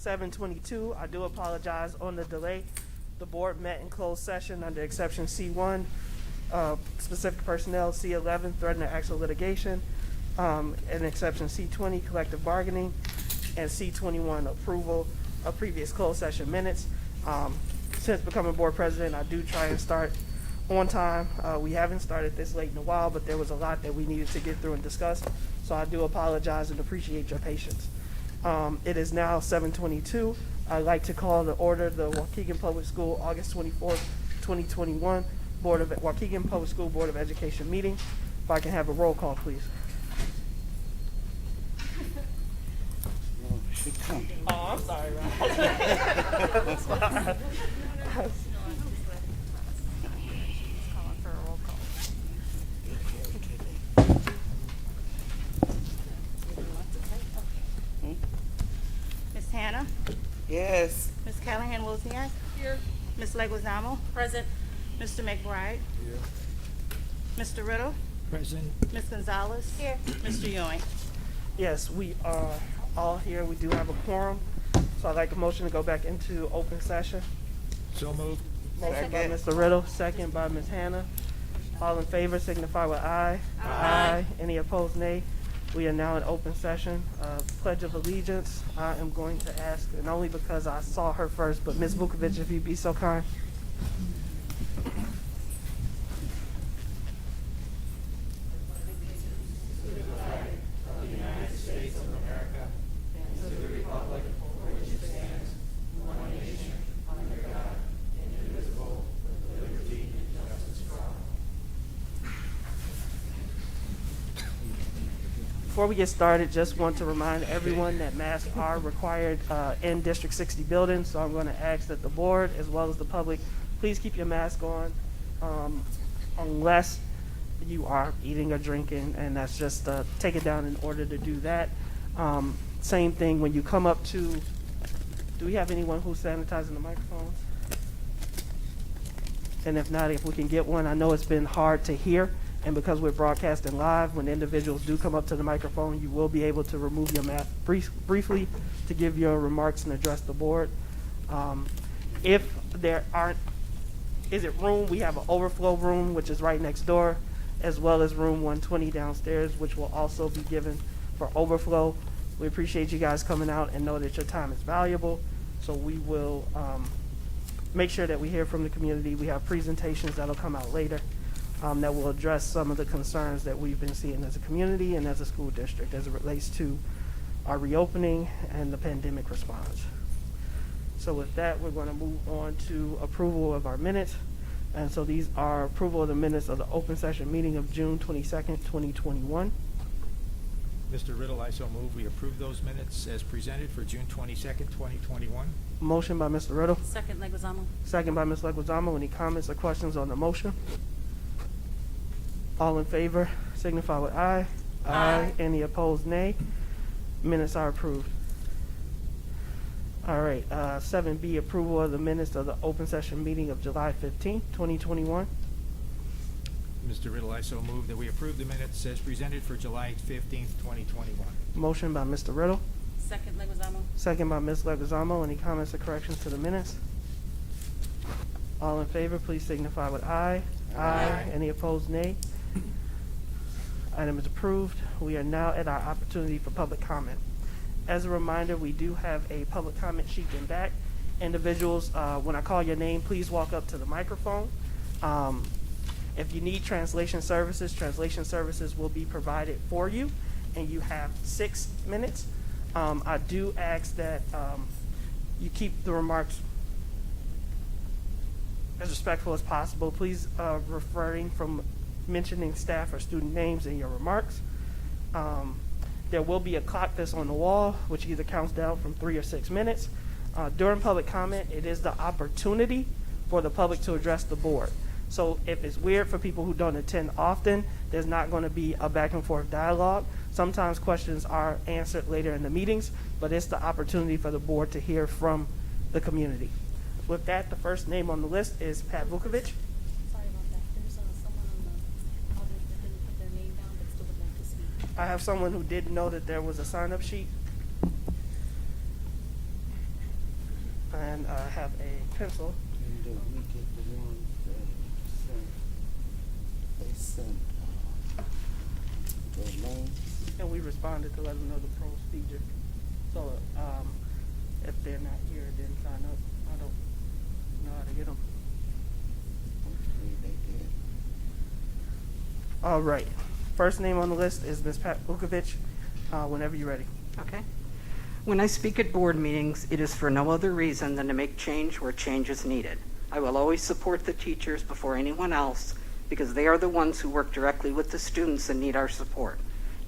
7:22. I do apologize on the delay. The board met in closed session under exception C1, specific personnel, C11, threatened or actual litigation, and exception C20, collective bargaining, and C21, approval of previous closed session minutes. Since becoming board president, I do try and start on time. We haven't started this late in a while, but there was a lot that we needed to get through and discuss, so I do apologize and appreciate your patience. It is now 7:22. I'd like to call to order the Waukegan Public School August 24th, 2021 Waukegan Public School Board of Education meeting. If I can have a roll call, please. Oh, I'm sorry, Rod. Sorry. Ms. Hannah? Yes. Ms. Callahan-Wozniak? Here. Ms. Leguizamo? Present. Mr. McBride? Here. Mr. Riddle? Present. Ms. Gonzalez? Here. Mr. Ewing? Yes, we are all here. We do have a quorum. So I'd like a motion to go back into open session. So moved. Motion by Mr. Riddle, second by Ms. Hannah. All in favor signify with aye. Aye. Any opposed, nay. We are now in open session. Pledge of Allegiance. I am going to ask, and only because I saw her first, but Ms. Vukovic, if you'd be so kind. Before we get started, just want to remind everyone that masks are required in District 60 buildings, so I'm going to ask that the board, as well as the public, please keep your mask on unless you are eating or drinking, and that's just take it down in order to do that. Same thing when you come up to, do we have anyone who's sanitizing the microphones? And if not, if we can get one. I know it's been hard to hear. And because we're broadcasting live, when individuals do come up to the microphone, you will be able to remove your mask briefly to give your remarks and address the board. If there isn't room, we have an overflow room, which is right next door, as well as room 120 downstairs, which will also be given for overflow. We appreciate you guys coming out and know that your time is valuable. So we will make sure that we hear from the community. We have presentations that'll come out later. That will address some of the concerns that we've been seeing as a community and as a school district as it relates to our reopening and the pandemic response. So with that, we're going to move on to approval of our minutes. And so these are approval of the minutes of the open session meeting of June 22nd, 2021. Mr. Riddle, I so move we approve those minutes as presented for June 22nd, 2021. Motion by Mr. Riddle. Second, Leguizamo. Second by Ms. Leguizamo. Any comments or questions on the motion? All in favor signify with aye. Aye. Any opposed, nay. Minutes are approved. All right, 7B, approval of the minutes of the open session meeting of July 15th, 2021. Mr. Riddle, I so move that we approve the minutes as presented for July 15th, 2021. Motion by Mr. Riddle, Second, Leguizamo. second by Ms. Leguizamo. Any comments or corrections to the minutes? All in favor, please signify with aye. Aye. Any opposed, nay. Item is approved. We are now at our opportunity for public comment. As a reminder, we do have a public comment sheet in back. Individuals, when I call your name, please walk up to the microphone. If you need translation services will be provided for you, and you have 6 minutes. I do ask that you keep the remarks as respectful as possible. Please refrain from mentioning staff or student names in your remarks. There will be a clock that's on the wall, which either counts down from 3 or 6 minutes. During public comment, it is the opportunity for the public to address the board. So if it's weird for people who don't attend often, there's not going to be a back and forth dialogue. Sometimes questions are answered later in the meetings, but it's the opportunity for the board to hear from the community. With that, the first name on the list is Pat Vukovic. Sorry about that. There's someone on the audience that didn't put their name down but still would like to speak. I have someone who didn't know that there was a sign-up sheet. and have a pencil. And we get the ones that they sent their names. And we responded to let them know the procedure. So if they're not here, then sign up. I don't know how to get them. Hopefully they did. All right. First name on the list is Ms. Pat Vukovic. Whenever you're ready. Okay. When I speak at board meetings, it is for no other reason than to make change where change is needed. I will always support the teachers before anyone else because they are the ones who work directly with the students and need our support.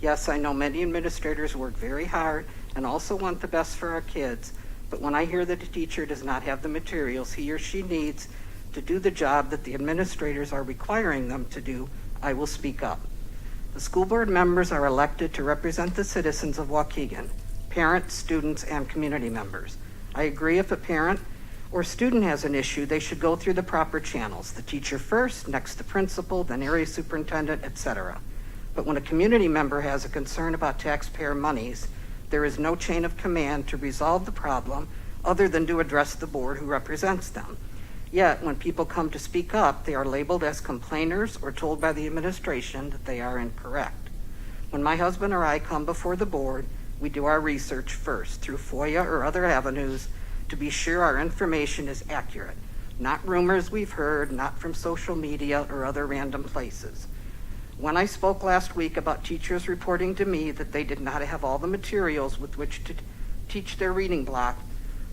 Yes, I know many administrators work very hard and also want the best for our kids, but when I hear that a teacher does not have the materials he or she needs to do the job that the administrators are requiring them to do, I will speak up. The school board members are elected to represent the citizens of Waukegan, parents, students, and community members. I agree if a parent or student has an issue, they should go through the proper channels, the teacher first, next the principal, then area superintendent, etc. But when a community member has a concern about taxpayer monies, there is no chain of command to resolve the problem other than to address the board who represents them. Yet, when people come to speak up, they are labeled as complainers or told by the administration that they are incorrect. When my husband or I come before the board, we do our research first through FOIA or other avenues to be sure our information is accurate, not rumors we've heard, not from social media or other random places. When I spoke last week about teachers reporting to me that they did not have all the materials with which to teach their reading block,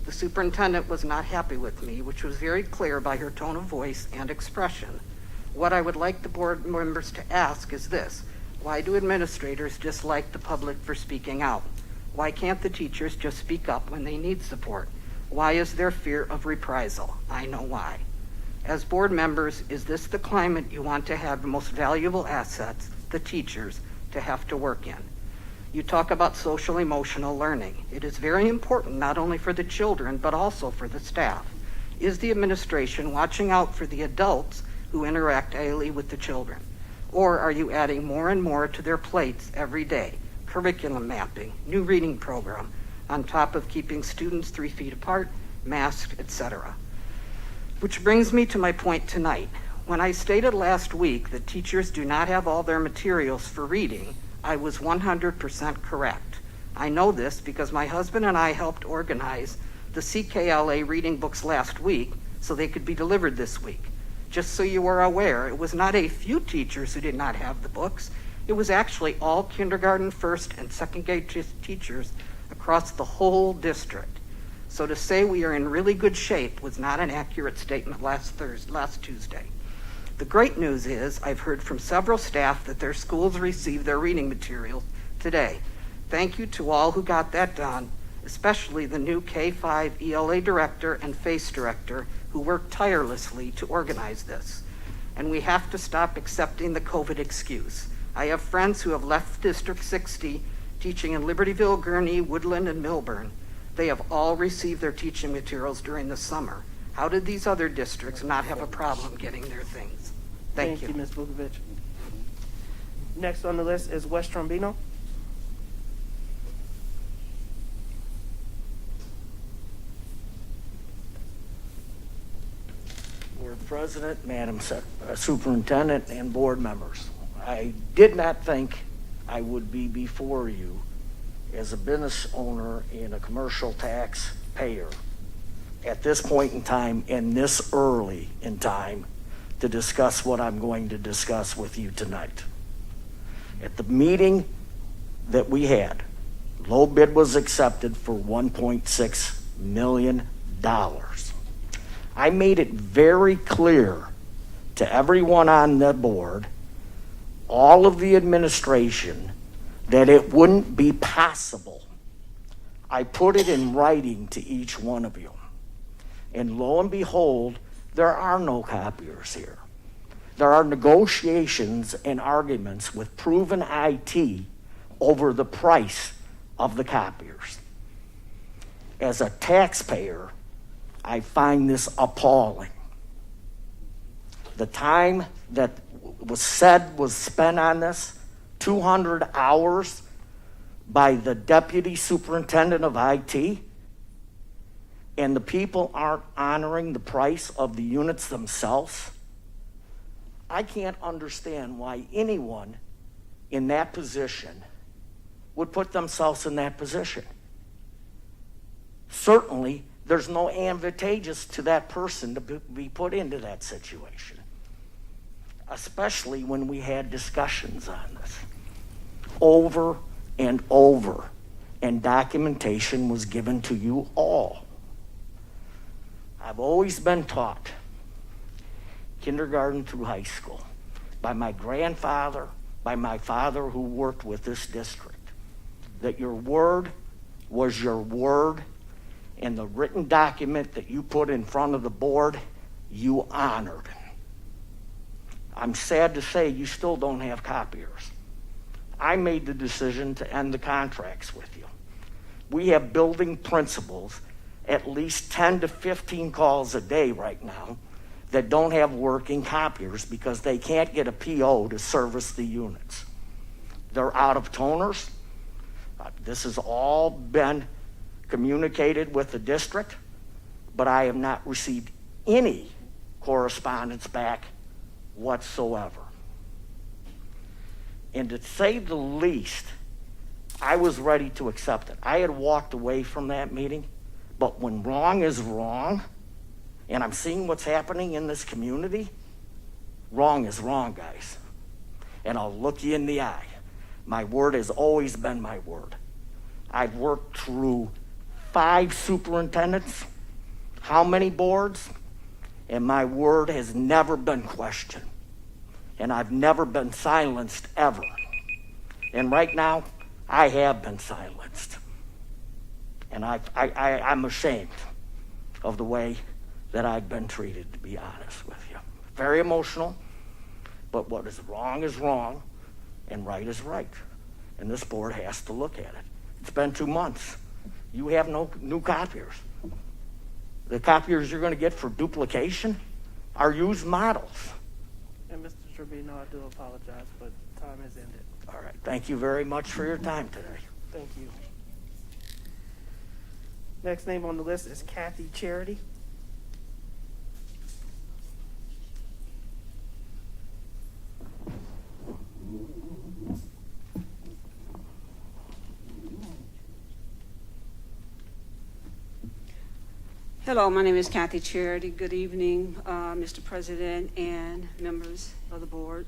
the superintendent was not happy with me, which was very clear by her tone of voice and expression. What I would like the board members to ask is this: why do administrators dislike the public for speaking out? Why can't the teachers just speak up when they need support? Why is there fear of reprisal? I know why. As board members, is this the climate you want to have the most valuable assets, the teachers, to have to work in? You talk about social emotional learning. It is very important not only for the children, but also for the staff. Is the administration watching out for the adults who interact daily with the children? Or are you adding more and more to their plates every day? Curriculum mapping, new reading program, on top of keeping students 3 feet apart, masked, etc. Which brings me to my point tonight. When I stated last week that teachers do not have all their materials for reading, I was 100% correct. I know this because my husband and I helped organize the CKLA reading books last week so they could be delivered this week. Just so you are aware, it was not a few teachers who did not have the books. It was actually all kindergarten, first, and second grade teachers across the whole district. So to say we are in really good shape was not an accurate statement last Tuesday. The great news is I've heard from several staff that their schools received their reading materials today. Thank you to all who got that done, especially the new K-5 ELA director and FACE director who worked tirelessly to organize this. And we have to stop accepting the COVID excuse. I have friends who have left District 60 teaching in Libertyville, Gurnee, Woodland, and Milburn. They have all received their teaching materials during the summer. How did these other districts not have a problem getting their things? Thank you. Ms. Vukovic. Next on the list is Wes Trombino. Board President, Madam Superintendent, and board members. I did not think I would be before you as a business owner and a commercial taxpayer at this point in time and this early in time to discuss what I'm going to discuss with you tonight. At the meeting that we had, low bid was accepted for $1.6 million. I made it very clear to everyone on the board, all of the administration, that it wouldn't be possible. I put it in writing to each one of you. And lo and behold, there are no copiers here. There are negotiations and arguments with Proven IT over the price of the copiers. As a taxpayer, I find this appalling. The time that was spent on this, 200 hours by the deputy superintendent of IT, and the people aren't honoring the price of the units themselves, I can't understand why anyone in that position would put themselves in that position. Certainly, there's no advantageous to that person to be put into that situation, especially when we had discussions on this over and over, and documentation was given to you all. I've always been taught, kindergarten through high school, by my grandfather, by my father who worked with this district, that your word was your word, and the written document that you put in front of the board, you honored. I'm sad to say you still don't have copiers. I made the decision to end the contracts with you. We have building principals, at least 10 to 15 calls a day right now, that don't have working copiers because they can't get a PO to service the units. They're out of toners. This has all been communicated with the district, but I have not received any correspondence back whatsoever. And to say the least, I was ready to accept it. I had walked away from that meeting, but when wrong is wrong, and I'm seeing what's happening in this community, wrong is wrong, guys. And I'll look you in the eye. My word has always been my word. I've worked through 5 superintendents, how many boards, and my word has never been questioned. And I've never been silenced ever. And right now, I have been silenced. And I'm ashamed of the way that I've been treated, to be honest with you. Very emotional, but what is wrong, and right is right. And this board has to look at it. It's been 2 months. You have no new copiers. The copiers you're going to get for duplication are used models. And Mr. Trevino, I do apologize, but time has ended. All right. Thank you very much for your time today. Thank you. Next name on the list is Kathy Charity. Hello, my name is Kathy Charity. Good evening, Mr. President and members of the board.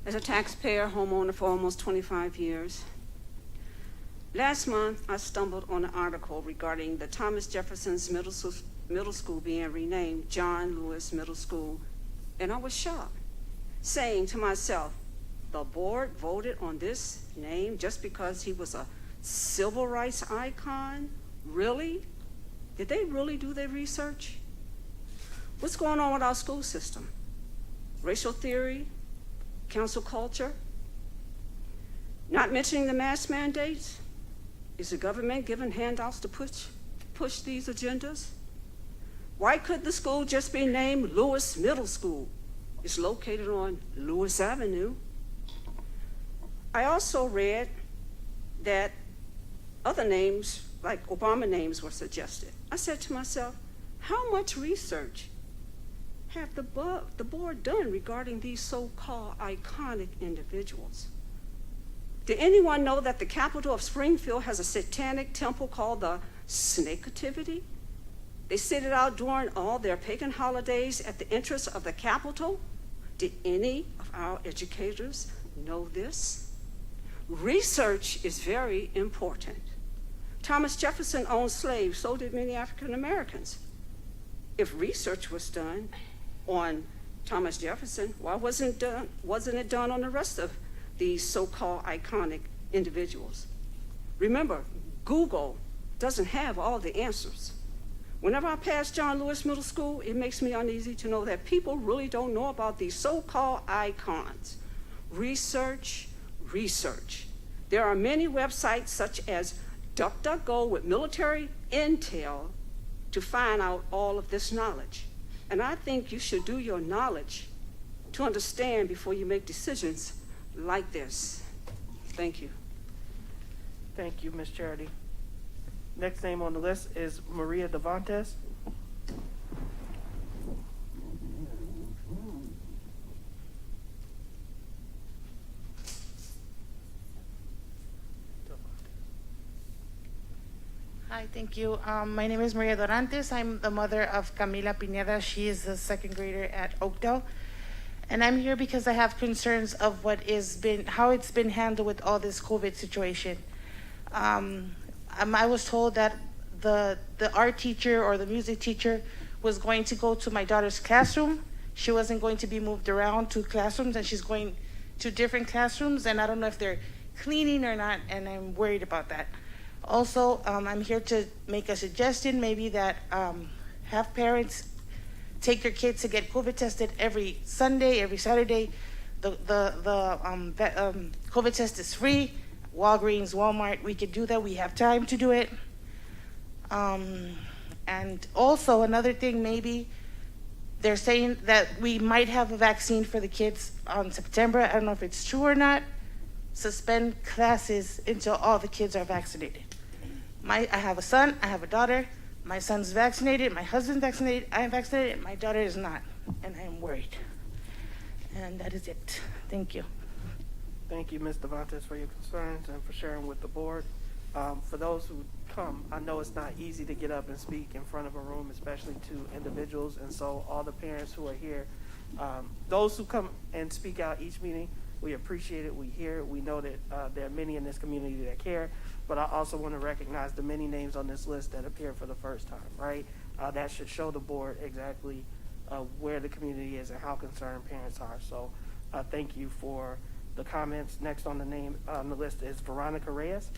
As a taxpayer homeowner for almost 25 years, last month I stumbled on an article regarding the Thomas Jefferson's middle school being renamed John Lewis Middle School, and I was shocked, saying to myself, the board voted on this name just because he was a civil rights icon? Really? Did they really do their research? What's going on with our school system? Racial theory, council culture, not mentioning the mask mandates? Is the government giving handouts to push these agendas? Why could the school just be named Lewis Middle School? It's located on Lewis Avenue. I also read that other names, like Obama names, were suggested. I said to myself, how much research have the board done regarding these so-called iconic individuals? Did anyone know that the capital of Springfield has a satanic temple called the Snake Nativity? They sit it out during all their pagan holidays at the entrance of the Capitol. Did any of our educators know this? Research is very important. Thomas Jefferson owned slaves, so did many African Americans. If research was done on Thomas Jefferson, why wasn't it done on the rest of these so-called iconic individuals? Remember, Google doesn't have all the answers. Whenever I pass John Lewis Middle School, it makes me uneasy to know that people really don't know about these so-called icons. Research. There are many websites such as DuckDuckGo with military intel to find out all of this knowledge. And I think you should do your knowledge to understand before you make decisions like this. Thank you. Thank you, Ms. Charity. Next name on the list is Maria Devantes. Hi, thank you. My name is Maria Dorantes. I'm the mother of Camila Pineda. She is a second grader at Oakdale. And I'm here because I have concerns of how it's been handled with all this COVID situation. I was told that the art teacher or the music teacher was going to go to my daughter's classroom. She wasn't going to be moved around to classrooms, and she's going to different classrooms, and I don't know if they're cleaning or not, and I'm worried about that. Also, I'm here to make a suggestion, maybe that have parents take their kids to get COVID tested every Sunday, every Saturday. The COVID test is free. Walgreens, Walmart, we could do that. We have time to do it. And also another thing, maybe they're saying that we might have a vaccine for the kids on September. I don't know if it's true or not. Suspend classes until all the kids are vaccinated. I have a son, I have a daughter. My son's vaccinated, my husband's vaccinated, I am vaccinated, my daughter is not, and I am worried. And that is it. Thank you. Thank you, Ms. Devantes, for your concerns and for sharing with the board. For those who come, I know it's not easy to get up and speak in front of a room, especially to individuals, and so all the parents who are here, those who come and speak out each meeting, we appreciate it, we hear it, we know that there are many in this community that care, but I also want to recognize the many names on this list that appear for the first time, right? That should show the board exactly where the community is and how concerned parents are. So thank you for the comments. Next on the list is Veronica Reyes.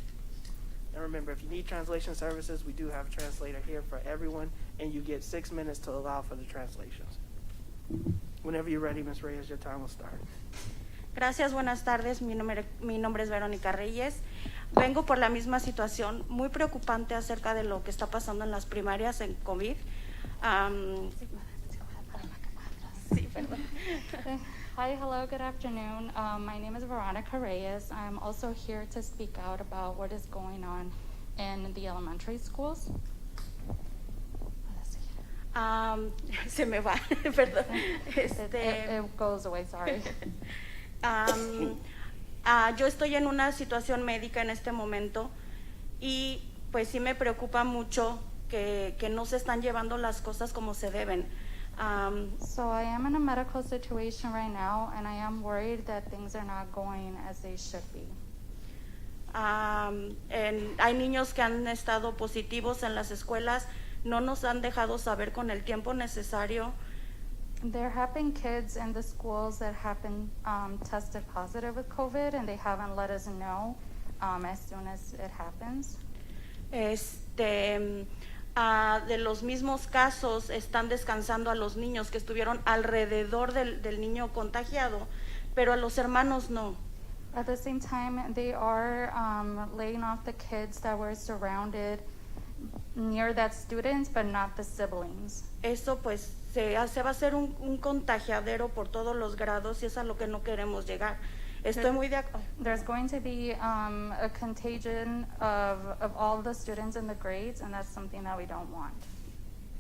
And remember, if you need translation services, we do have a translator here for everyone, and you get 6 minutes to allow for the translations. Whenever you're ready, Ms. Reyes, your time will start. Gracias, buenas tardes. Mi nombre es Verónica Reyes. Vengo por la misma situación muy preocupante acerca de lo que está pasando en las primarias en COVID. Sí, perdón. Hi, hello, good afternoon. My name is Veronica Reyes. I'm also here to speak out about what is going on in the elementary schools. Se me va, perdón. It goes away, sorry. Yo estoy en una situación médica en este momento y pues sí me preocupa mucho que no se están llevando las cosas como se deben. So I am in a medical situation right now, and I am worried that things are not going as they should be. Hay niños que han estado positivos en las escuelas, no nos han dejado saber con el tiempo necesario. There have been kids in the schools that have been tested positive with COVID, and they haven't let us know as soon as it happens. De los mismos casos están descansando a los niños que estuvieron alrededor del niño contagiado, pero a los hermanos no. At the same time, they are laying off the kids that were surrounded near that students, but not the siblings. Eso pues se va a hacer un contagiadero por todos los grados y es a lo que no queremos llegar. Estoy muy de acuerdo. There's going to be a contagion of all the students in the grades, and that's something that we don't want.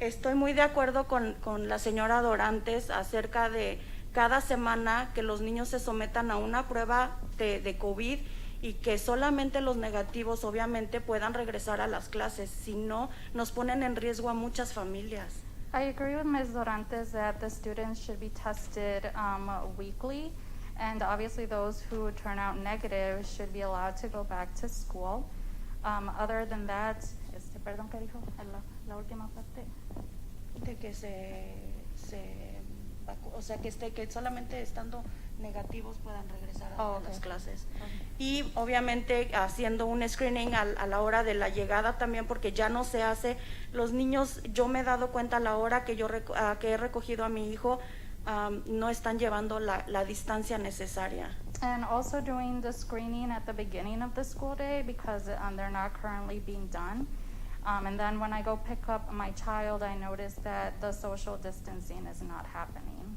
Estoy muy de acuerdo con la señora Dorantes acerca de cada semana que los niños se sometan a una prueba de COVID y que solamente los negativos obviamente puedan regresar a las clases, si no nos ponen en riesgo a muchas familias. I agree with Ms. Dorantes that the students should be tested weekly, and obviously those who turn out negative should be allowed to go back to school. Other than that, perdón, ¿qué dijo? La última parte. De que o sea, que solamente estando negativos puedan regresar a las clases. Y obviamente haciendo un screening a la hora de la llegada también, porque ya no se hace. Los niños, yo me he dado cuenta a la hora que que he recogido a mi hijo, no están llevando la distancia necesaria. And also doing the screening at the beginning of the school day because they're not currently being done. And then when I go pick up my child, I notice that the social distancing is not happening.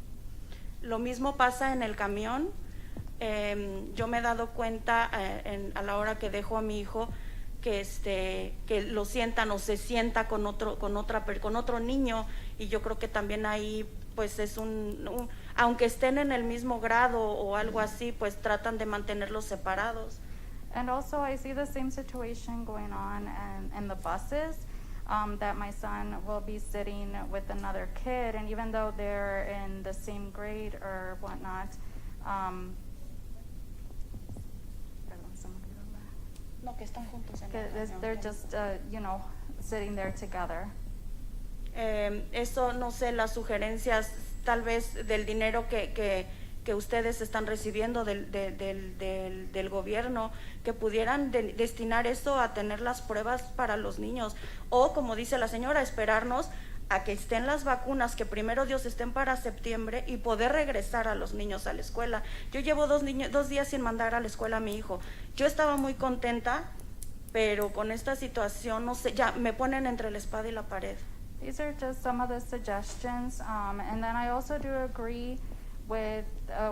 Lo mismo pasa en el camión. Yo me he dado cuenta a la hora que dejo a mi hijo que lo sientan o se sienta con otro niño, y yo creo que también ahí pues es aunque estén en el mismo grado o algo así, pues tratan de mantenerlos separados. And also, I see the same situation going on in the buses, that my son will be sitting with another kid, and even though they're in the same grade or whatnot, No, que están juntos en they're just, sitting there together. Eso, no sé, las sugerencias tal vez del dinero que ustedes están recibiendo del gobierno, que pudieran destinar eso a tener las pruebas para los niños, o como dice la señora, esperarnos a que estén las vacunas, que primero Dios estén para septiembre, y poder regresar a los niños a la escuela. Yo llevo 2 días sin mandar a la escuela a mi hijo. Yo estaba muy contenta, pero con esta situación, no sé, ya me ponen entre la espada y la pared. These are just some of the suggestions, and then I also do agree with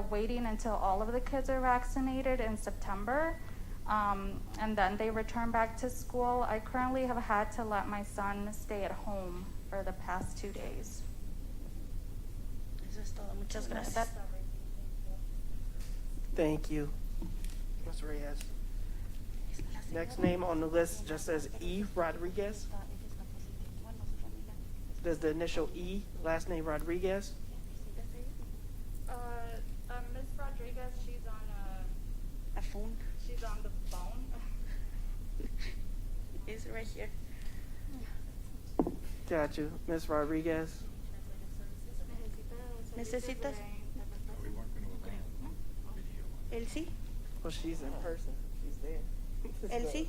waiting until all of the kids are vaccinated in September, and then they return back to school. I currently have had to let my son stay at home for the past 2 days. Eso es todo. Muchas gracias. Thank you, Ms. Reyes. Next name on the list just says E. Rodriguez. Does the initial E, last name Rodriguez? Ms. Rodriguez, she's on A phone she's on the phone. is right here. Got you. Ms. Rodriguez. ¿Necesitas? ¿Él sí? Well, she's in person. She's there. ¿Él sí?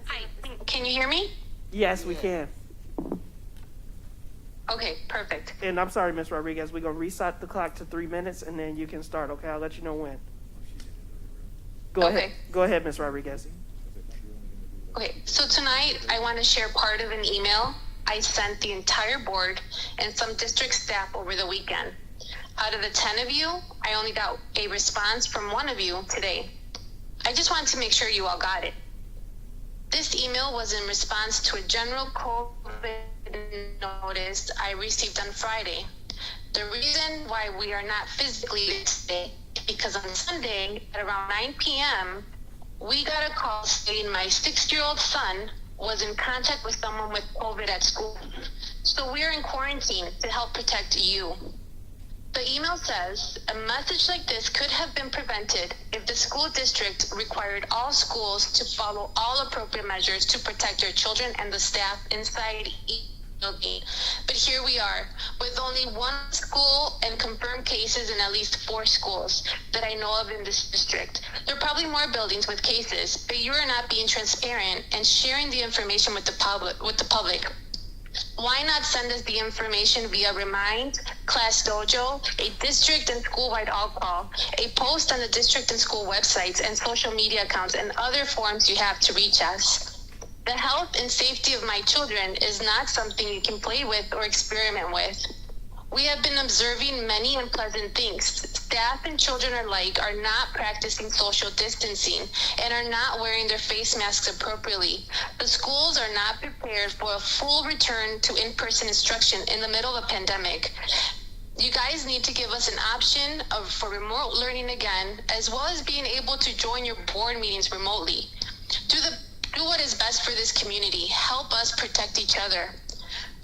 Hi, can you hear me? Yes, we can. Okay, perfect. And I'm sorry, Ms. Rodriguez, we're going to reset the clock to 3 minutes, and then you can start, okay? I'll let you know when. Go ahead. Okay. Go ahead, Ms. Rodriguez. Okay, so tonight I want to share part of an email I sent the entire board and some district staff over the weekend. Out of the 10 of you, I only got a response from one of you today. I just wanted to make sure you all got it. This email was in response to a general COVID notice I received on Friday. The reason why we are not physically today is because on Sunday at around 9 p.m., we got a call stating my 6-year-old son was in contact with someone with COVID at school. So we're in quarantine to help protect you. The email says a message like this could have been prevented if the school district required all schools to follow all appropriate measures to protect their children and the staff inside each building. But here we are, with only one school and confirmed cases in at least 4 schools that I know of in this district. There are probably more buildings with cases, but you are not being transparent and sharing the information with the public. Why not send us the information via Remind, Class Dojo, a district and school-wide all-call, a post on the district and school websites and social media accounts, and other forms you have to reach us? The health and safety of my children is not something you can play with or experiment with. We have been observing many unpleasant things. Staff and children alike are not practicing social distancing and are not wearing their face masks appropriately. The schools are not prepared for a full return to in-person instruction in the middle of a pandemic. You guys need to give us an option for remote learning again, as well as being able to join your board meetings remotely. Do what is best for this community. Help us protect each other.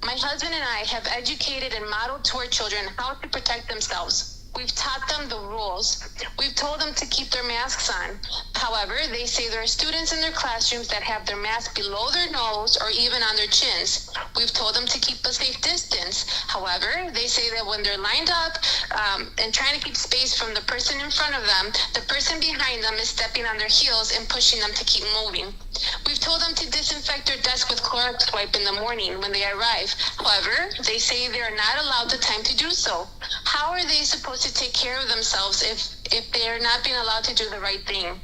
My husband and I have educated and modeled to our children how to protect themselves. We've taught them the rules. We've told them to keep their masks on. However, they say there are students in their classrooms that have their mask below their nose or even on their chins. We've told them to keep a safe distance. However, they say that when they're lined up and trying to keep space from the person in front of them, the person behind them is stepping on their heels and pushing them to keep moving. We've told them to disinfect their desk with Clorox wipe in the morning when they arrive. However, they say they are not allowed the time to do so. How are they supposed to take care of themselves if they are not being allowed to do the right thing?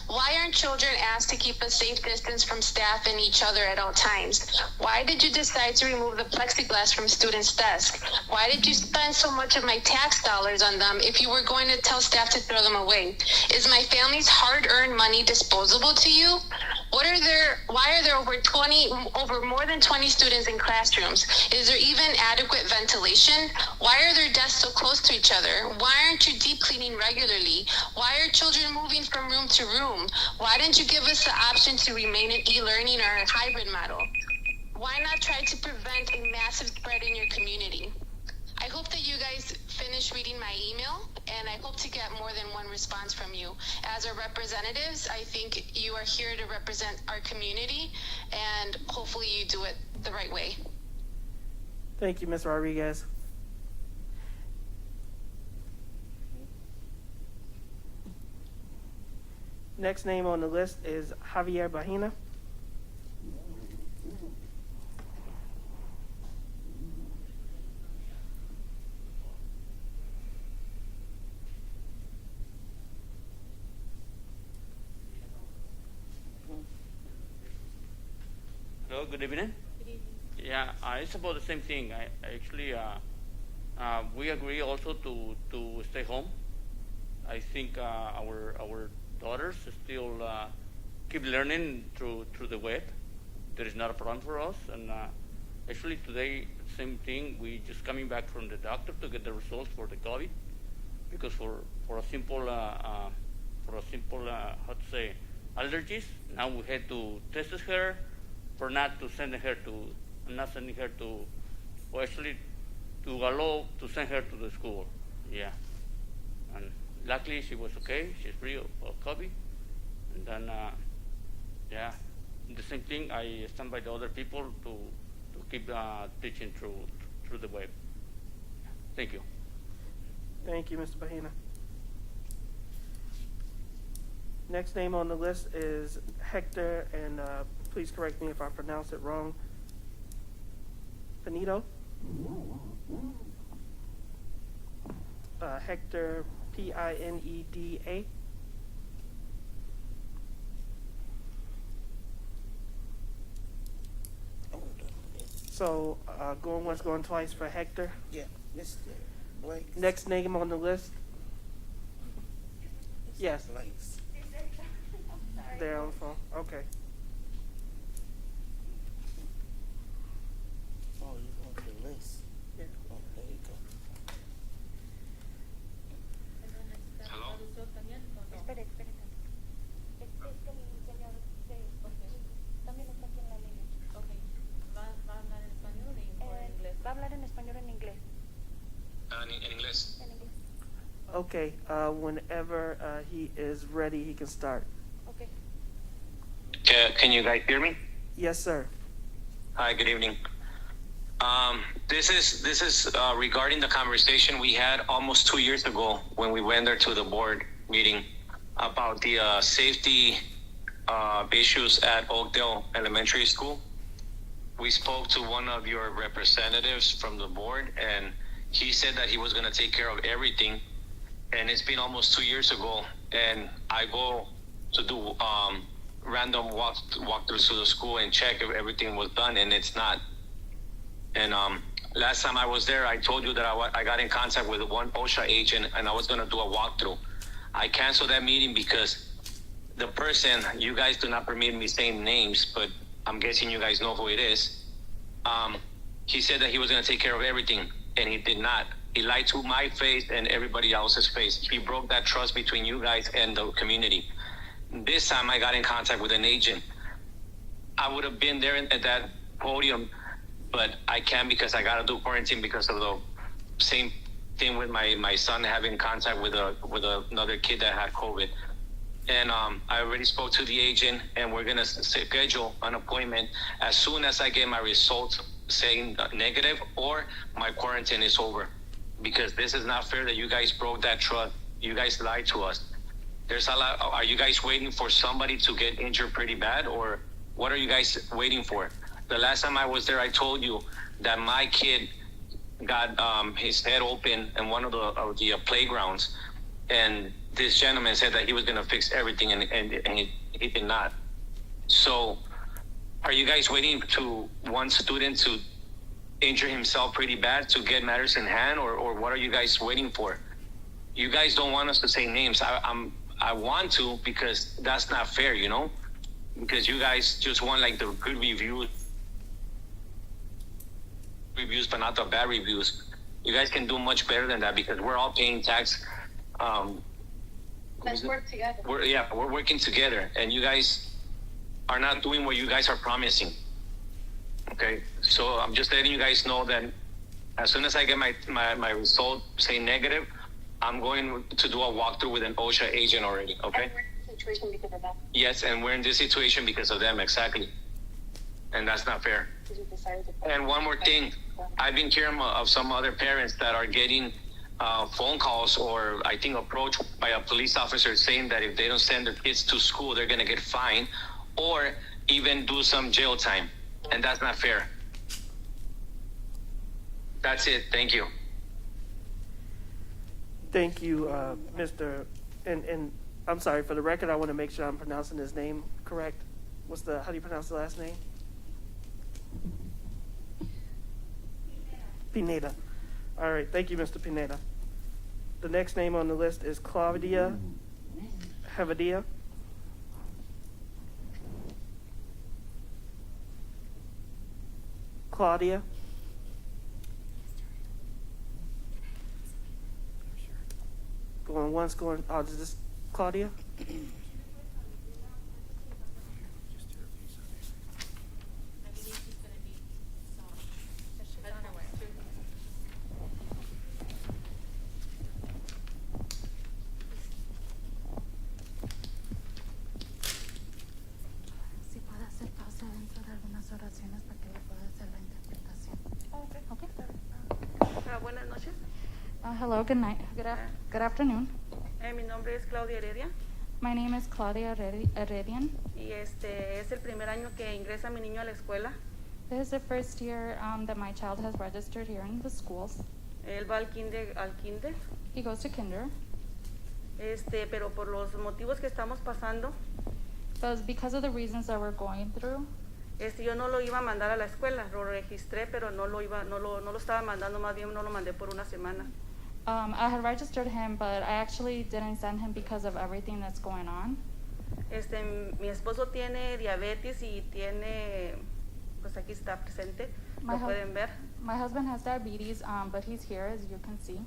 Why aren't children asked to keep a safe distance from staff and each other at all times? Why did you decide to remove the plexiglass from students' desks? Why did you spend so much of my tax dollars on them if you were going to tell staff to throw them away? Is my family's hard-earned money disposable to you? Why are there over more than 20 students in classrooms? Is there even adequate ventilation? Why are their desks so close to each other? Why aren't you deep cleaning regularly? Why are children moving from room to room? Why didn't you give us the option to remain in e-learning or a hybrid model? Why not try to prevent a massive spread in your community? I hope that you guys finish reading my email, and I hope to get more than one response from you. As our representatives, I think you are here to represent our community, and hopefully you do it the right way. Thank you, Ms. Rodriguez. Next name on the list is Javier Bahina. Hello, good evening. Yeah, it's about the same thing. I actually, we agree also to stay home. I think our daughters still keep learning through the web. There is not a problem for us. And actually today, same thing. We just coming back from the doctor to get the results for the COVID, because for a simple how to say, allergies. Now we had to test her. For not sending her to allow to send her to the school. Yeah. And luckily she was okay. She's free of COVID. And then, yeah, the same thing. I stand by the other people to keep teaching through the web. Thank you. Thank you, Mr. Bahina. Next name on the list is Hector, and please correct me if I pronounce it wrong. Pinedo? Hector, Pineda. So, going once, going twice for Hector. Yeah, Mr. Blake. Next name on the list? Yes. Blake's. They're on the phone. Okay. Oh, you want the list? Yeah. Oh, there you go. Hello. Espere. Es que el señor también está aquí en la línea. Okay. ¿Va a hablar en español o en inglés? Va a hablar en español o en inglés. En inglés. En inglés. Okay. Whenever he is ready, he can start. Okay. Can you guys hear me? Yes, sir. Hi, good evening. This is regarding the conversation we had almost 2 years ago when we went there to the board meeting about the safety issues at Oakdale Elementary School. We spoke to one of your representatives from the board, and he said that he was going to take care of everything. And it's been almost 2 years ago, and I go to do random walkthroughs to the school and check if everything was done, and it's not. And last time I was there, I told you that I got in contact with one OSHA agent, and I was going to do a walkthrough. I canceled that meeting because the person, you guys do not permit me saying names, but I'm guessing you guys know who it is. He said that he was going to take care of everything, and he did not. He lied to my face and everybody else's face. He broke that trust between you guys and the community. This time I got in contact with an agent. I would have been there at that podium, but I can't because I got to do quarantine because of the same thing with my son having contact with another kid that had COVID. And I already spoke to the agent, and we're going to schedule an appointment as soon as I get my results saying negative or my quarantine is over. Because this is not fair that you guys broke that trust. You guys lied to us. There's a lot. Are you guys waiting for somebody to get injured pretty bad, or what are you guys waiting for? The last time I was there, I told you that my kid got his head open in one of the playgrounds, and this gentleman said that he was going to fix everything, and he did not. So, are you guys waiting to one student to injure himself pretty bad to get matters in hand, or what are you guys waiting for? You guys don't want us to say names. I want to, because that's not fair, you know? because you guys just want like the good reviews, but not the bad reviews. You guys can do much better than that because we're all paying tax. Let's work together. We're working together, and you guys are not doing what you guys are promising. Okay, so I'm just letting you guys know that as soon as I get my result say negative, I'm going to do a walkthrough with an OSHA agent already. Okay. And we're in a situation because of that. Yes, and we're in this situation because of them, exactly. And that's not fair. Because we decided to- And one more thing, I've been hearing of some other parents that are getting phone calls or I think approached by a police officer saying that if they don't send their kids to school, they're going to get fined or even do some jail time. And that's not fair. That's it. Thank you. Thank you, Mr. And I'm sorry, for the record, I want to make sure I'm pronouncing his name correct. How do you pronounce the last name? Pineda. All right, thank you, Mr. Pineda. The next name on the list is Claudia Hevadia. Claudia. Going once, going, is this Claudia? Si puede hacer pausa dentro de algunas oraciones para que le pueda hacer la interpretación. Buenas noches. Hello, good night. Good afternoon. Mi nombre es Claudia Heredia My name is Claudia Heredian. y es el primer año que ingresa mi niño a la escuela. This is the first year that my child has registered here in the schools. Él va al kinder. He goes to kinder. Pero por los motivos que estamos pasando, But because of the reasons that we're going through, yo no lo iba a mandar a la escuela, lo registré, pero no lo estaba mandando, más bien no lo mandé por una semana. I had registered him, but I actually didn't send him because of everything that's going on. Mi esposo tiene diabetes y tiene, pues aquí está presente, lo pueden ver. My husband has diabetes, but he's here, as you can see.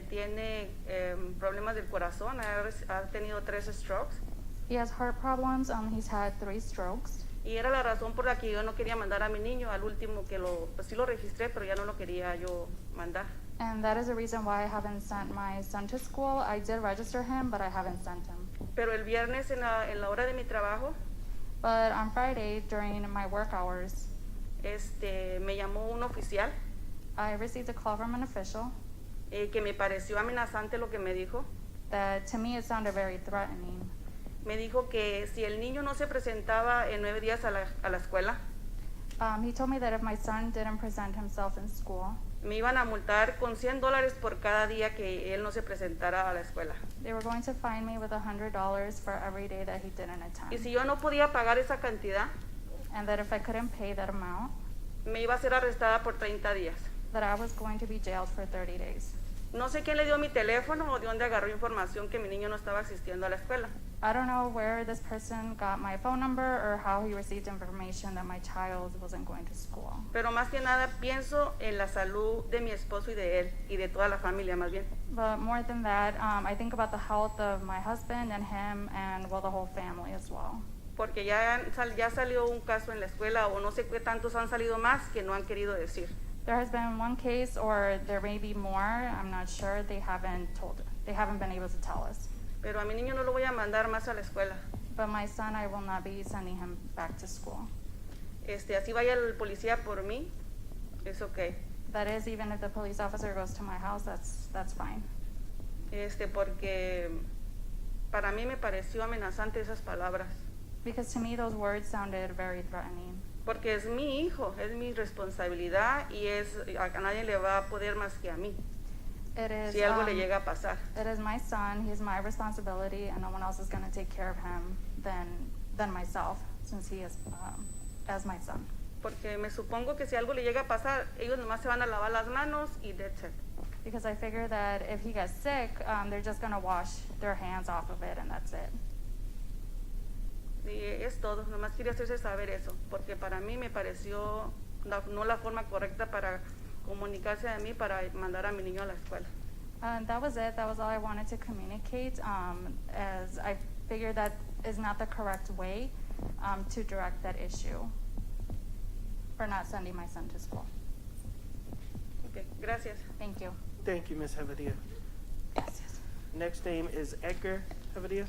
Tiene problemas del corazón, ha tenido 3 strokes. He has heart problems. He's had 3 strokes. Y era la razón por la que yo no quería mandar a mi niño al último pues sí lo registré, pero ya no lo quería yo mandar. And that is the reason why I haven't sent my son to school. I did register him, but I haven't sent him. Pero el viernes en la hora de mi trabajo, But on Friday, during my work hours, me llamó un oficial I received a call from an official que me pareció amenazante lo que me dijo. that to me it sounded very threatening. Me dijo que si el niño no se presentaba en 9 días a la escuela, He told me that if my son didn't present himself in school, me iban a multar con $100 por cada día que él no se presentara a la escuela. they were going to fine me with $100 for every day that he didn't attend. Y si yo no podía pagar esa cantidad, And that if I couldn't pay that amount, me iba a ser arrestada por 30 días. that I was going to be jailed for 30 days. No sé quién le dio mi teléfono o de dónde agarró información que mi niño no estaba asistiendo a la escuela. I don't know where this person got my phone number or how he received information that my child wasn't going to school. Pero más que nada pienso en la salud de mi esposo y de él y de toda la familia más bien. But more than that, I think about the health of my husband and him and, well, the whole family as well. Porque ya salió un caso en la escuela o no sé qué tantos han salido más que no han querido decir. There has been one case, or there may be more, I'm not sure, they haven't been able to tell us. Pero a mi niño no lo voy a mandar más a la escuela. But my son, I will not be sending him back to school. Así vaya el policía por mí, es okay. That is, even if the police officer goes to my house, that's fine. Porque para mí me pareció amenazante esas palabras. Because to me, those words sounded very threatening. Porque es mi hijo, es mi responsabilidad y a nadie le va a poder más que a mí. It is, Si algo le llega a pasar. it is my son, he's my responsibility, and no one else is going to take care of him than myself, since he is as my son. Porque me supongo que si algo le llega a pasar, ellos nomás se van a lavar las manos y that's it. Because I figure that if he gets sick, they're just going to wash their hands off of it, and that's it. Y es todo, nomás quería hacerse saber eso, porque para mí me pareció no la forma correcta para comunicarse a mí para mandar a mi niño a la escuela. That was it. That was all I wanted to communicate, as I figured that is not the correct way to direct that issue for not sending my son to school. Okay, gracias. Thank you. Thank you, Ms. Hevadia. Gracias. Next name is Edgar Hevadia.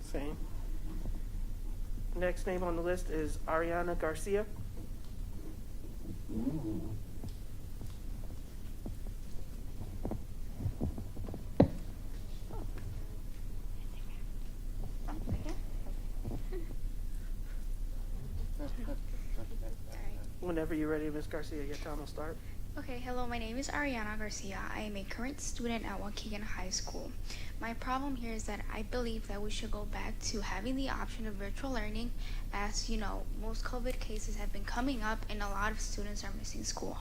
Same. Next name on the list is Ariana Garcia. Whenever you're ready, Ms. Garcia, your time will start. Okay, hello, my name is Ariana Garcia. I am a current student at Waukegan High School. My problem here is that I believe that we should go back to having the option of virtual learning, as you know, most COVID cases have been coming up and a lot of students are missing school.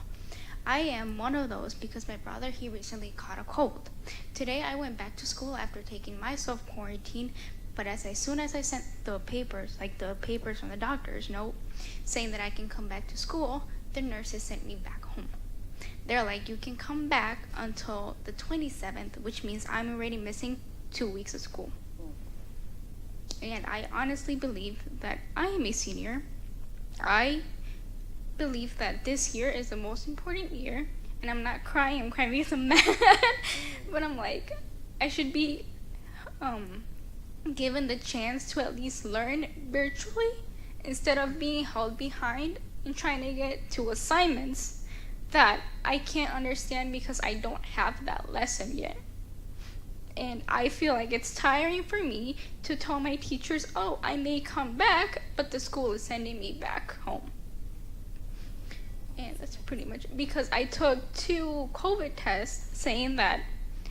I am one of those because my brother, he recently caught a cold. Today I went back to school after taking my self-quarantine, but as soon as I sent the papers, like the papers from the doctor's note, saying that I can come back to school, the nurses sent me back home. They're like, you can come back until the 27th, which means I'm already missing 2 weeks of school. And I honestly believe that I am a senior. I believe that this year is the most important year. And I'm not crying, I'm crying because I'm mad. But I'm like, I should be given the chance to at least learn virtually instead of being held behind and trying to get to assignments that I can't understand because I don't have that lesson yet. And I feel like it's tiring for me to tell my teachers, oh, I may come back, but the school is sending me back home. And that's pretty much it. Because I took 2 COVID tests saying that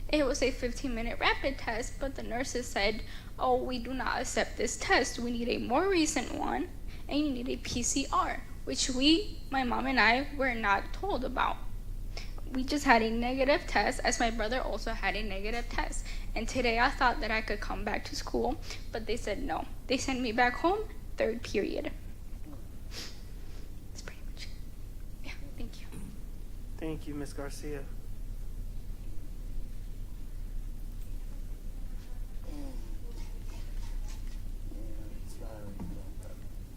it was a 15-minute rapid test, but the nurses said, oh, we do not accept this test. We need a more recent one, and you need a PCR, which my mom and I, were not told about. We just had a negative test, as my brother also had a negative test. And today I thought that I could come back to school, but they said no. They sent me back home, 3rd period. That's pretty much it. Yeah, thank you. Thank you, Ms. Garcia.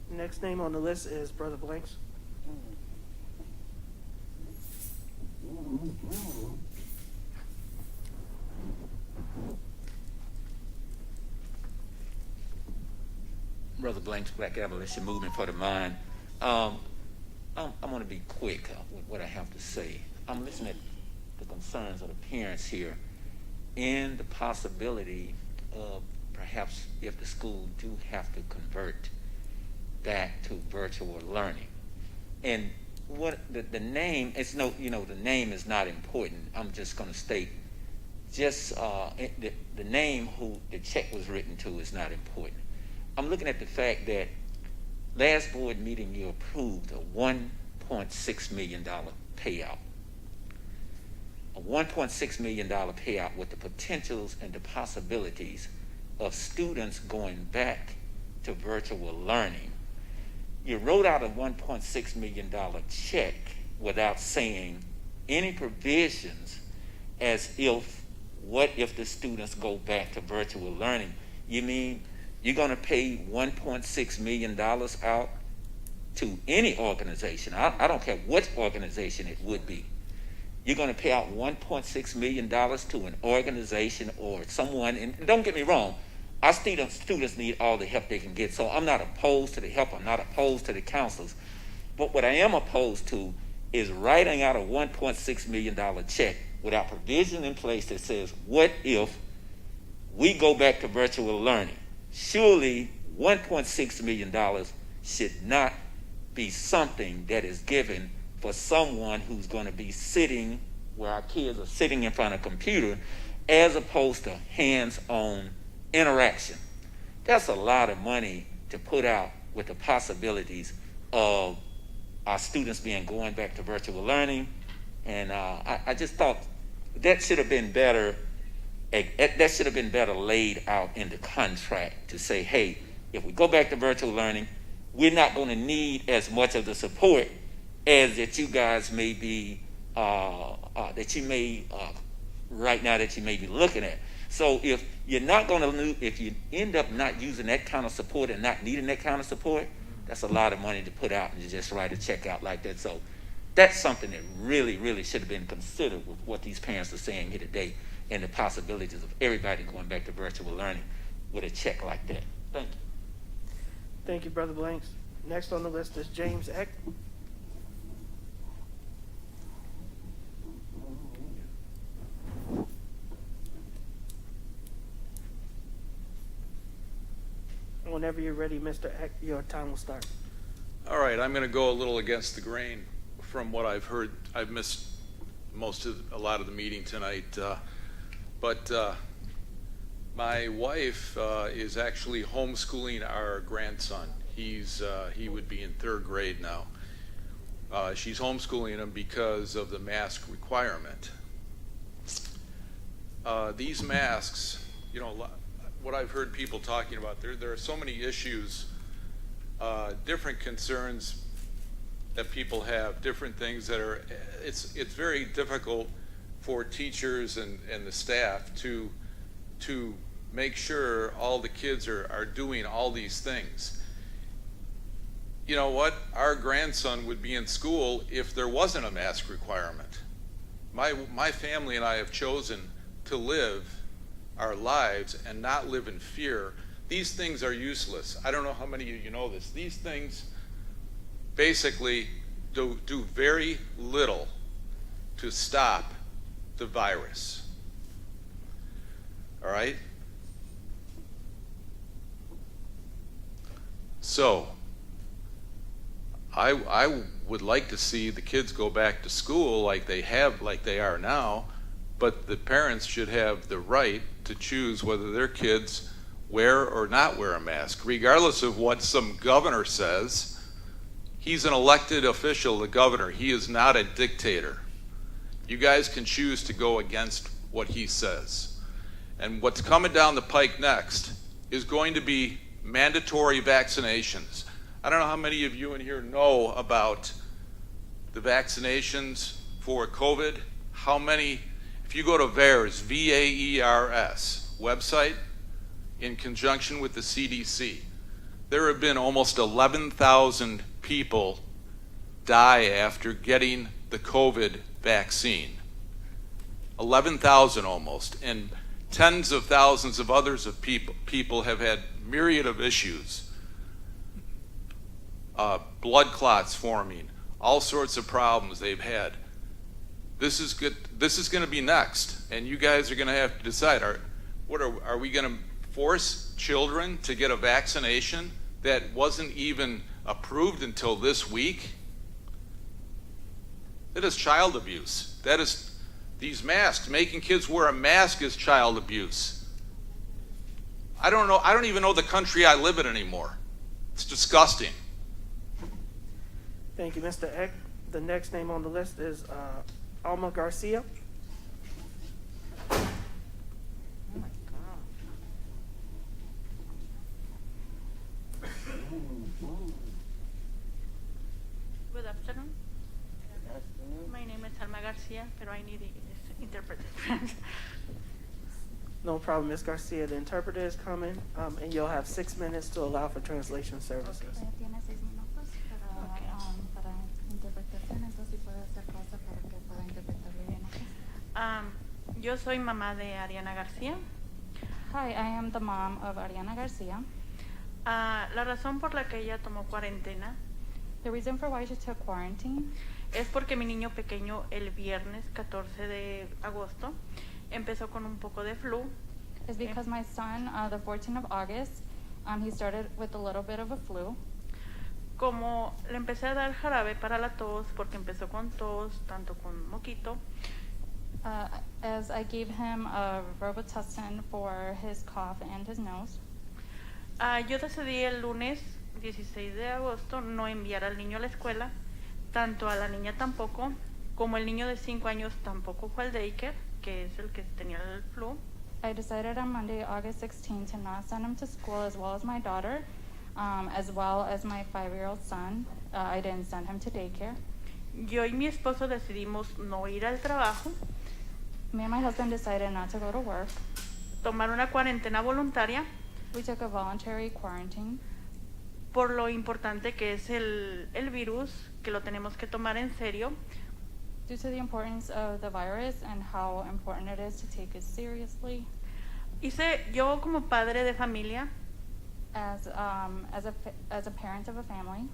Next name on the list is Brother Blanks. Brother Blanks, Black Abolition Movement for the Mind. I'm going to be quick with what I have to say. I'm listening to the concerns of the parents here and the possibility of perhaps if the school do have to convert back to virtual learning. And what the name, it's no, the name is not important. I'm just going to state the name who the check was written to is not important. I'm looking at the fact that last board meeting you approved a $1.6 million payout. A $1.6 million payout with the potentials and the possibilities of students going back to virtual learning. You wrote out a $1.6 million check without saying any provisions as if, what if the students go back to virtual learning? You mean you're going to pay $1.6 million out to any organization? I don't care what organization it would be. You're going to pay out $1.6 million to an organization or someone, and don't get me wrong, our students need all the help they can get. So I'm not opposed to the help. I'm not opposed to the counselors. But what I am opposed to is writing out a $1.6 million check without provision in place that says, what if we go back to virtual learning? Surely $1.6 million should not be something that is given for someone who's going to be sitting where our kids are sitting in front of a computer as opposed to hands-on interaction. That's a lot of money to put out with the possibilities of our students going back to virtual learning. And I just thought that should have been better That should have been better laid out in the contract to say, hey, if we go back to virtual learning, we're not going to need as much of the support as that you guys may be, that you may, right now that you may be looking at. So if you're not going to, if you end up not using that kind of support and not needing that kind of support, that's a lot of money to put out and to just write a check out like that. So that's something that really, really should have been considered with what these parents are saying here today and the possibilities of everybody going back to virtual learning with a check like that. Thank you. Thank you, Brother Blanks. Next on the list is James Eck. Whenever you're ready, Mr. Eck, your time will start. All right, I'm going to go a little against the grain from what I've heard. I've missed a lot of the meeting tonight, but my wife is actually homeschooling our grandson. He would be in 3rd grade now. She's homeschooling him because of the mask requirement. These masks, you know, what I've heard people talking about, there are so many issues, different concerns that people have, different things that are, it's very difficult for teachers and the staff to make sure all the kids are doing all these things. You know what? Our grandson would be in school if there wasn't a mask requirement. My family and I have chosen to live our lives and not live in fear. These things are useless. I don't know how many of you know this. These things basically do very little to stop the virus. All right? So, I would like to see the kids go back to school like they are now, but the parents should have the right to choose whether their kids wear or not wear a mask, regardless of what some governor says. He's an elected official, the governor. He is not a dictator. You guys can choose to go against what he says. And what's coming down the pike next is going to be mandatory vaccinations. I don't know how many of you in here know about the vaccinations for COVID. How many, if you go to VAERS, V-A-E-R-S website, in conjunction with the CDC, there have been almost 11,000 people die after getting the COVID vaccine. 11,000 almost, and tens of thousands of others of people have had myriad of issues. Blood clots forming, all sorts of problems they've had. This is good. This is going to be next, and you guys are going to have to decide: are we going to force children to get a vaccination that wasn't even approved until this week? That is child abuse. That is these masks. Making kids wear a mask is child abuse. I don't know. I don't even know the country I live in anymore. It's disgusting. Thank you, Mr. Eck. The next name on the list is Alma Garcia. Good afternoon. My name is Alma Garcia, pero I need an interpreter. No problem, Ms. Garcia. The interpreter is coming, and you'll have 6 minutes to allow for translation services. Tiene 6 minutos para interpretación, entonces si puede hacer pausa para que pueda interpretarlo bien aquí. Yo soy mamá de Ariana García. Hi, I am the mom of Ariana Garcia. La razón por la que ella tomó cuarentena The reason for why she took quarantine es porque mi niño pequeño el viernes 14 de agosto empezó con un poco de flu. is because my son, the 14th of August, he started with a little bit of a flu. Como le empecé a dar jarabe para la tos, porque empezó con tos, tanto con moquito, As I gave him a Robitussin for his cough and his nose, yo decidí el lunes 16 de agosto no enviar al niño a la escuela, tanto a la niña tampoco, como el niño de 5 años tampoco fue al daycare, que es el que tenía el flu. I decided on Monday, August 16, to not send him to school, as well as my daughter, as well as my 5-year-old son. I didn't send him to daycare. Yo y mi esposo decidimos no ir al trabajo, Me and my husband decided not to go to work. tomar una cuarentena voluntaria We took a voluntary quarantine por lo importante que es el virus, que lo tenemos que tomar en serio. due to the importance of the virus and how important it is to take it seriously. Yo como padre de familia, As a parent of a family,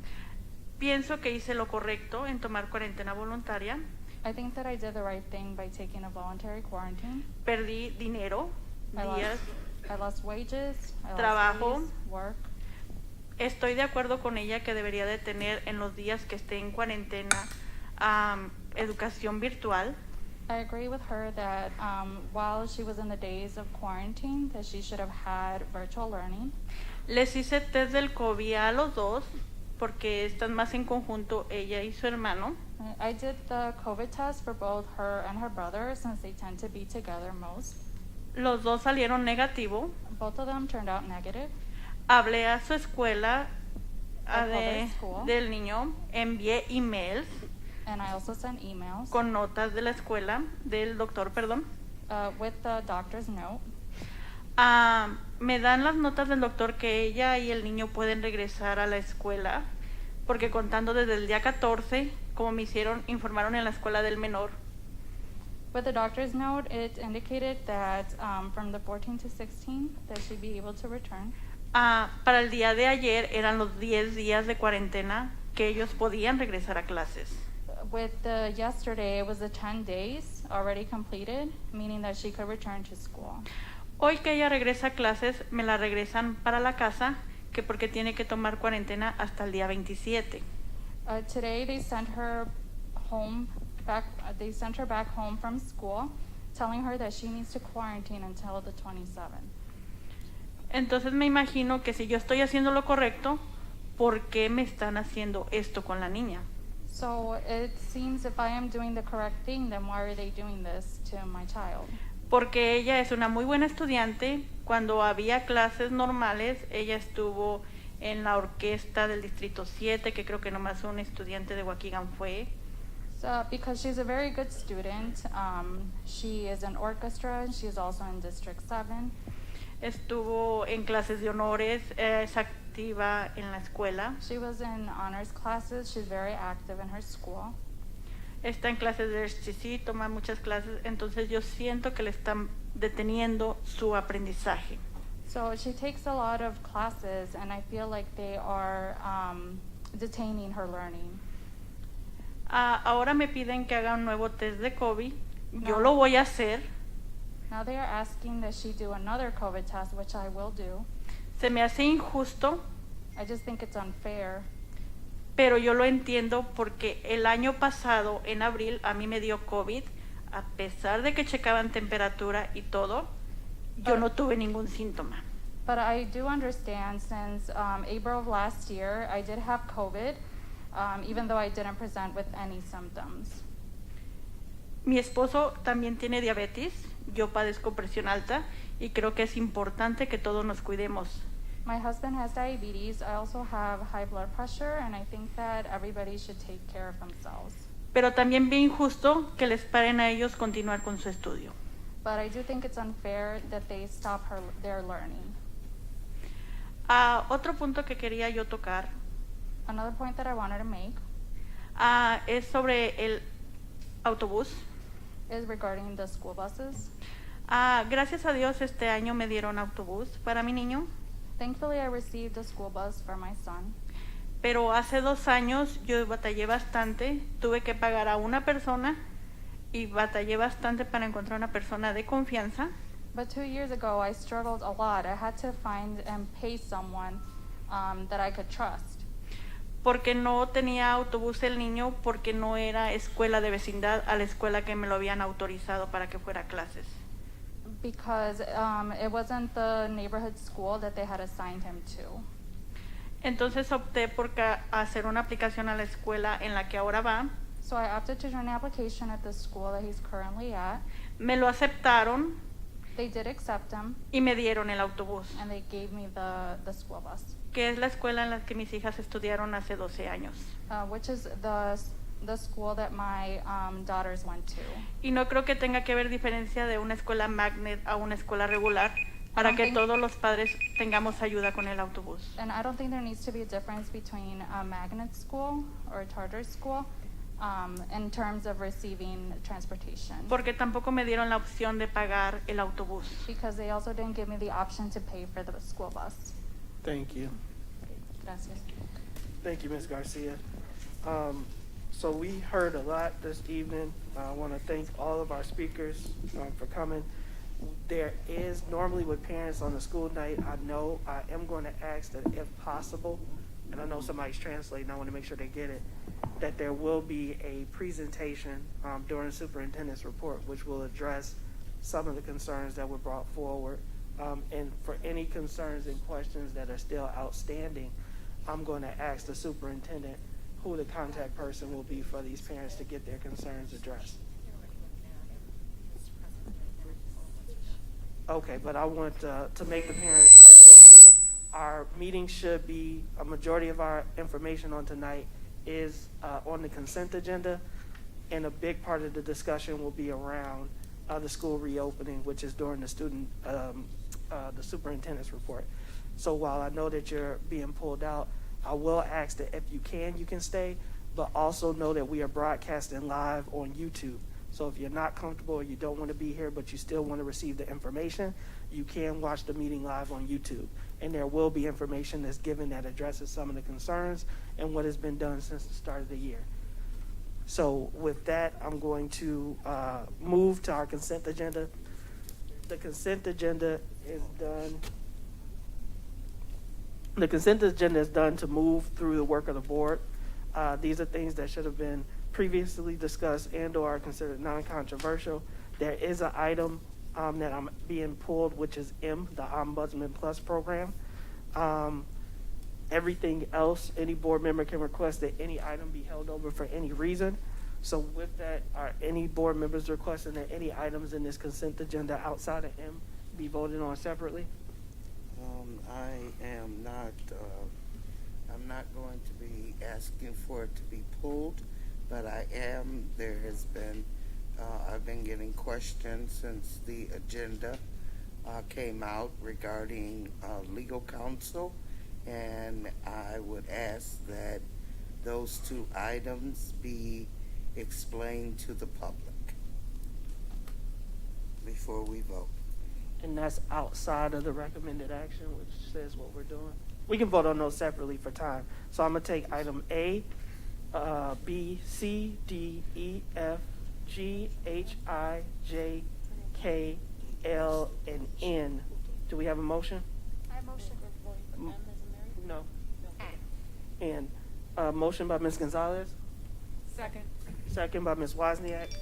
pienso que hice lo correcto en tomar cuarentena voluntaria. I think that I did the right thing by taking a voluntary quarantine. Perdí dinero, días, I lost wages, I trabajo. lost days, work. Estoy de acuerdo con ella que debería de tener en los días que esté en cuarentena educación virtual. I agree with her that while she was in the days of quarantine, that she should have had virtual learning. Les hice test del COVID a los dos porque están más en conjunto ella y su hermano. I did the COVID test for both her and her brother since they tend to be together most. Los dos salieron negativo. Both of them turned out negative. Hablé a su escuela School. del niño, envié emails And I also sent emails con notas de la escuela, del doctor, perdón. with the doctor's note. Me dan las notas del doctor que ella y el niño pueden regresar a la escuela, porque contando desde el día 14, como me informaron en la escuela del menor. With the doctor's note, it indicated that from the 14 to 16, that she'd be able to return. Para el día de ayer eran los 10 días de cuarentena que ellos podían regresar a clases. With the yesterday, it was the 10 days already completed, meaning that she could return to school. Hoy que ella regresa a clases, me la regresan para la casa, que porque tiene que tomar cuarentena hasta el día 27. Today, they sent her back home from school, telling her that she needs to quarantine until the 27th. Entonces me imagino que si yo estoy haciendo lo correcto, ¿por qué me están haciendo esto con la niña? So it seems if I am doing the correct thing, then why are they doing this to my child? Porque ella es una muy buena estudiante. Cuando había clases normales, ella estuvo en la orquesta del Distrito 7, que creo que nomás un estudiante de Waukegan fue. So, because she's a very good student, she is in orchestra, and she's also in District 7. Estuvo en clases de honores, es activa en la escuela. She was in honors classes. She's very active in her school. Está en clases de RCC, toma muchas clases, entonces yo siento que le están deteniendo su aprendizaje. So she takes a lot of classes, and I feel like they are detaining her learning. Ahora me piden que haga un nuevo test de COVID. Yo No. lo voy a hacer. Now they are asking that she do another COVID test, which I will do. Se me hace injusto, I just think it's unfair. pero yo lo entiendo porque el año pasado, en abril, a mí me dio COVID. A pesar de que checaban temperatura y todo, yo no tuve ningún síntoma. But I do understand since April of last year, I did have COVID, even though I didn't present with any symptoms. Mi esposo también tiene diabetes, yo padezco presión alta y creo que es importante que todos nos cuidemos. My husband has diabetes. I also have high blood pressure, and I think that everybody should take care of themselves. Pero también bien injusto que les paren a ellos continuar con su estudio. But I do think it's unfair that they stop their learning. Otro punto que quería yo tocar Another point that I wanted to make es sobre el autobús. is regarding the school buses. Gracias a Dios este año me dieron autobús para mi niño, Thankfully, I received a school bus for my son. pero hace 2 años yo batallé bastante, tuve que pagar a una persona y batallé bastante para encontrar una persona de confianza. But 2 years ago, I struggled a lot. I had to find and pay someone that I could trust. Porque no tenía autobús el niño, porque no era escuela de vecindad a la escuela que me lo habían autorizado para que fuera a clases. Because it wasn't the neighborhood school that they had assigned him to. Entonces opté por hacer una aplicación a la escuela en la que ahora va. So I opted to join an application at the school that he's currently at. Me lo aceptaron, They did accept them, y me dieron el autobús, and they gave me the school bus, que es la escuela en la que mis hijas estudiaron hace 12 años. which is the school that my daughters went to. Y no creo que tenga que haber diferencia de una escuela magnet a una escuela regular para que todos los padres tengamos ayuda con el autobús. And I don't think there needs to be a difference between a magnet school or a charter school in terms of receiving transportation. Porque tampoco me dieron la opción de pagar el autobús. Because they also didn't give me the option to pay for the school bus. Thank you. Gracias. Thank you, Ms. Garcia. So we heard a lot this evening. I want to thank all of our speakers for coming. There is normally with parents on the school night, I know I am going to ask that if possible, and I know somebody's translating, I want to make sure they get it, that there will be a presentation during the superintendent's report, which will address some of the concerns that were brought forward. And for any concerns and questions that are still outstanding, I'm going to ask the superintendent who the contact person will be for these parents to get their concerns addressed. Okay, but I want to make the parents aware that our meeting should be, a majority of our information on tonight is on the consent agenda, and a big part of the discussion will be around the school reopening, which is during the the superintendent's report. So while I know that you're being pulled out, I will ask that if you can stay, but also know that we are broadcasting live on YouTube. So if you're not comfortable or you don't want to be here, but you still want to receive the information, you can watch the meeting live on YouTube. And there will be information that's given that addresses some of the concerns and what has been done since the start of the year. So with that, I'm going to move to our consent agenda. The consent agenda is done. The consent agenda is done to move through the work of the board. These are things that should have been previously discussed and or are considered non-controversial. There is an item that I'm being pulled, which is M, the Ombudsman Plus program. Everything else, any board member can request that any item be held over for any reason. So with that, are any board members requesting that any items in this consent agenda outside of M be voted on separately? I am not, I'm not going to be asking for it to be pulled, but there has been, I've been getting questions since the agenda came out regarding legal counsel, and I would ask that those two items be explained to the public before we vote. And that's outside of the recommended action, which says what we're doing. We can vote on those separately for time. So I'm going to take item A, B, C, D, E, F, G, H, I, J, K, L, and N. Do we have a motion? I motion. No. And motion by Ms. Gonzalez, Second. second by Ms. Wozniak.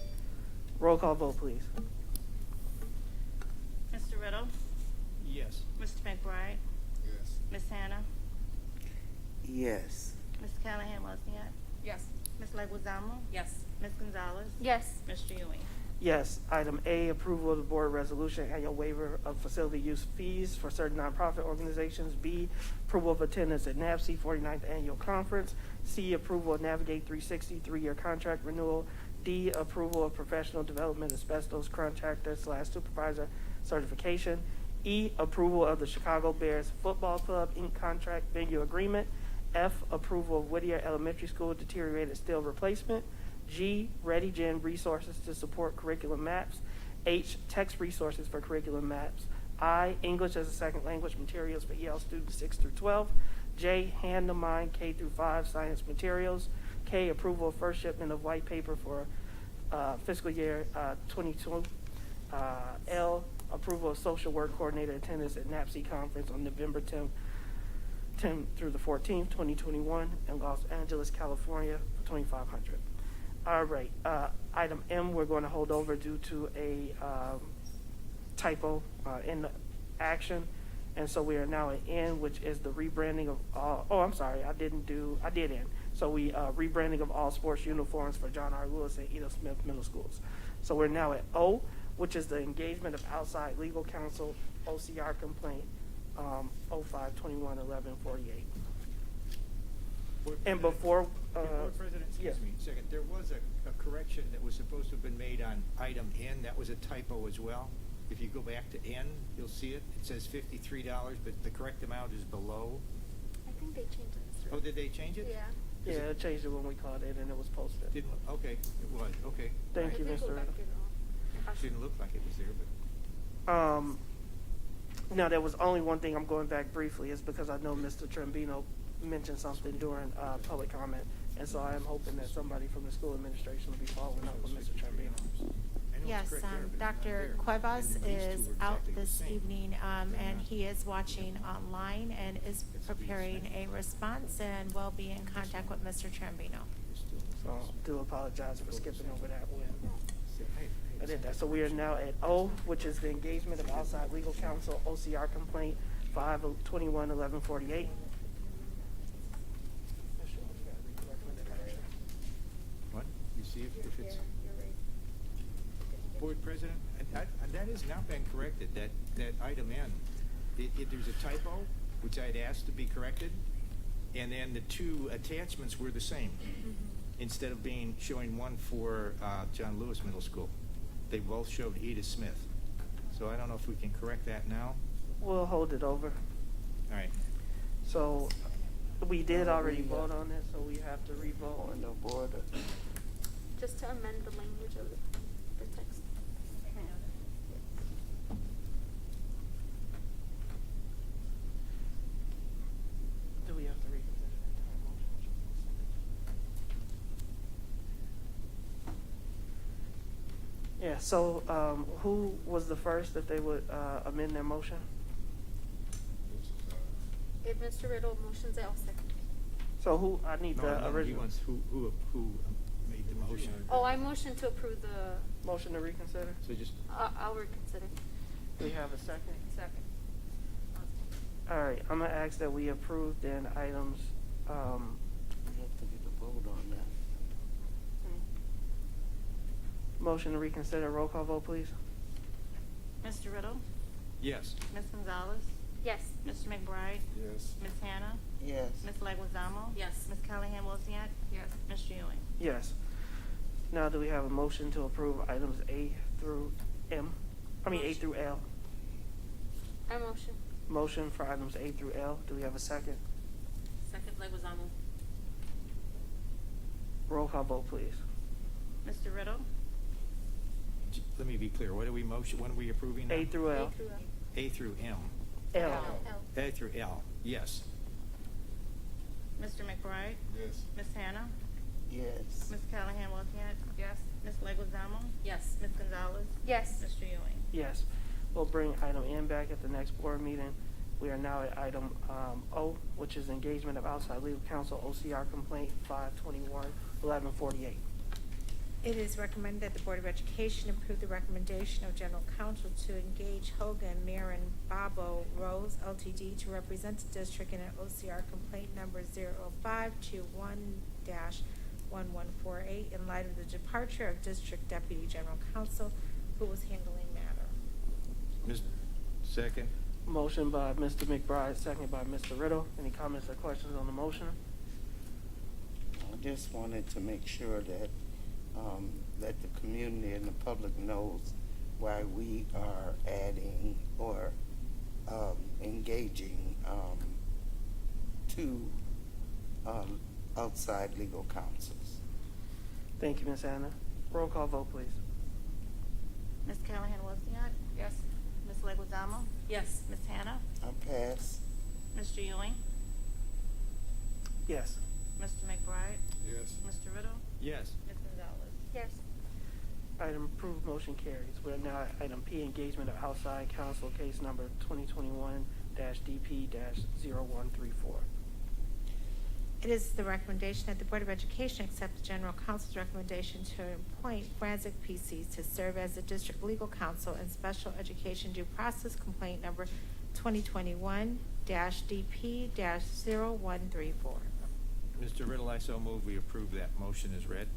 Roll call vote, please. Mr. Riddle, Yes. Mr. McBride, Yes. Ms. Hannah, Yes. Ms. Callahan Wozniak, Yes. Ms. Leguizamo, Yes. Ms. Gonzalez, Yes. Mr. Ewing. Yes. Item A, approval of the board resolution, annual waiver of facility use fees for certain nonprofit organizations. B, approval of attendance at NAVC 49th Annual Conference. C, approval of Navigate 360 3-year contract renewal. D, approval of professional development asbestos contractor / supervisor certification. E, approval of the Chicago Bears Football Club Inc. contract venue agreement. F, approval of Whittier Elementary School deteriorated steel replacement. G, Ready Gen resources to support curriculum maps. H, text resources for curriculum maps. I, English as a second language materials for EL students 6 through 12. J, Hand to Mind K through 5 science materials. K, approval of first shipment of white paper for fiscal year 22. L, approval of social work coordinator attendance at NAPC conference on November 10th through the 14th, 2021 in Los Angeles, California for 2,500. All right, item M we're going to hold over due to a typo in the action. And so we are now at N, which is the rebranding of all, I did N. So we, rebranding of all sports uniforms for John R. Lewis and Edo Smith Middle Schools. So we're now at O, which is the engagement of outside legal counsel, OCR complaint, 05-21-11-48. And before, Board President, yes. excuse me a second, there was a correction that was supposed to have been made on item N, that was a typo as well. If you go back to N, you'll see it, it says $53, but the correct amount is below. I think they changed it. Oh, did they change it? Yeah. Yeah, it changed it when we called it and it was posted. Didn't, okay, it was, okay. Thank you, Mr. Riddle. Didn't look like it was there, but. Now, there was only one thing I'm going back briefly, is because I know Mr. Trembino mentioned something during public comment, and so I am hoping that somebody from the school administration will be following up with Mr. Trembino. Yes, Dr. Cuevas is out this evening, and he is watching online and is preparing a response and will be in contact with Mr. Trembino. So I do apologize for skipping over that one. I did that. So we are now at O, which is the engagement of outside legal counsel, OCR complaint, 5-21-11-48. What? You see if it's. Board President, that has now been corrected, that item N. There's a typo, which I'd asked to be corrected, and then the two attachments were the same. Instead of showing one for John Lewis Middle School, they both showed Edith Smith. So I don't know if we can correct that now. We'll hold it over. All right. So we did already vote on it, so we have to re-vote. On the board. Just to amend the language of the text. Do we have to reconsider the entire motion? Yeah, so who was the first that they would amend their motion? If Mr. Riddle motions it, I'll second. So who, I need No, the he original. wants who made the motion. Oh, I motion to approve the, Motion to reconsider? So just, I'll reconsider. Do we have a second? Second. All right, I'm gonna ask that we approve then items, We have to get a vote on that. motion to reconsider, roll call vote, please. Mr. Riddle, yes. Ms. Gonzalez, Yes. Mr. McBride, Yes. Ms. Hannah, Yes. Ms. Leguizamo, Yes. Ms. Callahan Wozniak, Yes. Mr. Ewing. Yes. Now, do we have a motion to approve items A through A through L? I motion. Motion for items A through L. Do we have a second? Second, Leguizamo. Roll call vote, please. Mr. Riddle, Let me be clear, what are we approving now? A through L. A through L. A through M. L. L. A through L, yes. Mr. McBride, Yes. Ms. Hannah, Yes. Ms. Callahan Wozniak, Yes. Ms. Leguizamo, Yes. Ms. Gonzalez, Yes. Mr. Ewing. Yes. We'll bring item N back at the next board meeting. We are now at item O, which is engagement of outside legal counsel, OCR complaint 5-21-11-48. It is recommended that the Board of Education approve the recommendation of General Counsel to engage Hogan, Marin, Babo, Rose, LTD to represent the district in an OCR complaint number 0521-1148 in light of the departure of District Deputy General Counsel who was handling matter. Second. Motion by Mr. McBride, second by Mr. Riddle. Any comments or questions on the motion? I just wanted to make sure that that the community and the public knows why we are adding or engaging two outside legal counsels. Thank you, Ms. Anna. Roll call vote, please. Ms. Callahan Wozniak, Yes. Ms. Leguizamo, Yes. Ms. Hannah, I pass. Mr. Ewing, Yes. Mr. McBride, Yes. Mr. Riddle, Yes. Ms. Gonzalez. Yes. Item approved, motion carries. We're now at item P, engagement of outside counsel, case number 2021-DP-0134. It is the recommendation that the Board of Education accept the General Counsel's recommendation to appoint Franzik PC to serve as the District Legal Counsel in Special Education Due Process Complaint number 2021-DP-0134. Mr. Riddle, I so move we approve that motion as read.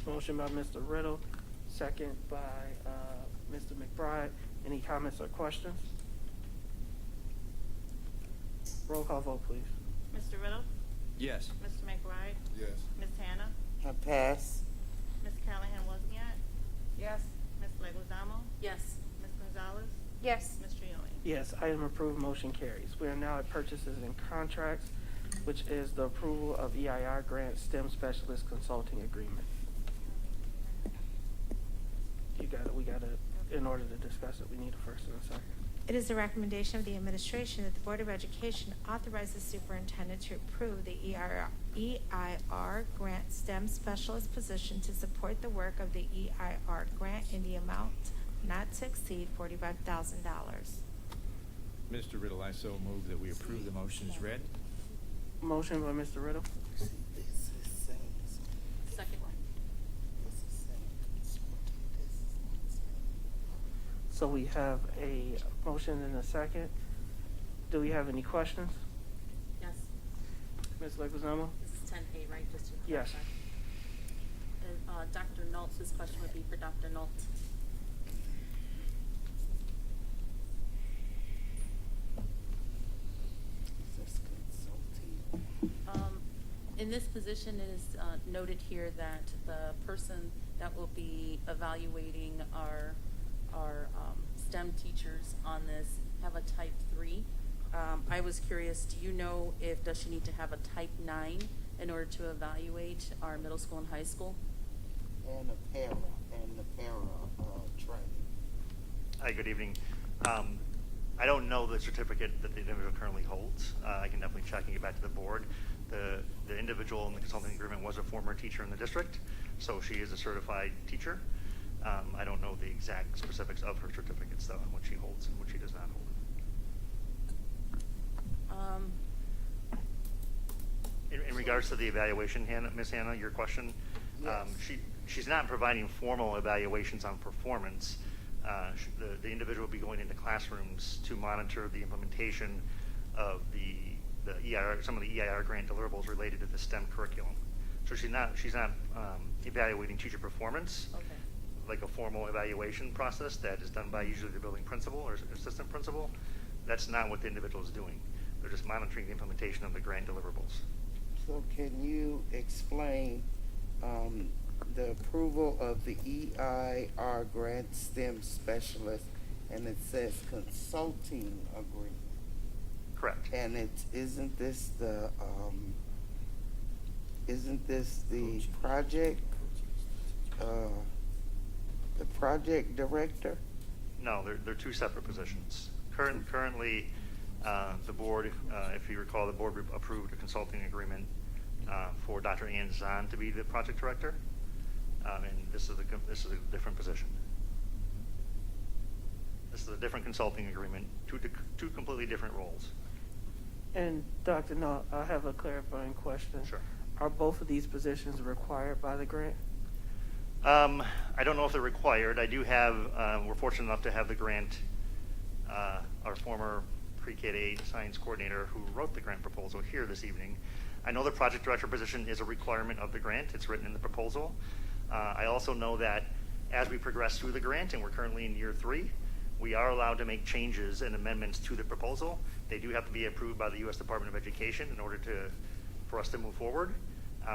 Motion by Mr. Riddle, second by Mr. McBride. Any comments or questions? Roll call vote, please. Mr. Riddle? Yes. Mr. McBride? Yes. Ms. Hannah? I pass. Ms. Callahan Wozniak? Yes. Ms. Leguizamo? Yes. Ms. Gonzalez? Yes. Mr. Ewing? Yes, item approved, motion carries. We are now at purchases and contracts, which is the approval of EIR grant STEM specialist consulting agreement. We got it, in order to discuss it, we need a first and a second. It is the recommendation of the administration that the Board of Education authorize the superintendent to approve the EIR grant STEM specialist position to support the work of the EIR grant in the amount not to exceed $45,000. Mr. Riddle, I so move that we approve the motion as read. Motion by Mr. Riddle, See, this is same. Second. This is same. This is not same. so we have a motion and a second. Do we have any questions? Yes. Ms. Leguizamo? This is 10A, right? Just to Yes. clarify. And Dr. Noltz, this question would be for Dr. Noltz. This is consulting. In this position, it is noted here that the person that will be evaluating our STEM teachers on this have a type 3. I was curious, do you know does she need to have a type 9 in order to evaluate our middle school and high school? And the para training. Hi, good evening. I don't know the certificate that the individual currently holds. I can definitely check and get back to the board. The individual in the consulting agreement was a former teacher in the district, so she is a certified teacher. I don't know the exact specifics of her certificates, though, and what she holds and what she does not hold. In regards to the evaluation, Ms. Hannah, your question, Yes. she's not providing formal evaluations on performance. The individual will be going into classrooms to monitor the implementation of the EIR, some of the EIR grant deliverables related to the STEM curriculum. So she's not evaluating teacher performance, Okay. like a formal evaluation process that is done by usually the building principal or assistant principal. That's not what the individual is doing. They're just monitoring the implementation of the grant deliverables. So can you explain the approval of the EIR grant STEM specialist, and it says consulting agreement? Correct. And isn't this the project director? No, they're two separate positions. Currently, the board, if you recall, the board approved a consulting agreement for Dr. Ann Zahn to be the project director, and this is a different position. This is a different consulting agreement, two completely different roles. And Dr. Null, I have a clarifying question. Sure. Are both of these positions required by the grant? I don't know if they're required. I do have, we're fortunate enough to have the grant, our former pre-K-8 science coordinator who wrote the grant proposal here this evening. I know the project director position is a requirement of the grant. It's written in the proposal. I also know that as we progress through the grant, and we're currently in year 3, we are allowed to make changes and amendments to the proposal. They do have to be approved by the U.S. Department of Education in order for us to move forward.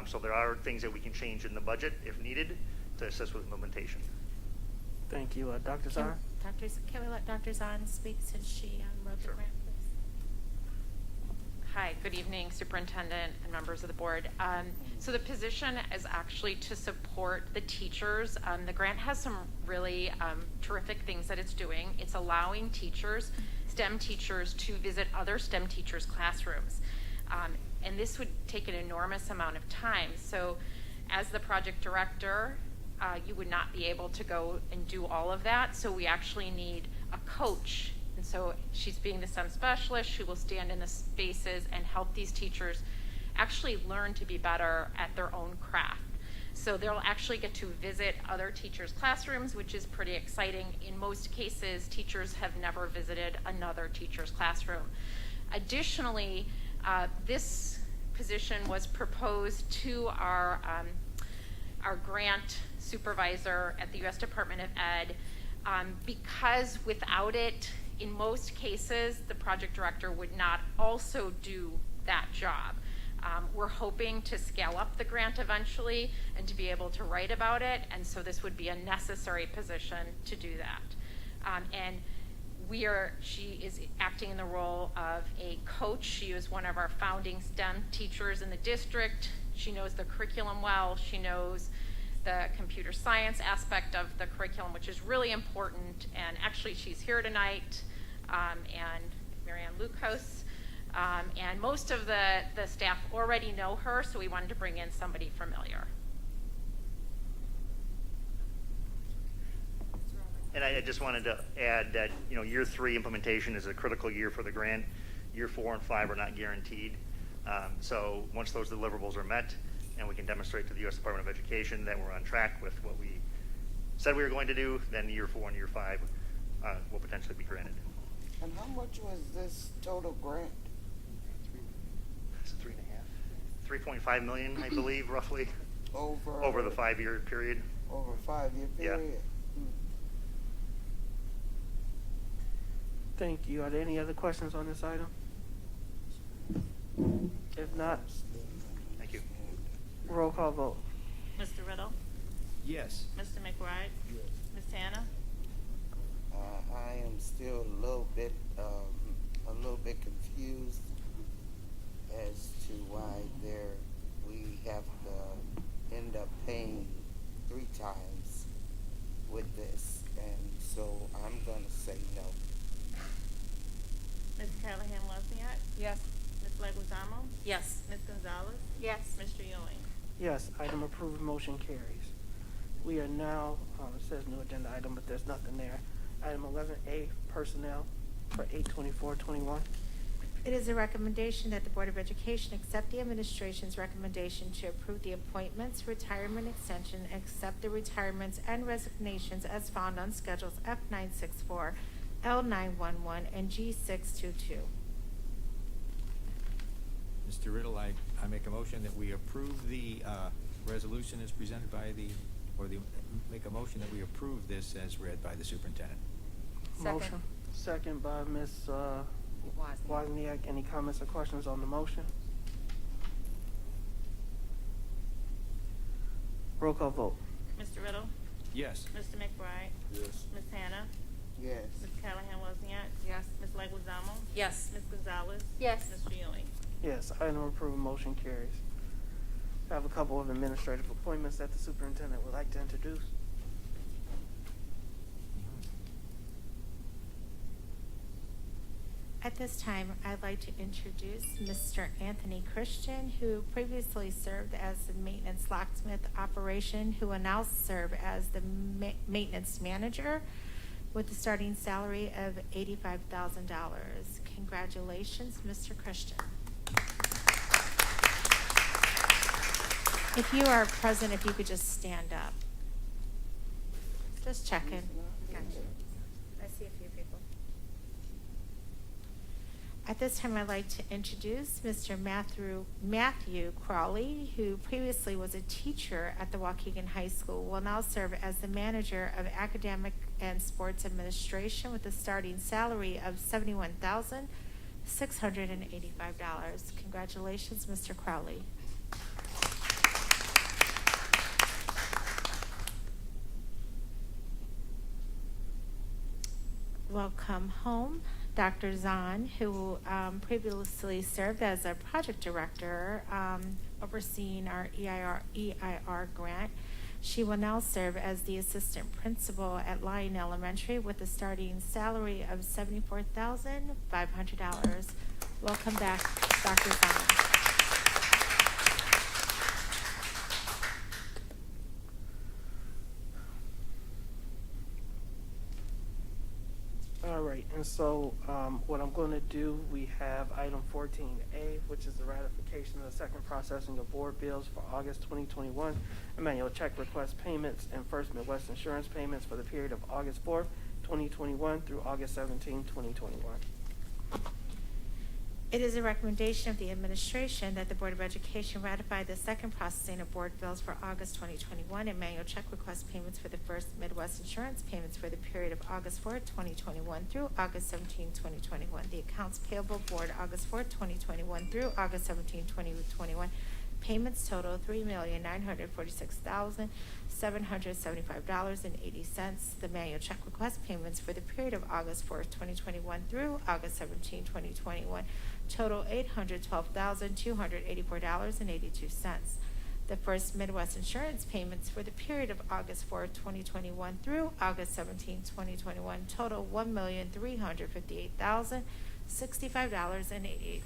So there are things that we can change in the budget if needed to assist with implementation. Thank you. Dr. Zahn? Can we let Dr. Zahn speak since she wrote the grant, please? Hi, good evening, Superintendent and members of the board. So the position is actually to support the teachers. The grant has some really terrific things that it's doing. It's allowing teachers, STEM teachers, to visit other STEM teachers' classrooms. And this would take an enormous amount of time. So as the project director, you would not be able to go and do all of that. So we actually need a coach. And so she's being the STEM specialist. She will stand in the spaces and help these teachers actually learn to be better at their own craft. So they'll actually get to visit other teachers' classrooms, which is pretty exciting. In most cases, teachers have never visited another teacher's classroom. Additionally, this position was proposed to our our grant supervisor at the U.S. Department of Ed, because without it, in most cases, the project director would not also do that job. We're hoping to scale up the grant eventually and to be able to write about it, and so this would be a necessary position to do that. And she is acting in the role of a coach. She is one of our founding STEM teachers in the district. She knows the curriculum well. She knows the computer science aspect of the curriculum, which is really important. And actually, she's here tonight, and Marianne Lucas. And most of the staff already know her, so we wanted to bring in somebody familiar. And I just wanted to add that, year 3 implementation is a critical year for the grant. Year 4 and 5 are not guaranteed. So once those deliverables are met and we can demonstrate to the U.S. Department of Education that we're on track with what we said we were going to do, then year 4 and year 5 will potentially be granted. And how much was this total grant? It's 3.5. 3.5 million, I believe, roughly. Over the 5-year period. Over a 5-year period? Yeah. Thank you. Are there any other questions on this item? If not, Thank you. roll call vote. Mr. Riddle? Yes. Mr. McBride? Yes. Ms. Hannah? I am still a little bit confused as to why we have to end up paying 3 times with this, and so I'm gonna say no. Ms. Callahan Wozniak? Yes. Ms. Leguizamo? Yes. Ms. Gonzalez? Yes. Mr. Ewing? Yes, item approved, motion carries. We are now, it says new agenda item, but there's nothing there. Item 11A, personnel for 8/24/21. It is a recommendation that the Board of Education accept the administration's recommendation to approve the appointments, retirement extension, and accept the retirements and resignations as found on schedules F964, L911, and G622. Mr. Riddle, I make a motion that we approve the resolution as presented by make a motion that we approve this as read by the superintendent. Second. Motion. Second by Ms. Wozniak. Any comments or questions on the motion? Roll call vote. Mr. Riddle? Yes. Mr. McBride? Yes. Ms. Hannah? Yes. Ms. Callahan Wozniak? Yes. Ms. Leguizamo? Yes. Ms. Gonzalez? Yes. Mr. Ewing? Yes, item approved, motion carries. I have a couple of administrative appointments that the superintendent would like to introduce. At this time, I'd like to introduce Mr. Anthony Christian, who previously served as the maintenance locksmith operation, who will now serve as the maintenance manager with a starting salary of $85,000. Congratulations, Mr. Christian. If you are present, if you could just stand up. Just checking. Gotcha. I see a few people. At this time, I'd like to introduce Mr. Matthew Crawley, who previously was a teacher at the Waukegan High School, will now serve as the manager of academic and sports administration with a starting salary of $71,685. Congratulations, Mr. Crowley. Welcome home, Dr. Zahn, who previously served as a project director overseeing our EIR grant. She will now serve as the assistant principal at Lyon Elementary with a starting salary of $74,500. Welcome back, Dr. Zahn. All right, and so what I'm going to do, we have item 14A, which is the ratification of the second processing of board bills for August 2021, annual check request payments, and First Midwest insurance payments for the period of August 4th, 2021 through August 17th, 2021. It is a recommendation of the administration that the Board of Education ratify the second processing of board bills for August 2021 and manual check request payments for the First Midwest Insurance payments for the period of August 4, 2021 through August 17, 2021. The accounts payable board August 4, 2021 through August 17, 2021. Payments total $3,946,775.80. The manual check request payments for the period of August 4, 2021 through August 17, 2021 total $812,284.82. The First Midwest Insurance payments for the period of August 4, 2021 through August 17, 2021 total $1,358,065.88.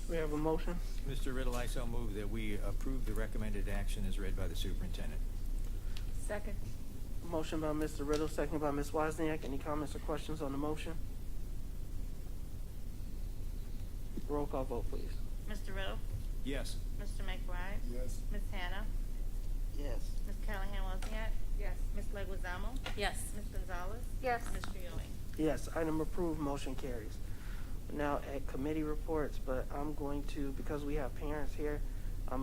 We have a motion. Mr. Riddle, I so move that we approve the recommended action as read by the superintendent. Second. Motion by Mr. Riddle, second by Ms. Wozniak. Any comments or questions on the motion? Roll call vote, please. Mr. Riddle? Yes. Mr. McBride? Yes. Ms. Hannah? Yes. Ms. Callahan Wozniak? Yes. Ms. Leguizamo? Yes. Ms. Gonzalez? Yes. Mr. Ewing? Yes, item approved, motion carries. Now at committee reports, but I'm going to, because we have parents here, I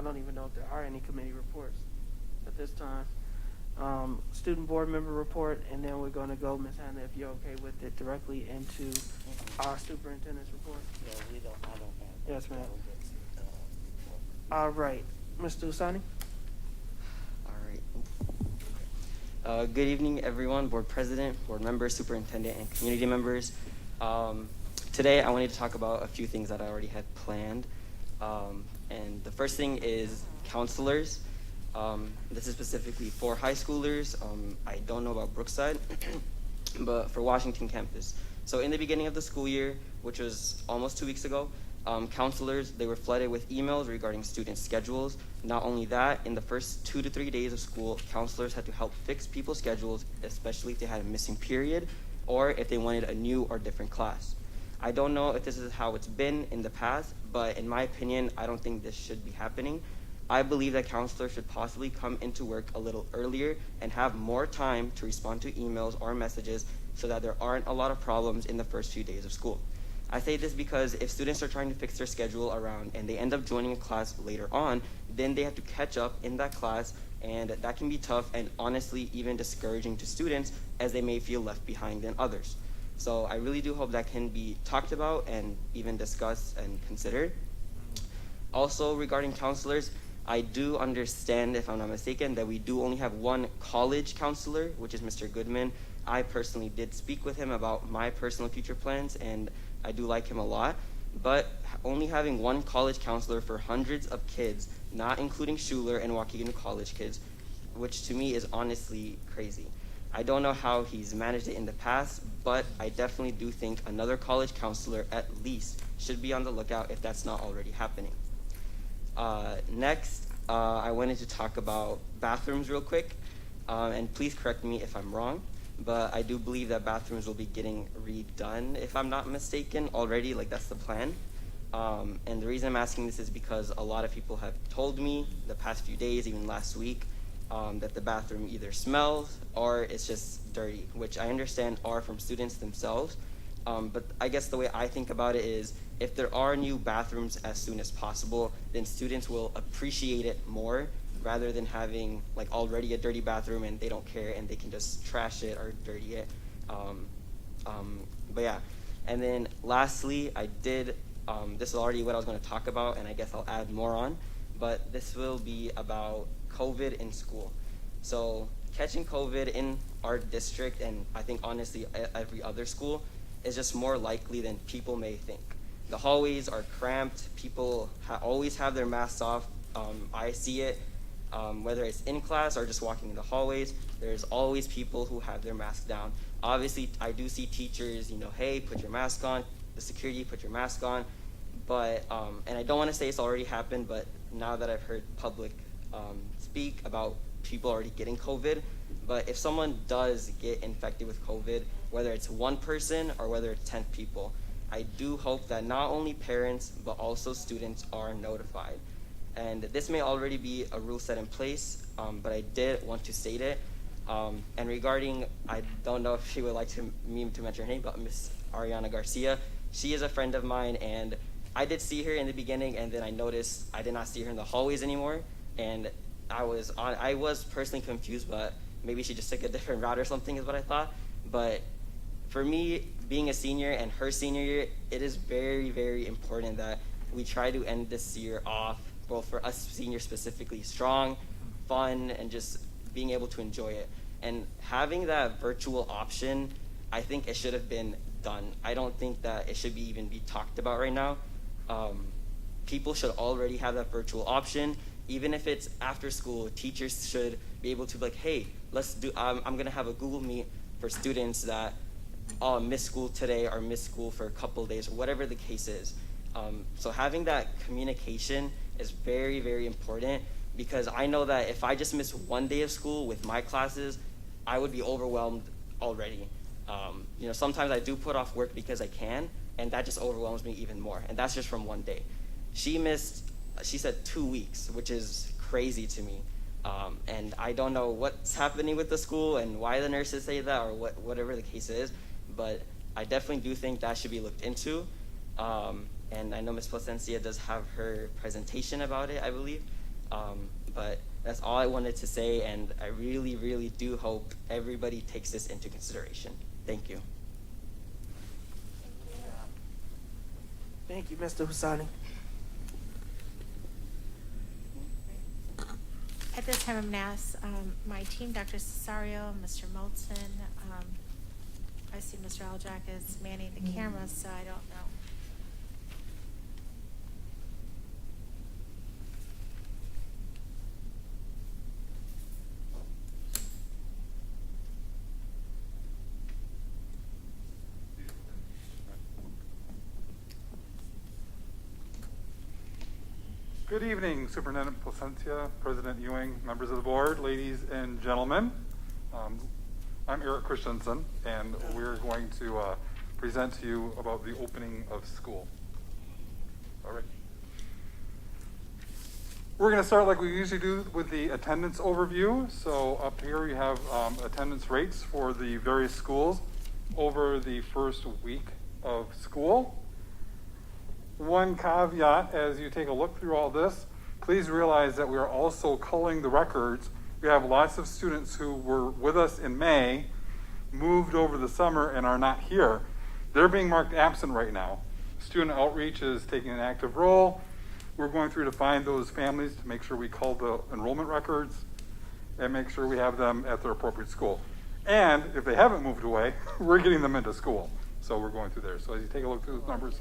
don't even know if there are any committee reports at this time. Student board member report, and then we're going to go, Ms. Hannah, if you're okay with it, directly into our superintendent's report. Yeah, I don't have. Yes, ma'am. All right, Mr. Usani? All right. Good evening, everyone, board president, board members, superintendent, and community members. Today, I wanted to talk about a few things that I already had planned. And the first thing is counselors. This is specifically for high schoolers. I don't know about Brookside, but for Washington campus. So in the beginning of the school year, which was almost 2 weeks ago, counselors, they were flooded with emails regarding student schedules. Not only that, in the first 2 to 3 days of school, counselors had to help fix people's schedules, especially if they had a missing period or if they wanted a new or different class. I don't know if this is how it's been in the past, but in my opinion, I don't think this should be happening. I believe that counselors should possibly come into work a little earlier and have more time to respond to emails or messages so that there aren't a lot of problems in the first few days of school. I say this because if students are trying to fix their schedule around and they end up joining a class later on, then they have to catch up in that class, and that can be tough and honestly even discouraging to students as they may feel left behind than others. So I really do hope that can be talked about and even discussed and considered. Also, regarding counselors, I do understand, if I'm not mistaken, that we do only have one college counselor, which is Mr. Goodman. I personally did speak with him about my personal future plans, and I do like him a lot. But only having one college counselor for hundreds of kids, not including Schuler and Waukegan College kids, which to me is honestly crazy. I don't know how he's managed it in the past, but I definitely do think another college counselor at least should be on the lookout if that's not already happening. Next, I wanted to talk about bathrooms real quick, and please correct me if I'm wrong, but I do believe that bathrooms will be getting redone, if I'm not mistaken, already, like that's the plan. And the reason I'm asking this is because a lot of people have told me the past few days, even last week, that the bathroom either smells or it's just dirty, which I understand are from students themselves. But I guess the way I think about it is if there are new bathrooms as soon as possible, then students will appreciate it more rather than having like already a dirty bathroom and they don't care and they can just trash it or dirty it. But yeah, and then lastly, I did, this is already what I was going to talk about, and I guess I'll add more on, but this will be about COVID in school. So catching COVID in our district, and I think honestly every other school, is just more likely than people may think. The hallways are cramped. People always have their masks off. I see it, whether it's in class or just walking in the hallways, there's always people who have their mask down. Obviously, I do see teachers, hey, put your mask on. The security, put your mask on. But, and I don't want to say it's already happened, but now that I've heard public speak about people already getting COVID, but if someone does get infected with COVID, whether it's one person or whether it's 10 people, I do hope that not only parents, but also students are notified. And this may already be a rule set in place, but I did want to state it. And regarding, I don't know if she would like me to mention her name, but Miss Ariana Garcia, she is a friend of mine, and I did see her in the beginning, and then I noticed I did not see her in the hallways anymore, and I was personally confused, but maybe she just took a different route or something is what I thought. But for me, being a senior and her senior year, it is very, very important that we try to end this year off, well, for us seniors specifically, strong, fun, and just being able to enjoy it. And having that virtual option, I think it should have been done. I don't think that it should even be talked about right now. People should already have that virtual option. Even if it's after school, teachers should be able to be like, hey, let's do, I'm gonna have a Google Meet for students that missed school today or missed school for a couple of days or whatever the case is. So having that communication is very, very important, because I know that if I just miss one day of school with my classes, I would be overwhelmed already. Sometimes I do put off work because I can, and that just overwhelms me even more. And that's just from one day. She said 2 weeks, which is crazy to me. And I don't know what's happening with the school and why the nurses say that or whatever the case is, but I definitely do think that should be looked into. And I know Ms. Placencia does have her presentation about it, I believe. But that's all I wanted to say, and I really, really do hope everybody takes this into consideration. Thank you. Thank you, Mr. Husani. At this time, I'm going to ask my team, Dr. Cesario, Mr. Moulton. I see Mr. Aljack is manning the camera, so I don't know. Good evening, Superintendent Placencia, President Ewing, members of the board, ladies and gentlemen. I'm Eric Christensen, and we're going to present to you about the opening of school. All right. We're going to start like we usually do with the attendance overview. So up here you have attendance rates for the various schools over the first week of school. One caveat as you take a look through all this, please realize that we are also culling the records. We have lots of students who were with us in May, moved over the summer, and are not here. They're being marked absent right now. Student outreach is taking an active role. We're going through to find those families to make sure we cull the enrollment records and make sure we have them at their appropriate school. And if they haven't moved away, we're getting them into school. So we're going through there. So as you take a look through those numbers,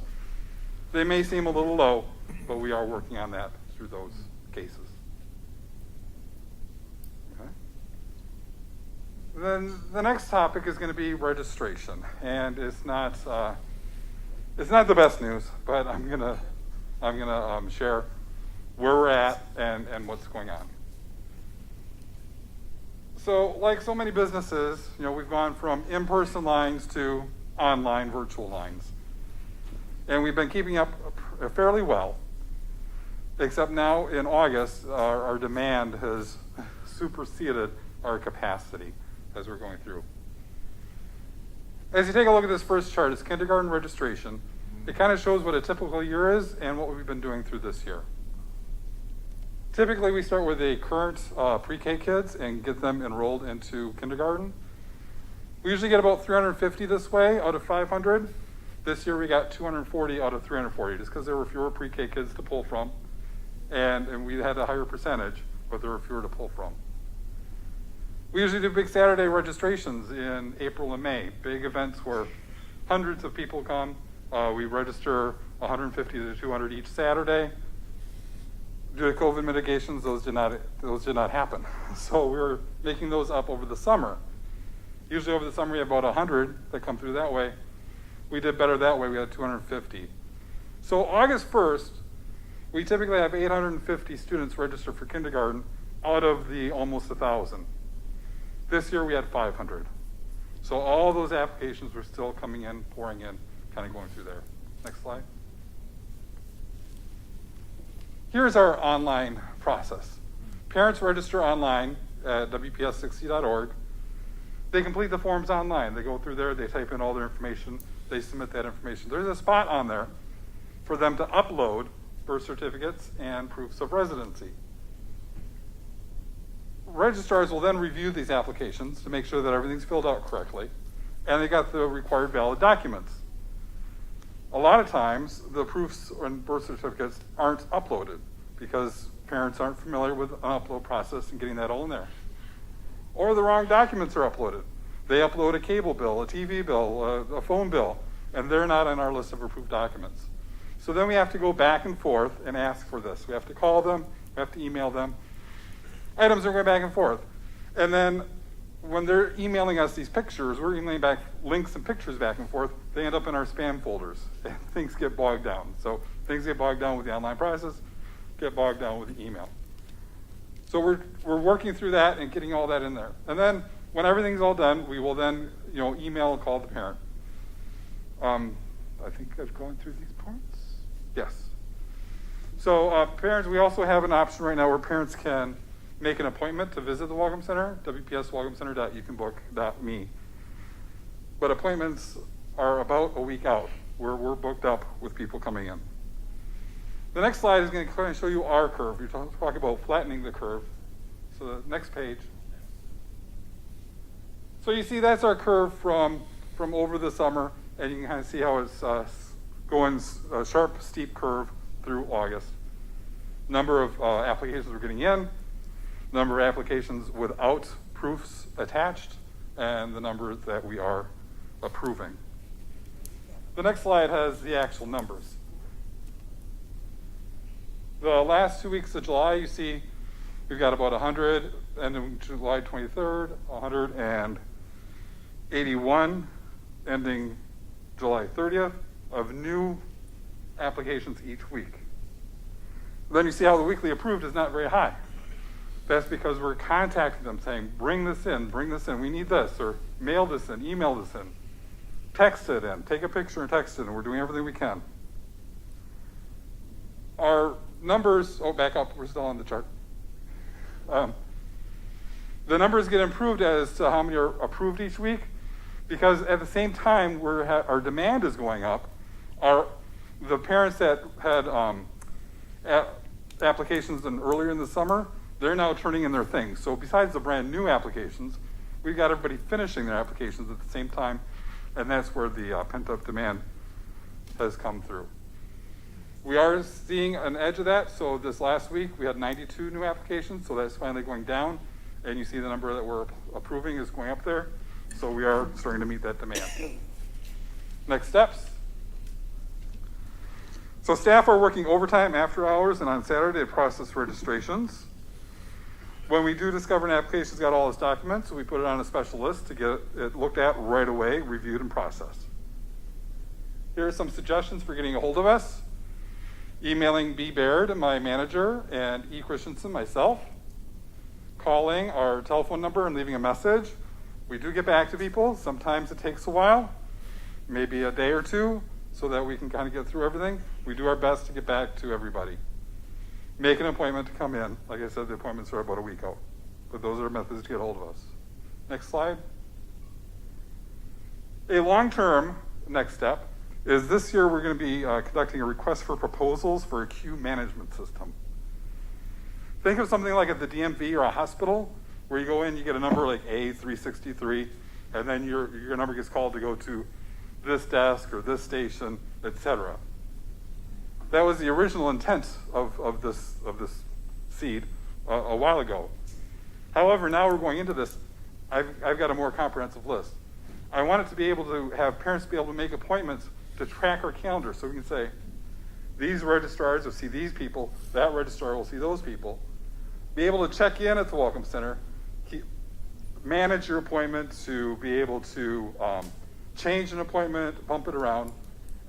they may seem a little low, but we are working on that through those cases. Okay. Then the next topic is going to be registration, and it's not the best news, but I'm gonna share where we're at and what's going on. So, like so many businesses, we've gone from in-person lines to online virtual lines. And we've been keeping up fairly well, except now in August, our demand has superseded our capacity as we're going through. As you take a look at this first chart, it's kindergarten registration. It kind of shows what a typical year is and what we've been doing through this year. Typically, we start with the current pre-K kids and get them enrolled into kindergarten. We usually get about 350 this way out of 500. This year we got 240 out of 340, just because there were fewer pre-K kids to pull from, and we had a higher percentage, but there were fewer to pull from. We usually do big Saturday registrations in April and May, big events where hundreds of people come. We register 150 to 200 each Saturday. Due to COVID mitigations, those did not happen. So we were making those up over the summer. Usually over the summer we have about 100 that come through that way. We did better that way, we had 250. So August 1st, we typically have 850 students registered for kindergarten out of the almost 1,000. This year we had 500. So all those applications were still coming in, pouring in, kind of going through there. Next slide. Here's our online process. Parents register online at WPS60.org. They complete the forms online. They go through there, they type in all their information, they submit that information. There's a spot on there for them to upload birth certificates and proofs of residency. Registrars will then review these applications to make sure that everything's filled out correctly, and they got the required valid documents. A lot of times, the proofs and birth certificates aren't uploaded because parents aren't familiar with an upload process and getting that all in there. Or the wrong documents are uploaded. They upload a cable bill, a TV bill, a phone bill, and they're not on our list of approved documents. So then we have to go back and forth and ask for this. We have to call them, we have to email them. Items are going back and forth. And then when they're emailing us these pictures, we're emailing back links and pictures back and forth. They end up in our spam folders, and things get bogged down. So things get bogged down with the online process, get bogged down with the email. So we're working through that and getting all that in there. And then when everything's all done, we will then email and call the parent. I think I've gone through these points. Yes. So parents, we also have an option right now where parents can make an appointment to visit the Welcome Center, wpswelcomecenter.youcanbook.me. But appointments are about a week out, where we're booked up with people coming in. The next slide is going to kind of show you our curve. You're talking about flattening the curve. So the next page. So you see that's our curve from over the summer, and you can kind of see how it's going a sharp, steep curve through August. Number of applications we're getting in, number of applications without proofs attached, and the number that we are approving. The next slide has the actual numbers. The last 2 weeks of July, you see we've got about 100, ending July 23rd, 181, ending July 30th, of new applications each week. Then you see how the weekly approved is not very high. That's because we're contacting them saying, bring this in, we need this, or mail this in, email this in, text it in, take a picture and text it in. We're doing everything we can. Our numbers, back up, we're still on the chart. The numbers get improved as to how many are approved each week, because at the same time our demand is going up. The parents that had applications earlier in the summer, they're now turning in their things. So besides the brand new applications, we've got everybody finishing their applications at the same time, and that's where the pent-up demand has come through. We are seeing an edge of that. So this last week, we had 92 new applications, so that's finally going down. And you see the number that we're approving is going up there. So we are starting to meet that demand. Next steps. So staff are working overtime after hours and on Saturday to process registrations. When we do discover an application's got all its documents, we put it on a special list to get it looked at right away, reviewed, and processed. Here are some suggestions for getting a hold of us. Emailing B. Baird, my manager, and E. Christensen, myself. Calling our telephone number and leaving a message. We do get back to people. Sometimes it takes a while, maybe a day or two, so that we can kind of get through everything. We do our best to get back to everybody. Make an appointment to come in. Like I said, the appointments are about a week out. But those are methods to get hold of us. Next slide. A long-term next step is this year we're going to be conducting a request for proposals for a queue management system. Think of something like at the DMV or a hospital, where you go in, you get a number like A363, and then your number gets called to go to this desk or this station, etc. That was the original intent of this seed a while ago. However, now we're going into this, I've got a more comprehensive list. I want it to be able to have parents be able to make appointments to track our calendar, so we can say, these registrars will see these people, that registrar will see those people. Be able to check in at the Welcome Center, manage your appointment, to be able to change an appointment, bump it around,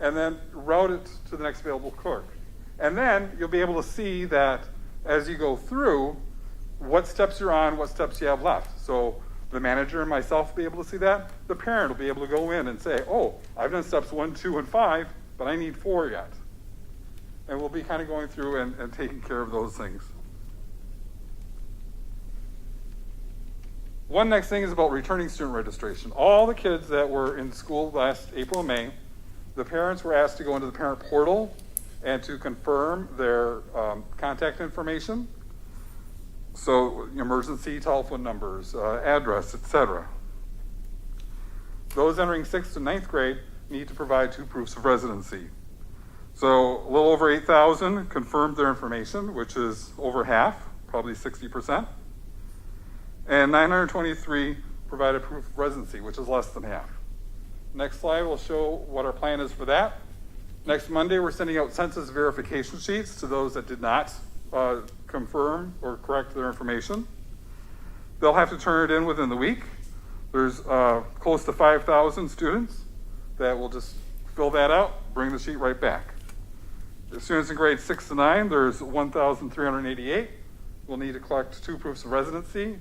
and then route it to the next available clerk. And then you'll be able to see that as you go through, what steps you're on, what steps you have left. So the manager and myself will be able to see that. The parent will be able to go in and say, oh, I've done steps 1, 2, and 5, but I need 4 yet. And we'll be kind of going through and taking care of those things. One next thing is about returning student registration. All the kids that were in school last April and May, the parents were asked to go into the parent portal and to confirm their contact information. So emergency telephone numbers, address, etc. Those entering 6th to 9th grade need to provide 2 proofs of residency. So a little over 8,000 confirmed their information, which is over half, probably 60%. And 923 provided proof of residency, which is less than half. Next slide will show what our plan is for that. Next Monday, we're sending out census verification sheets to those that did not confirm or correct their information. They'll have to turn it in within the week. There's close to 5,000 students that will just fill that out, bring the sheet right back. The students in grades 6 to 9, there's 1,388. We'll need to collect 2 proofs of residency.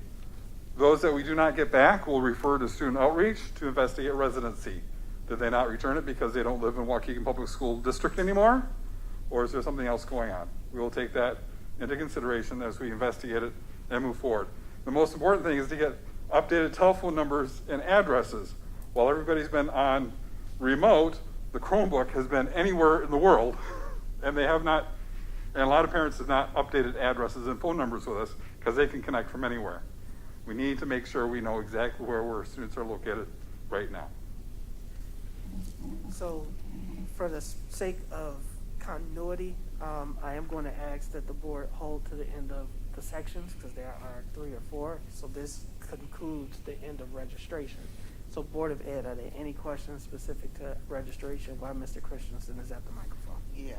Those that we do not get back will refer to student outreach to investigate residency. Did they not return it because they don't live in Waukegan Public School District anymore? Or is there something else going on? We will take that into consideration as we investigate it and move forward. The most important thing is to get updated telephone numbers and addresses. While everybody's been on remote, the Chromebook has been anywhere in the world, and they have not, and a lot of parents have not updated addresses and phone numbers with us because they can connect from anywhere. We need to make sure we know exactly where our students are located right now. So, for the sake of continuity, I am going to ask that the board hold to the end of the sections because there are 3 or 4. So this concludes the end of registration. So, Board of Ed, are there any questions specific to registration while Mr. Christensen is at the microphone? Yeah,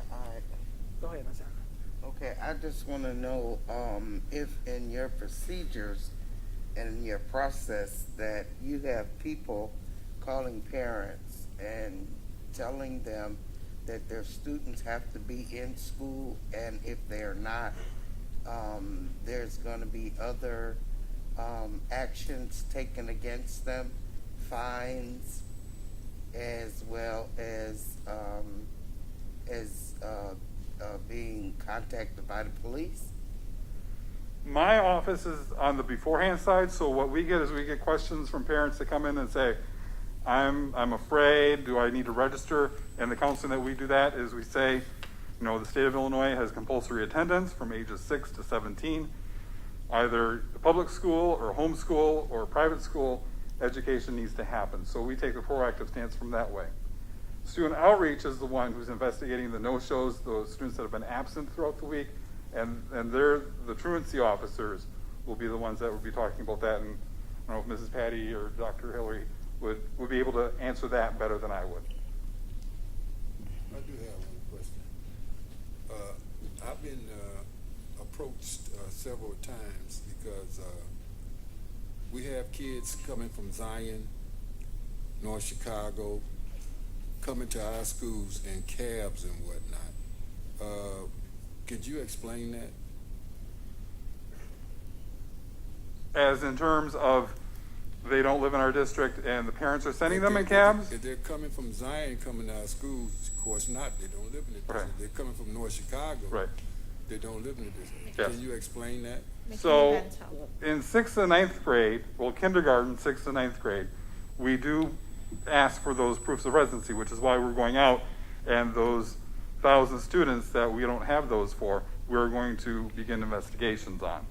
Go ahead, Ms. Anna. okay, I just want to know if in your procedures and in your process that you have people calling parents and telling them that their students have to be in school, and if they're not, there's going to be other actions taken against them, fines, as well as being contacted by the police. My office is on the beforehand side, so what we get is we get questions from parents that come in and say, I'm afraid, do I need to register? And the counseling that we do that is we say, the state of Illinois has compulsory attendance from ages 6 to 17. Either the public school or homeschool or private school, education needs to happen. So we take a proactive stance from that way. Student outreach is the one who's investigating the no-shows, those students that have been absent throughout the week, and they're the truancy officers will be the ones that will be talking about that. And I don't know if Mrs. Patty or Dr. Hillary would be able to answer that better than I would. I do have one question. I've been approached several times because we have kids coming from Zion, North Chicago, coming to our schools in cabs and whatnot. Could you explain that? As in terms of they don't live in our district and the parents are sending them in cabs? If they're coming from Zion, coming to our schools, of course not. They don't live in the district. Right. They're coming from North Chicago. Right. They don't live in the district. Yes. Can you explain that? So in 6th and 9th grade, well, kindergarten, 6th and 9th grade, we do ask for those proofs of residency, which is why we're going out, and those 1,000 students that we don't have those for, we're going to begin investigations on.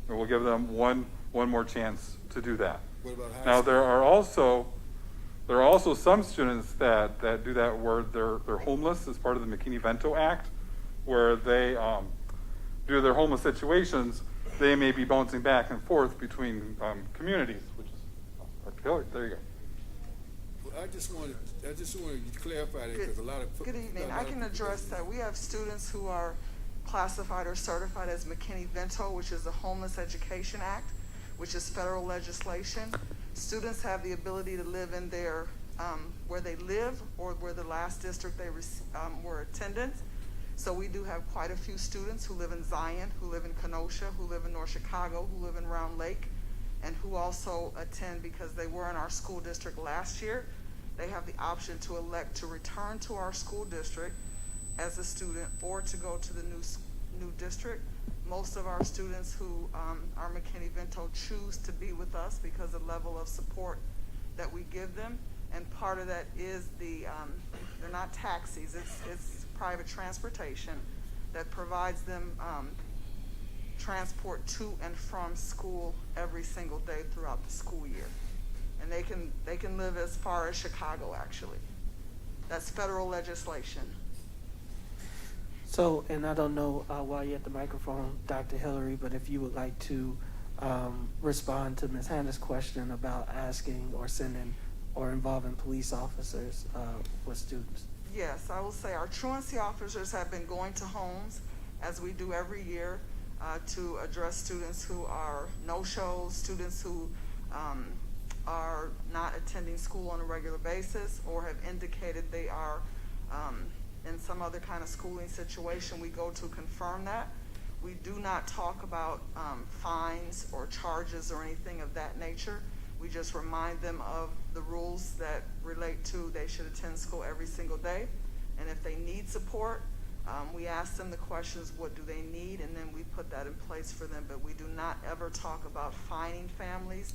And we'll give them one more chance to do that. What about high Now school? there are also some students that do that where they're homeless as part of the McKinney-Vento Act, where they due to their homeless situations, they may be bouncing back and forth between communities, which is there you go. Well, I just wanted to clarify that because a lot of Good evening. I can address that. We have students who are classified or certified as McKinney-Vento, which is the Homeless Education Act, which is federal legislation. Students have the ability to live in their where they live or where the last district they were attendant. So we do have quite a few students who live in Zion, who live in Kenosha, who live in North Chicago, who live in Round Lake, and who also attend because they were in our school district last year. They have the option to elect to return to our school district as a student or to go to the new district. most of our students who are McKinney-Vento choose to be with us because of the level of support that we give them. And part of that is they're not taxis, it's private transportation that provides them transport to and from school every single day throughout the school year. And they can live as far as Chicago, actually. That's federal legislation. So, and I don't know while you're at the microphone, Dr. Hillary, but if you would like to respond to Ms. Hannah's question about asking or sending or involving police officers with students. Yes, I will say our truancy officers have been going to homes, as we do every year, to address students who are no-shows, students who are not attending school on a regular basis or have indicated they are in some other kind of schooling situation. We go to confirm that. We do not talk about fines or charges or anything of that nature. We just remind them of the rules that relate to they should attend school every single day. And if they need support, we ask them the questions, what do they need? And then we put that in place for them. But we do not ever talk about fining families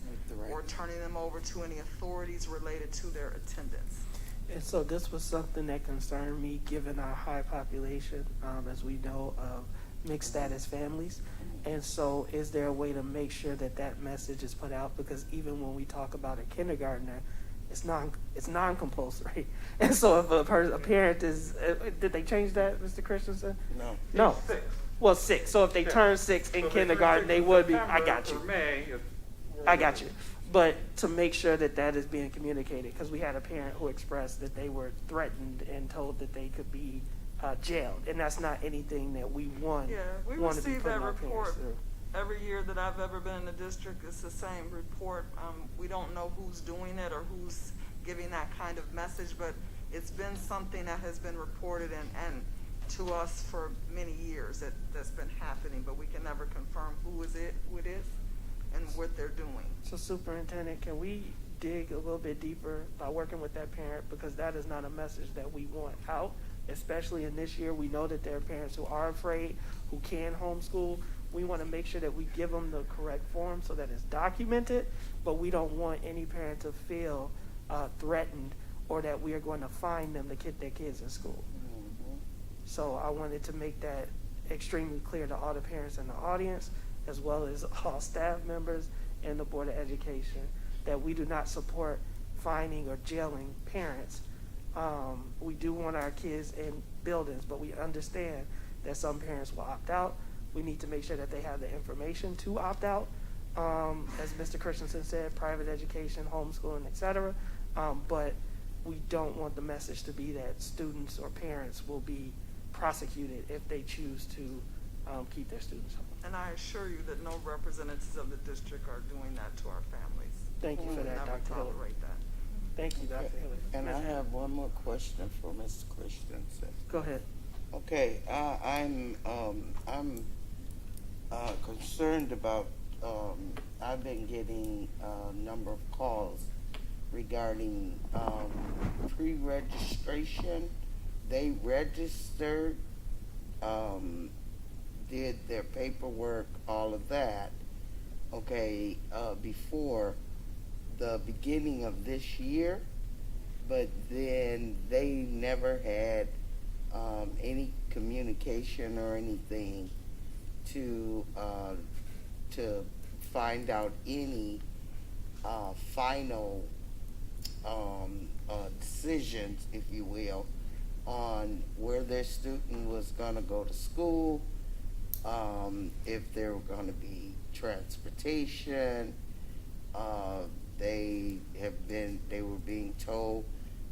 or turning them over to any authorities related to their attendance. And so this was something that concerned me, given our high population, as we know, of mixed status families. And so is there a way to make sure that that message is put out? Because even when we talk about a kindergartner, it's non-compulsory. And so if a parent is, did they change that, Mr. Christensen? No. No. 6. Well, 6. So if they turn 6 in kindergarten, they would be, I got you. I got you. But to make sure that that is being communicated, because we had a parent who expressed that they were threatened and told that they could be jailed, and that's not anything that we want. Yeah, we want to be receive putting that our parents report through. every year that I've ever been in the district. It's the same report. We don't know who's doing it or who's giving that kind of message, but it's been something that has been reported and to us for many years that's been happening, but we can never confirm who it is and what they're doing. So Superintendent, can we dig a little bit deeper by working with that parent, because that is not a message that we want out, especially in this year. We know that there are parents who are afraid, who can homeschool. We want to make sure that we give them the correct form so that it's documented, but we don't want any parent to feel threatened or that we are going to fine them to get their kids in school. So I wanted to make that extremely clear to all the parents in the audience, as well as all staff members and the Board of Education, that we do not support fining or jailing parents. We do want our kids in buildings, but we understand that some parents will opt out. We need to make sure that they have the information to opt out. As Mr. Christensen said, private education, homeschooling, etc. But we don't want the message to be that students or parents will be prosecuted if they choose to keep their students home. And I assure you that no representatives of the district are doing that to our families. Thank you for that, Never Dr. Hillary. tolerate that. Thank you, Dr. Hillary. And I have one more question for Mr. Christensen. Go ahead. Okay, I'm concerned about. I've been getting a number of calls regarding pre-registration. They registered, did their paperwork, all of that. Okay, before the beginning of this year, but then they never had any communication or anything to find out any final decisions, if you will, on where their student was going to go to school, if there were going to be transportation. They were being told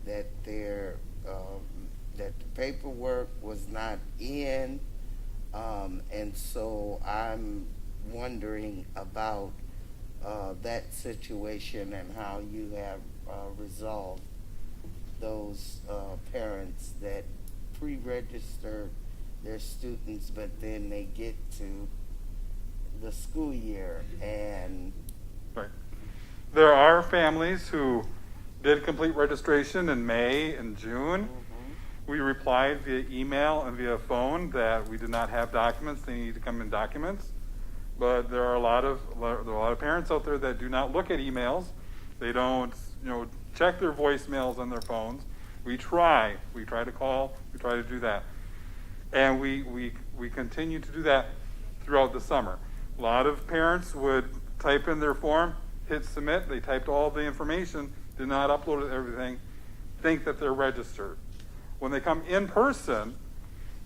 that that the paperwork was not in, and so I'm wondering about that situation and how you have resolved those parents that pre-register their students, but then they get to the school year and Right. There are families who did complete registration in May and June, We replied via email and via phone that we did not have documents, they need to come in documents. But there are a lot of parents out there that do not look at emails. They don't, check their voicemails on their phones. We try to call, we try to do that. And we continue to do that throughout the summer. A lot of parents would type in their form, hit submit, they typed all the information, did not upload everything, think that they're registered. When they come in person,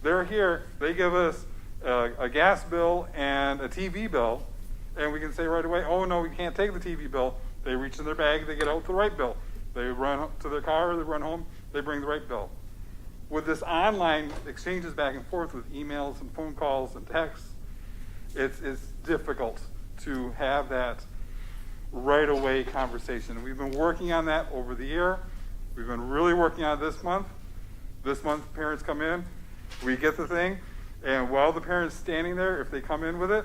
they're here, they give us a gas bill and a TV bill, and we can say right away, oh no, we can't take the TV bill. They reach in their bag, they get out the right bill. They run up to their car, they run home, they bring the right bill. With this online exchanges back and forth with emails and phone calls and texts, it's difficult to have that right away conversation. We've been working on that over the year. We've been really working on it this month. This month, parents come in, we get the thing, and while the parent's standing there, if they come in with it,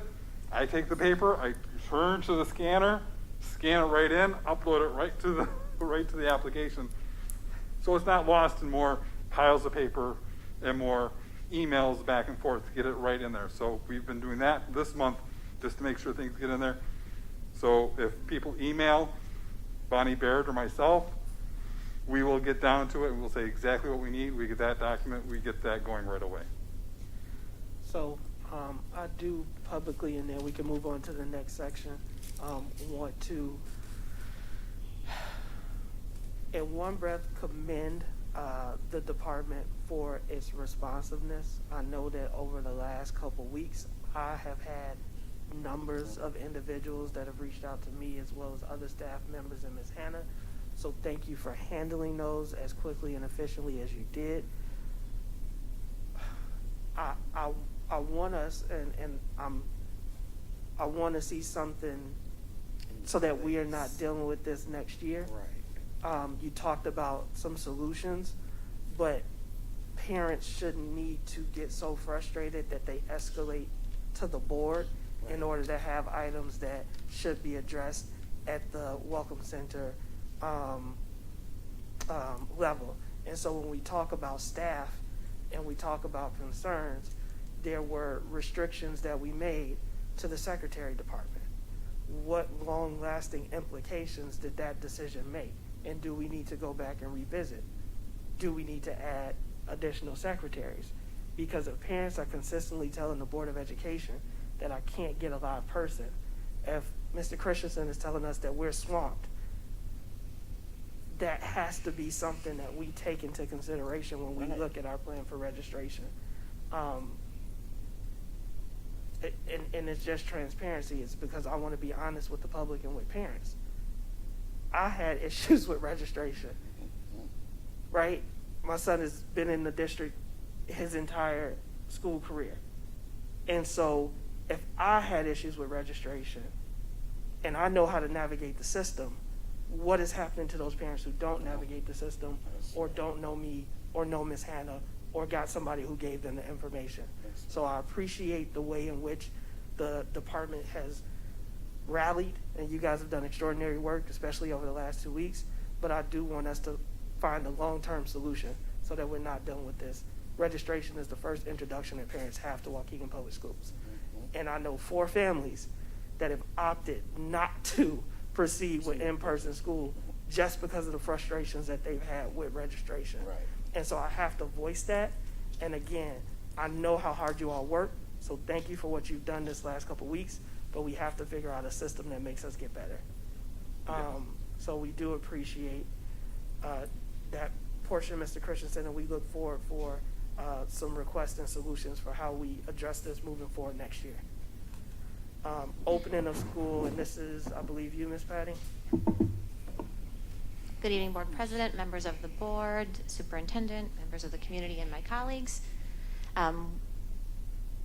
I take the paper, I turn to the scanner, scan it right in, upload it right to the application. So it's not lost in more piles of paper and more emails back and forth to get it right in there. So we've been doing that this month just to make sure things get in there. So if people email Bonnie Baird or myself, we will get down to it and we'll say exactly what we need. We get that document, we get that going right away. So I do publicly, and then we can move on to the next section, want to, in one breath, commend the department for its responsiveness. I know that over the last couple weeks, I have had numbers of individuals that have reached out to me as well as other staff members and Ms. Hannah. So thank you for handling those as quickly and efficiently as you did. I want us, and I want to see something so that we are not dealing with this next year. Right. You talked about some solutions, but parents shouldn't need to get so frustrated that they escalate to the board in order to have items that should be addressed at the Welcome Center level. And so when we talk about staff and we talk about concerns, there were restrictions that we made to the Secretary Department. What long-lasting implications did that decision make? And do we need to go back and revisit? Do we need to add additional secretaries? Because if parents are consistently telling the Board of Education that I can't get a live person, if Mr. Christensen is telling us that we're swamped, that has to be something that we take into consideration when we look at our plan for registration. And it's just transparency. It's because I want to be honest with the public and with parents. I had issues with registration, right? My son has been in the district his entire school career. And so if I had issues with registration and I know how to navigate the system, what is happening to those parents who don't navigate the system or don't know me or know Ms. Hannah or got somebody who gave them the information? So I appreciate the way in which the department has rallied, and you guys have done extraordinary work, especially over the last 2 weeks, but I do want us to find a long-term solution so that we're not dealing with this. Registration is the first introduction that parents have to Waukegan Public Schools. And I know 4 families that have opted not to proceed with in-person school just because of the frustrations that they've had with registration. Right. And so I have to voice that. And again, I know how hard you all work, so thank you for what you've done this last couple weeks, but we have to figure out a system that makes us get better. So we do appreciate that portion, Mr. Christensen, and we look forward for some requests and solutions for how we address this moving forward next year. Opening of school, and this is, I believe, you, Ms. Patty. Good evening, Board President, members of the board, Superintendent, members of the community, and my colleagues.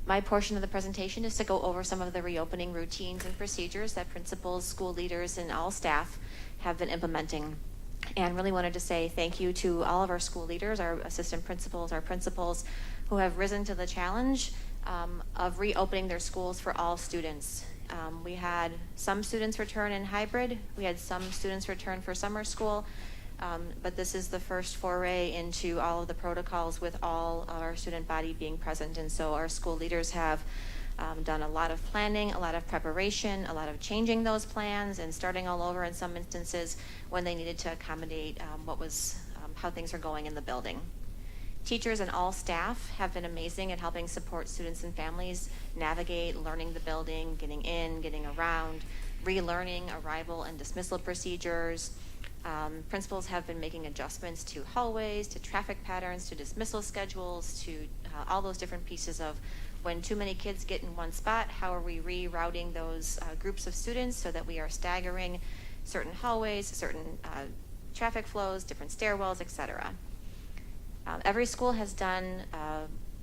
My portion of the presentation is to go over some of the reopening routines and procedures that principals, school leaders, and all staff have been implementing. And really wanted to say thank you to all of our school leaders, our assistant principals, our principals, who have risen to the challenge of reopening their schools for all students. We had some students return in hybrid. We had some students return for summer school. But this is the first foray into all of the protocols with all of our student body being present. And so our school leaders have done a lot of planning, a lot of preparation, a lot of changing those plans and starting all over in some instances when they needed to accommodate how things are going in the building. Teachers and all staff have been amazing at helping support students and families navigate learning the building, getting in, getting around, relearning arrival and dismissal procedures. Principals have been making adjustments to hallways, to traffic patterns, to dismissal schedules, to all those different pieces of when too many kids get in one spot, how are we rerouting those groups of students so that we are staggering certain hallways, certain traffic flows, different stairwells, etc. Every school has done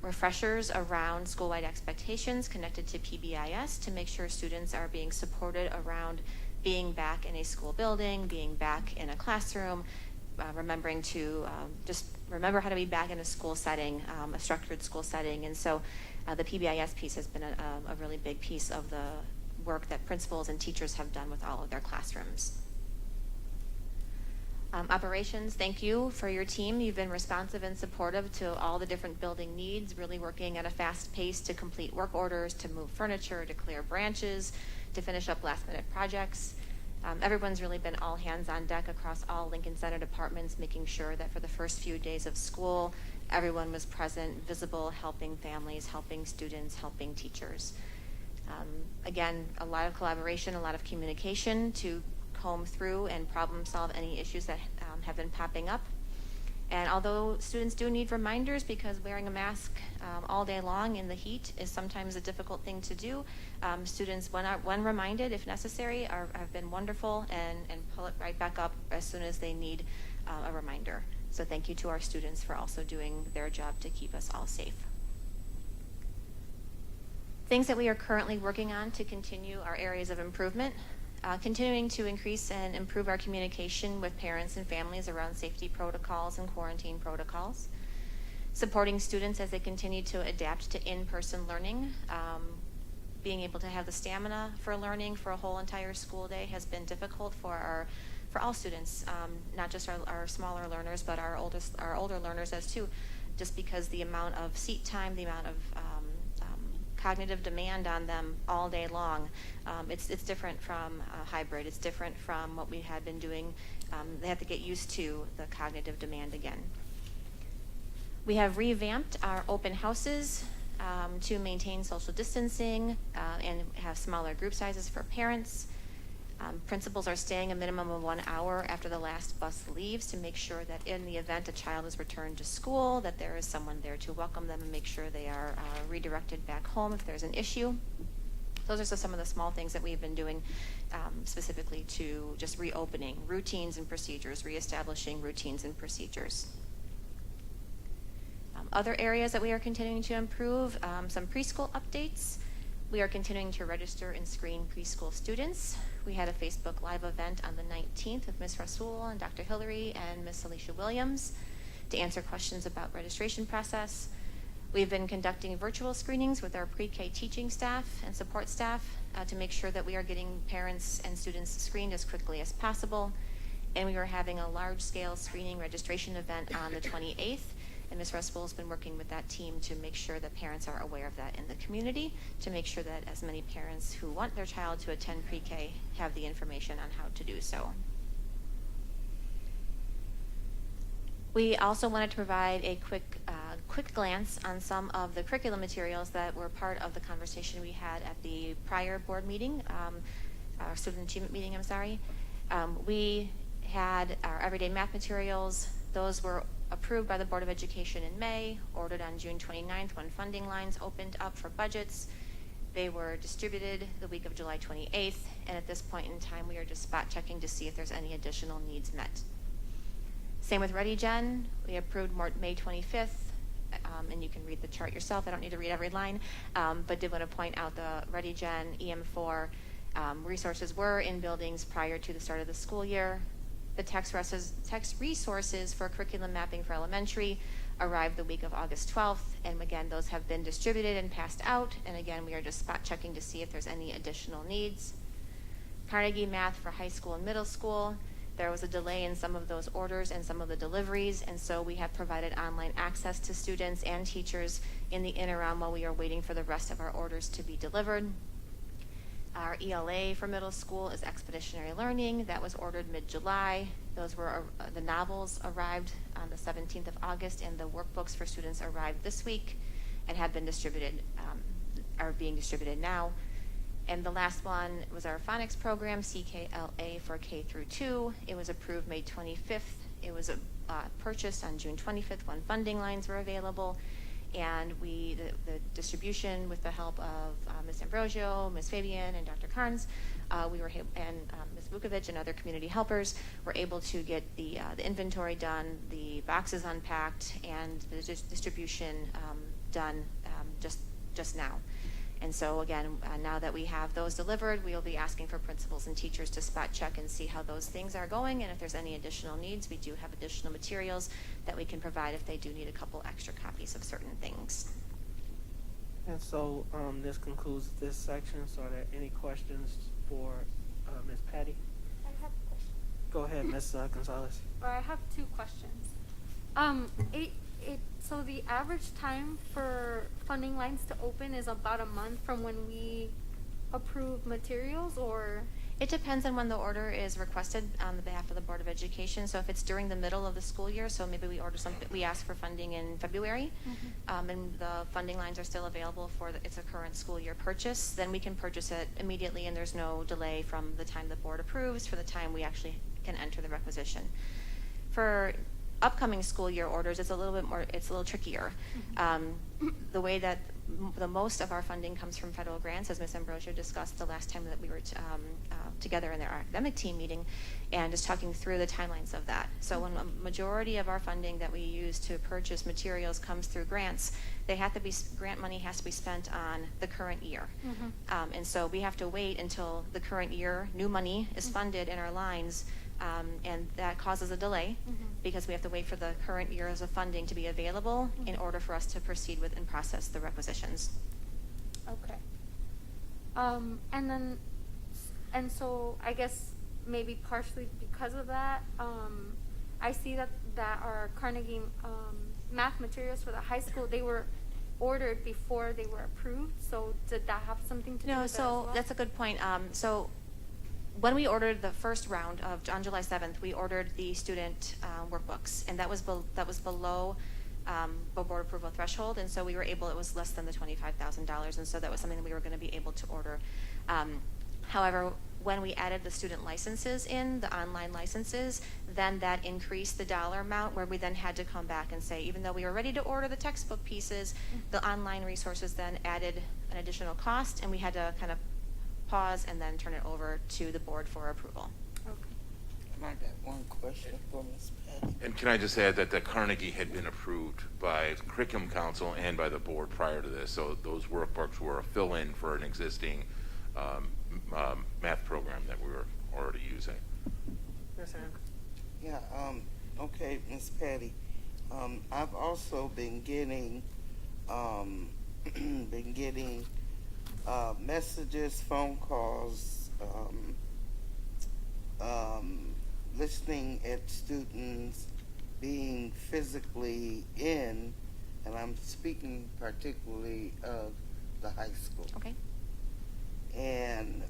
refreshers around school-wide expectations connected to PBIS to make sure students are being supported around being back in a school building, being back in a classroom, remembering to just remember how to be back in a school setting, a structured school setting. And so the PBIS piece has been a really big piece of the work that principals and teachers have done with all of their classrooms. Operations, thank you for your team. You've been responsive and supportive to all the different building needs, really working at a fast pace to complete work orders, to move furniture, to clear branches, to finish up last-minute projects. Everyone's really been all hands on deck across all Lincoln Center departments, making sure that for the first few days of school, everyone was present, visible, helping families, helping students, helping teachers. Again, a lot of collaboration, a lot of communication to comb through and problem solve any issues that have been popping up. And although students do need reminders because wearing a mask all day long in the heat is sometimes a difficult thing to do, students, when reminded, if necessary, have been wonderful and pull it right back up as soon as they need a reminder. So thank you to our students for also doing their job to keep us all safe. Things that we are currently working on to continue our areas of improvement. Continuing to increase and improve our communication with parents and families around safety protocols and quarantine protocols. Supporting students as they continue to adapt to in-person learning. Being able to have the stamina for learning for a whole entire school day has been difficult for all students, not just our smaller learners, but our older learners as too, just because the amount of seat time, the amount of cognitive demand on them all day long. It's different from hybrid. It's different from what we had been doing. They have to get used to the cognitive demand again. We have revamped our open houses to maintain social distancing and have smaller group sizes for parents. Principals are staying a minimum of 1 hour after the last bus leaves to make sure that in the event a child is returned to school, that there is someone there to welcome them and make sure they are redirected back home if there's an issue. Those are just some of the small things that we've been doing specifically to just reopening routines and procedures, reestablishing routines and procedures. Other areas that we are continuing to improve, some preschool updates. We are continuing to register and screen preschool students. We had a Facebook Live event on the 19th with Ms. Rasul and Dr. Hillary and Ms. Alicia Williams to answer questions about registration process. We've been conducting virtual screenings with our pre-K teaching staff and support staff to make sure that we are getting parents and students screened as quickly as possible. And we are having a large-scale screening registration event on the 28th. And Ms. Russell has been working with that team to make sure that parents are aware of that in the community, to make sure that as many parents who want their child to attend pre-K have the information on how to do so. We also wanted to provide a quick glance on some of the curriculum materials that were part of the conversation we had at the prior board meeting, our student achievement meeting, I'm sorry. We had our everyday math materials. Those were approved by the Board of Education in May, ordered on June 29th when funding lines opened up for budgets. They were distributed the week of July 28th, and at this point in time, we are just spot checking to see if there's any additional needs met. Same with ReadyGen. We approved May 25th, and you can read the chart yourself. I don't need to read every line, but did want to point out the ReadyGen EM4 resources were in buildings prior to the start of the school year. The text resources for curriculum mapping for elementary arrived the week of August 12th, and again, those have been distributed and passed out, and again, we are just spot checking to see if there's any additional needs. Carnegie Math for high school and middle school. There was a delay in some of those orders and some of the deliveries, and so we have provided online access to students and teachers in the interim while we are waiting for the rest of our orders to be delivered. Our ELA for middle school is expeditionary learning. That was ordered mid-July. Those were, the novels arrived on the 17th of August, and the workbooks for students arrived this week and have been distributed, are being distributed now. And the last one was our phonics program, CKLA for K through 2. It was approved May 25th. It was purchased on June 25th when funding lines were available. And the distribution with the help of Ms. Ambrosio, Ms. Fabian, and Dr. Carnes, and Ms. Vukovic and other community helpers were able to get the inventory done, the boxes unpacked, and the distribution done just now. And so again, now that we have those delivered, we'll be asking for principals and teachers to spot check and see how those things are going. And if there's any additional needs, we do have additional materials that we can provide if they do need a couple extra copies of certain things. And so this concludes this section. So are there any questions for Ms. Patty? I have a question. Go ahead, Ms. Gonzalez. Or I have two questions. So the average time for funding lines to open is about a month from when we approve materials, or? It depends on when the order is requested on the behalf of the Board of Education. So if it's during the middle of the school year, so maybe we ask for funding in February, and the funding lines are still available for it's a current school year purchase, then we can purchase it immediately, and there's no delay from the time the board approves for the time we actually can enter the requisition. For upcoming school year orders, it's a little trickier. The way that the most of our funding comes from federal grants, as Ms. Ambrosio discussed the last time that we were together in our academic team meeting, and just talking through the timelines of that. So when a majority of our funding that we use to purchase materials comes through grants, grant money has to be spent on the current year. And so we have to wait until the current year, new money is funded in our lines, and that causes a delay because we have to wait for the current years of funding to be available in order for us to proceed with and process the requisitions. Okay. And so I guess maybe partially because of that, I see that our Carnegie math materials for the high school, they were ordered before they were approved. So did that have something to do with that as well? That's a good point. So when we ordered the first round on July 7th, we ordered the student workbooks, and that was below the board approval threshold, and so we were able, it was less than the $25,000, and so that was something that we were going to be able to order. However, when we added the student licenses in, the online licenses, then that increased the dollar amount, where we then had to come back and say, even though we were ready to order the textbook pieces, the online resources then added an additional cost, and we had to kind of pause and then turn it over to the board for approval. I got one question for Ms. Patty. And can I just add that the Carnegie had been approved by the Curriculum Council and by the board prior to this, so those workbooks were a fill-in for an existing math program that we were already using. Yes, sir. Yeah, okay, Ms. Patty. I've also been getting messages, phone calls, listening at students being physically in, and I'm speaking particularly of the high school. Okay. And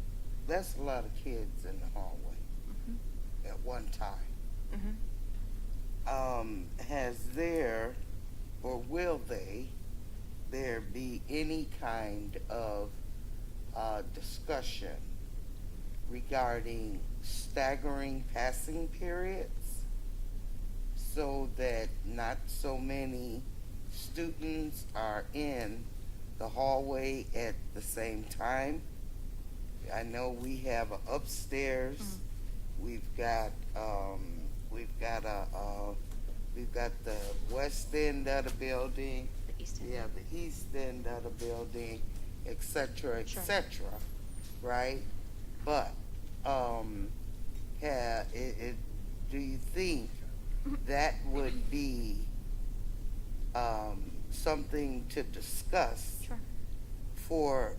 that's a lot of kids in the hallway at one time. Has there, or will there be any kind of discussion regarding staggering passing periods so that not so many students are in the hallway at the same time? I know we have an upstairs. We've got the west end of the building. The east end. Yeah, the east end of the building, et cetera, right? But do you think that would be something to discuss for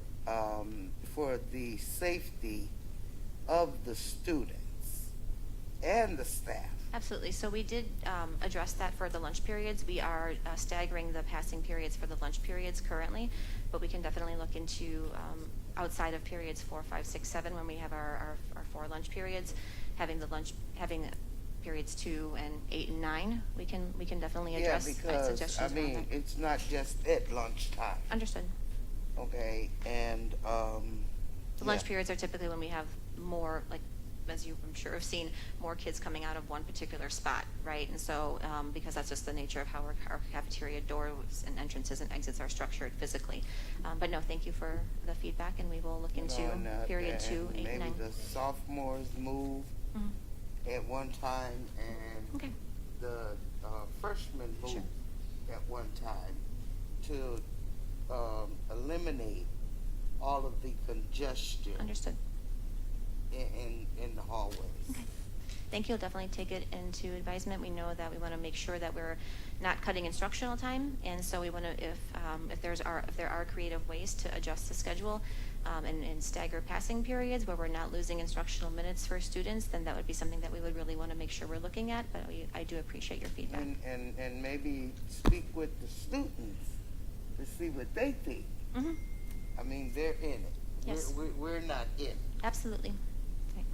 the safety of the students? and the staff. Absolutely. So we did address that for the lunch periods. We are staggering the passing periods for the lunch periods currently, but we can definitely look into outside of periods 4, 5, 6, 7 when we have our 4 lunch periods, having periods 2 and 8 and 9. We can definitely address because suggestions I around mean that. it's not just at lunchtime. Understood. Okay, and The lunch periods are typically when we have more, like, as you I'm sure have seen, more kids coming out of one particular spot, right? And so, because that's just the nature of how our cafeteria doors and entrances and exits are structured physically. But no, thank you for the feedback, and we will look into period 2, 8, and 9. Maybe the sophomores move at one time, and the freshmen move at one time to eliminate all of the congestion. Understood. In the hallways. Okay. Thank you. We'll definitely take it into advisement. We know that we want to make sure that we're not cutting instructional time, and so we want to, if there are creative ways to adjust the schedule and stagger passing periods where we're not losing instructional minutes for students, then that would be something that we would really want to make sure we're looking at. But I do appreciate your feedback. And maybe speak with the students to see what they think. Mm-hmm. I mean, they're in it. Yes. We're not in it. Absolutely. Okay.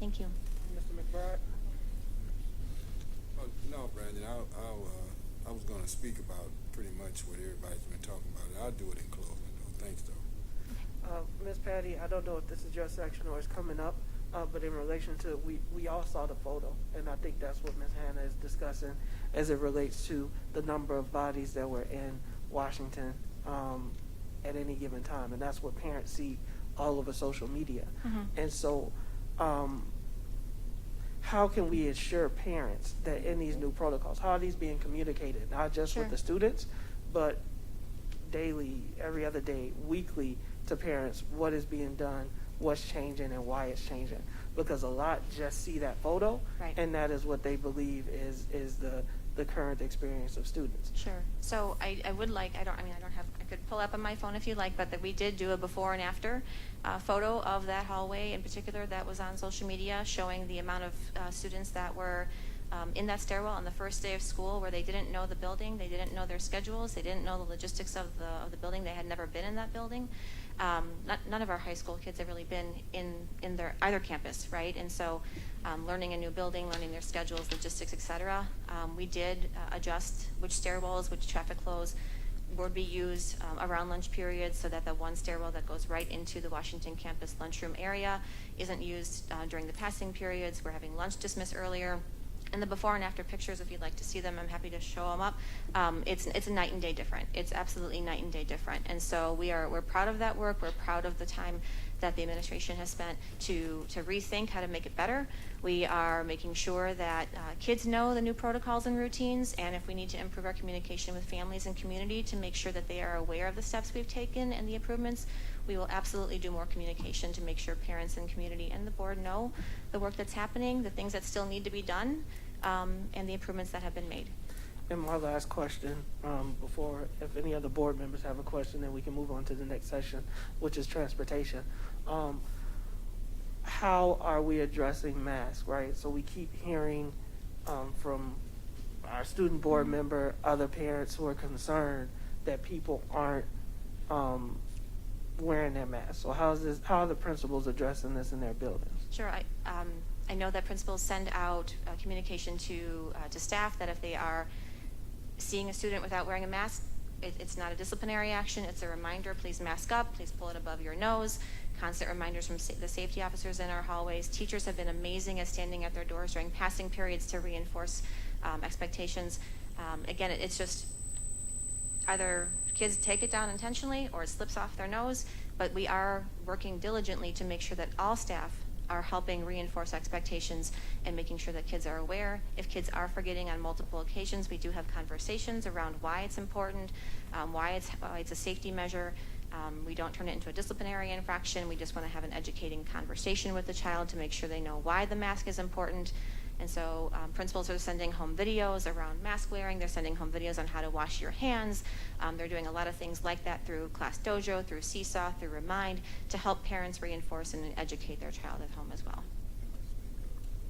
Thank you. Mr. McBride? Oh, no, Brandon, I was going to speak about pretty much what everybody's been talking about. I'll do it in closing, though. Thanks, though. Ms. Patty, I don't know if this is your section or it's coming up, but in relation to, we all saw the photo, and I think that's what Ms. Hannah is discussing as it relates to the number of bodies that were in Washington at any given time, and that's what parents see all over social media. And so how can we assure parents that in these new protocols, how are these being communicated, not just with the students, but daily, every other day, weekly, to parents, what is being done, what's changing, and why it's changing? Because a lot just see that photo, and that is what they believe is the current experience of students. Sure. So I could pull up on my phone if you like, but that we did do a before and after photo of that hallway in particular that was on social media, showing the amount of students that were in that stairwell on the first day of school, where they didn't know the building, they didn't know their schedules, they didn't know the logistics of the building, they had never been in that building. None of our high school kids have really been in their either campus, right? And so learning a new building, learning their schedules, logistics, etc. We did adjust which stairwells, which traffic flows would be used around lunch periods, so that the one stairwell that goes right into the Washington campus lunchroom area isn't used during the passing periods. We're having lunch dismiss earlier. And the before and after pictures, if you'd like to see them, I'm happy to show them up. It's a night and day different. It's absolutely night and day different. And so we're proud of that work. We're proud of the time that the administration has spent to rethink how to make it better. We are making sure that kids know the new protocols and routines, and if we need to improve our communication with families and community to make sure that they are aware of the steps we've taken and the improvements, we will absolutely do more communication to make sure parents and community and the board know the work that's happening, the things that still need to be done, and the improvements that have been made. And my last question, before, if any other board members have a question, then we can move on to the next session, which is transportation. How are we addressing masks, right? So we keep hearing from our student board member, other parents who are concerned that people aren't wearing their masks. So how are the principals addressing this in their buildings? Sure. I know that principals send out communication to staff that if they are seeing a student without wearing a mask, it's not a disciplinary action. It's a reminder, please mask up, please pull it above your nose. Constant reminders from the safety officers in our hallways. Teachers have been amazing at standing at their doors during passing periods to reinforce expectations. Again, it's just either kids take it down intentionally or it slips off their nose, but we are working diligently to make sure that all staff are helping reinforce expectations and making sure that kids are aware. If kids are forgetting on multiple occasions, we do have conversations around why it's important, why it's a safety measure. We don't turn it into a disciplinary infraction. We just want to have an educating conversation with the child to make sure they know why the mask is important. And so principals are sending home videos around mask wearing. They're sending home videos on how to wash your hands. They're doing a lot of things like that through Class Dojo, through Seesaw, through Remind, to help parents reinforce and educate their child at home as well.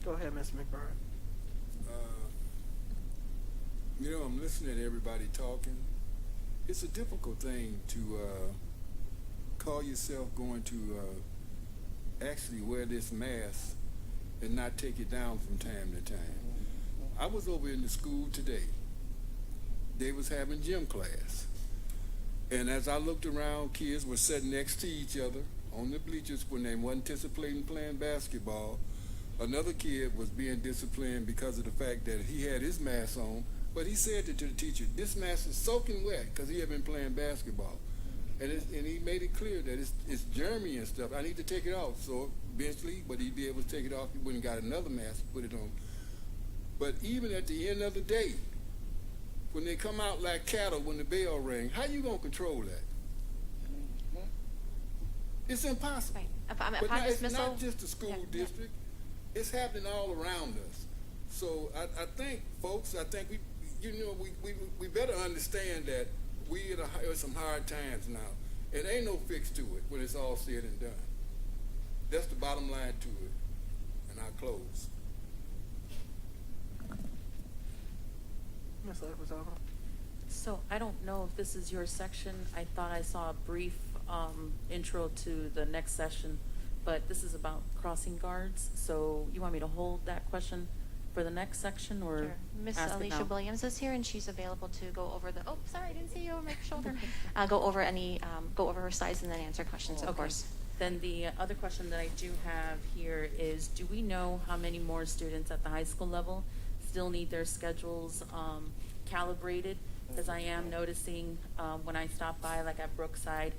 Go ahead, Ms. McBride. You know, I'm listening to everybody talking. It's a difficult thing to call yourself going to actually wear this mask and not take it down from time to time. I was over in the school today. They was having gym class. And as I looked around, kids were sitting next to each other on the bleachers when they wasn't anticipating playing basketball. Another kid was being disciplined because of the fact that he had his mask on, but he said to the teacher, this mask is soaking wet because he had been playing basketball. And he made it clear that it's germy and stuff. I need to take it off. So eventually, but he'd be able to take it off. He wouldn't got another mask, put it on. But even at the end of the day, when they come out like cattle when the bell rings, how you going to control that? It's impossible. Right. But now, it's not just the school district. It's happening all around us. So I think, folks, we better understand that we at some hard times now. It ain't no fix to it when it's all said and done. That's the bottom line to it. And I'll close. Ms. Leguizamo. So I don't know if this is your section. I thought I saw a brief intro to the next session, but this is about crossing guards. So you want me to hold that question for the next section, or Sure. Miss ask it Alicia now? Williams is here, and she's available to go over the. Oh, sorry, I didn't see you over my shoulder. Go over her slides and then answer questions, of course. Then the other question that I do have here is, do we know how many more students at the high school level still need their schedules calibrated? Because I am noticing when I stop by, like at Brookside,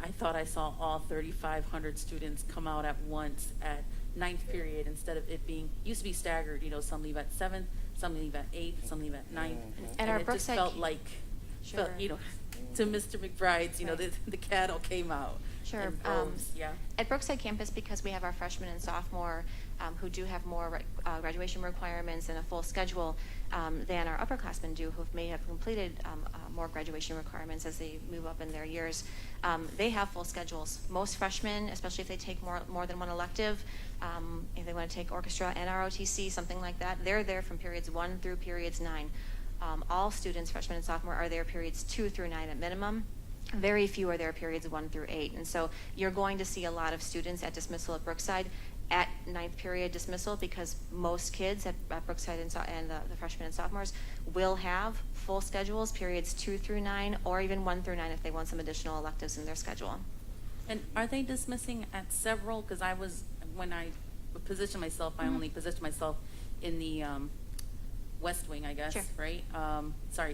I thought I saw all 3,500 students come out at once at 9th period instead of it being, used to be staggered, you know, some leave at 7th, some leave at 8th, some leave at 9th. And our it just Brookside felt like, Sure. you know, to Mr. McBride's, you know, Right. the cattle came out. Sure. in droves, yeah. At Brookside campus, because we have our freshmen and sophomore who do have more graduation requirements and a full schedule than our upperclassmen do, who may have completed more graduation requirements as they move up in their years. They have full schedules. Most freshmen, especially if they take more than one elective, if they want to take orchestra and ROTC, something like that, they're there from periods 1 through periods 9. All students, freshmen and sophomore, are there periods 2 through 9 at minimum. Very few are there periods 1 through 8. And so you're going to see a lot of students at dismissal at Brookside at 9th period dismissal, because most kids at Brookside and the freshmen and sophomores will have full schedules, periods 2 through 9, or even 1 through 9 if they want some additional electives in their schedule. And are they dismissing at several? Because when I position myself, I only position myself in the West Wing, I guess, Sure. right?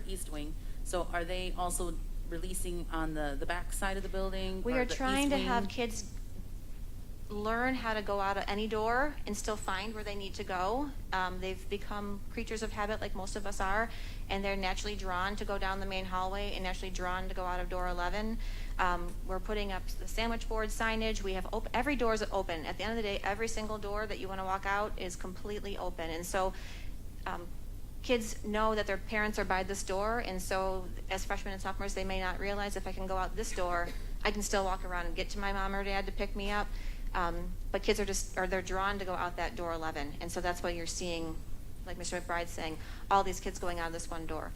East Wing. So are they also releasing on the back side of the building? We or are the trying East to Wing? have kids learn how to go out of any door and still find where they need to go. They've become creatures of habit like most of us are, and they're naturally drawn to go down the main hallway and naturally drawn to go out of door 11. We're putting up the sandwich board signage. We have every door is open. At the end of the day, every single door that you want to walk out is completely open. And so kids know that their parents are by this door, and so as freshmen and sophomores, they may not realize if I can go out this door, I can still walk around and get to my mom or dad to pick me up. But kids they're drawn to go out that door 11. And so that's why you're seeing, like Mr. McBride's saying, all these kids going out this one door.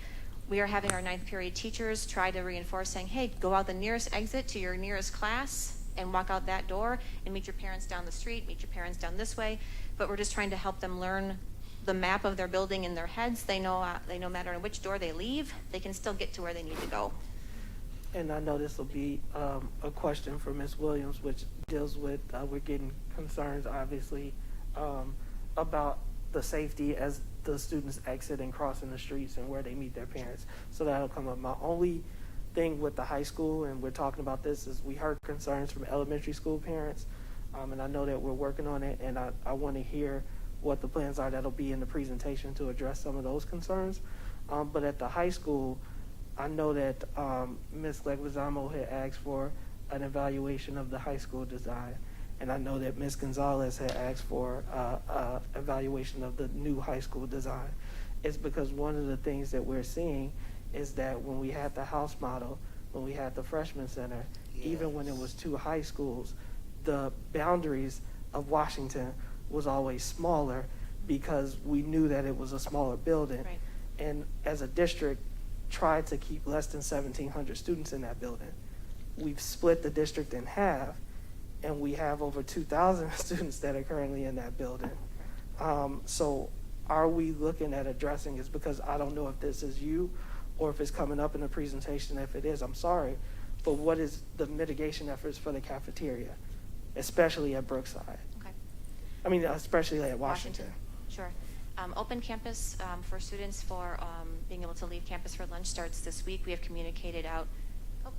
We are having our 9th period teachers try to reinforce saying, hey, go out the nearest exit to your nearest class and walk out that door and meet your parents down the street, meet your parents down this way. But we're just trying to help them learn the map of their building in their heads. They know no matter which door they leave, they can still get to where they need to go. And I know this will be a question for Ms. Williams, which deals with, we're getting concerns, obviously, about the safety as the students exit and crossing the streets and where they meet their parents. So that'll come up. My only thing with the high school, and we're talking about this, is we heard concerns from elementary school parents, and I know that we're working on it, and I want to hear what the plans are that'll be in the presentation to address some of those concerns. But at the high school, I know that Ms. Leguizamo had asked for an evaluation of the high school design, and I know that Ms. Gonzalez had asked for evaluation of the new high school design. It's because one of the things that we're seeing is that when we had the house model, when we had the freshman center, even when it was 2 high schools, the boundaries of Washington was always smaller because we knew that it was a smaller building. Right. And as a district, tried to keep less than 1,700 students in that building. We've split the district in half, and we have over 2,000 students that are currently in that building. So are we looking at addressing this? Because I don't know if this is you or if it's coming up in the presentation. If it is, I'm sorry. But what is the mitigation efforts for the cafeteria, especially at Brookside? Okay. I mean, especially at Washington. Sure. Open campus for students for being able to leave campus for lunch starts this week. We have communicated out. Oh,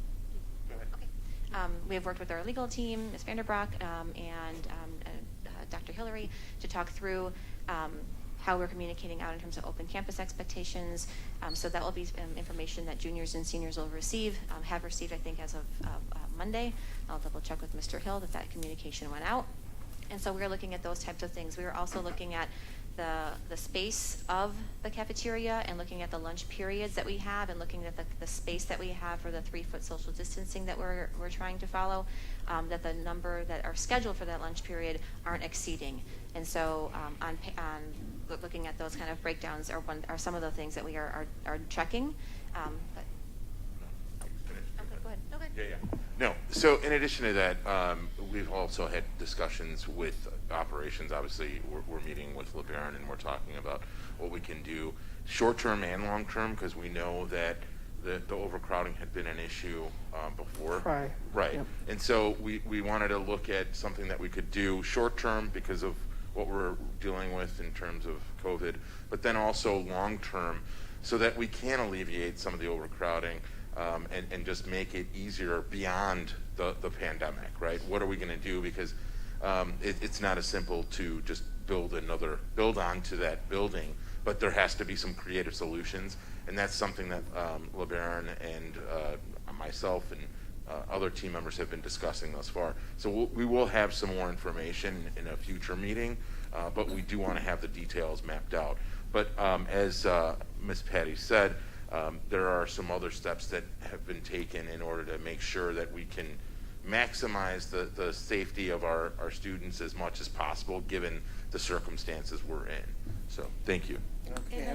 okay. We have worked with our legal team, Ms. Vanderbroek, and Dr. Hillary to talk through how we're communicating out in terms of open campus expectations. So that will be information that juniors and seniors will receive, have received, I think, as of Monday. I'll double check with Mr. Hill that communication went out. And so we're looking at those types of things. We were also looking at the space of the cafeteria and looking at the lunch periods that we have and looking at the space that we have for the 3-foot social distancing that we're trying to follow, that the number that are scheduled for that lunch period aren't exceeding. And so on looking at those kind of breakdowns are some of the things that we are checking. But okay, go ahead. No, go ahead. Yeah. No. So in addition to that, we've also had discussions with operations. Obviously, we're meeting with LeBaron and we're talking about what we can do short-term and long-term, because we know that the overcrowding had been an issue before. Right. Yep. And so we wanted to look at something that we could do short-term because of what we're dealing with in terms of COVID, but then also long-term so that we can alleviate some of the overcrowding and just make it easier beyond the pandemic, right? What are we going to do? Because it's not as simple to just build onto that building, but there has to be some creative solutions, and that's something that LeBaron and myself and other team members have been discussing thus far. So we will have some more information in a future meeting, but we do want to have the details mapped out. But as Ms. Patty said, there are some other steps that have been taken in order to make sure that we can maximize the safety of our students as much as possible given the circumstances we're in. So thank you. Okay.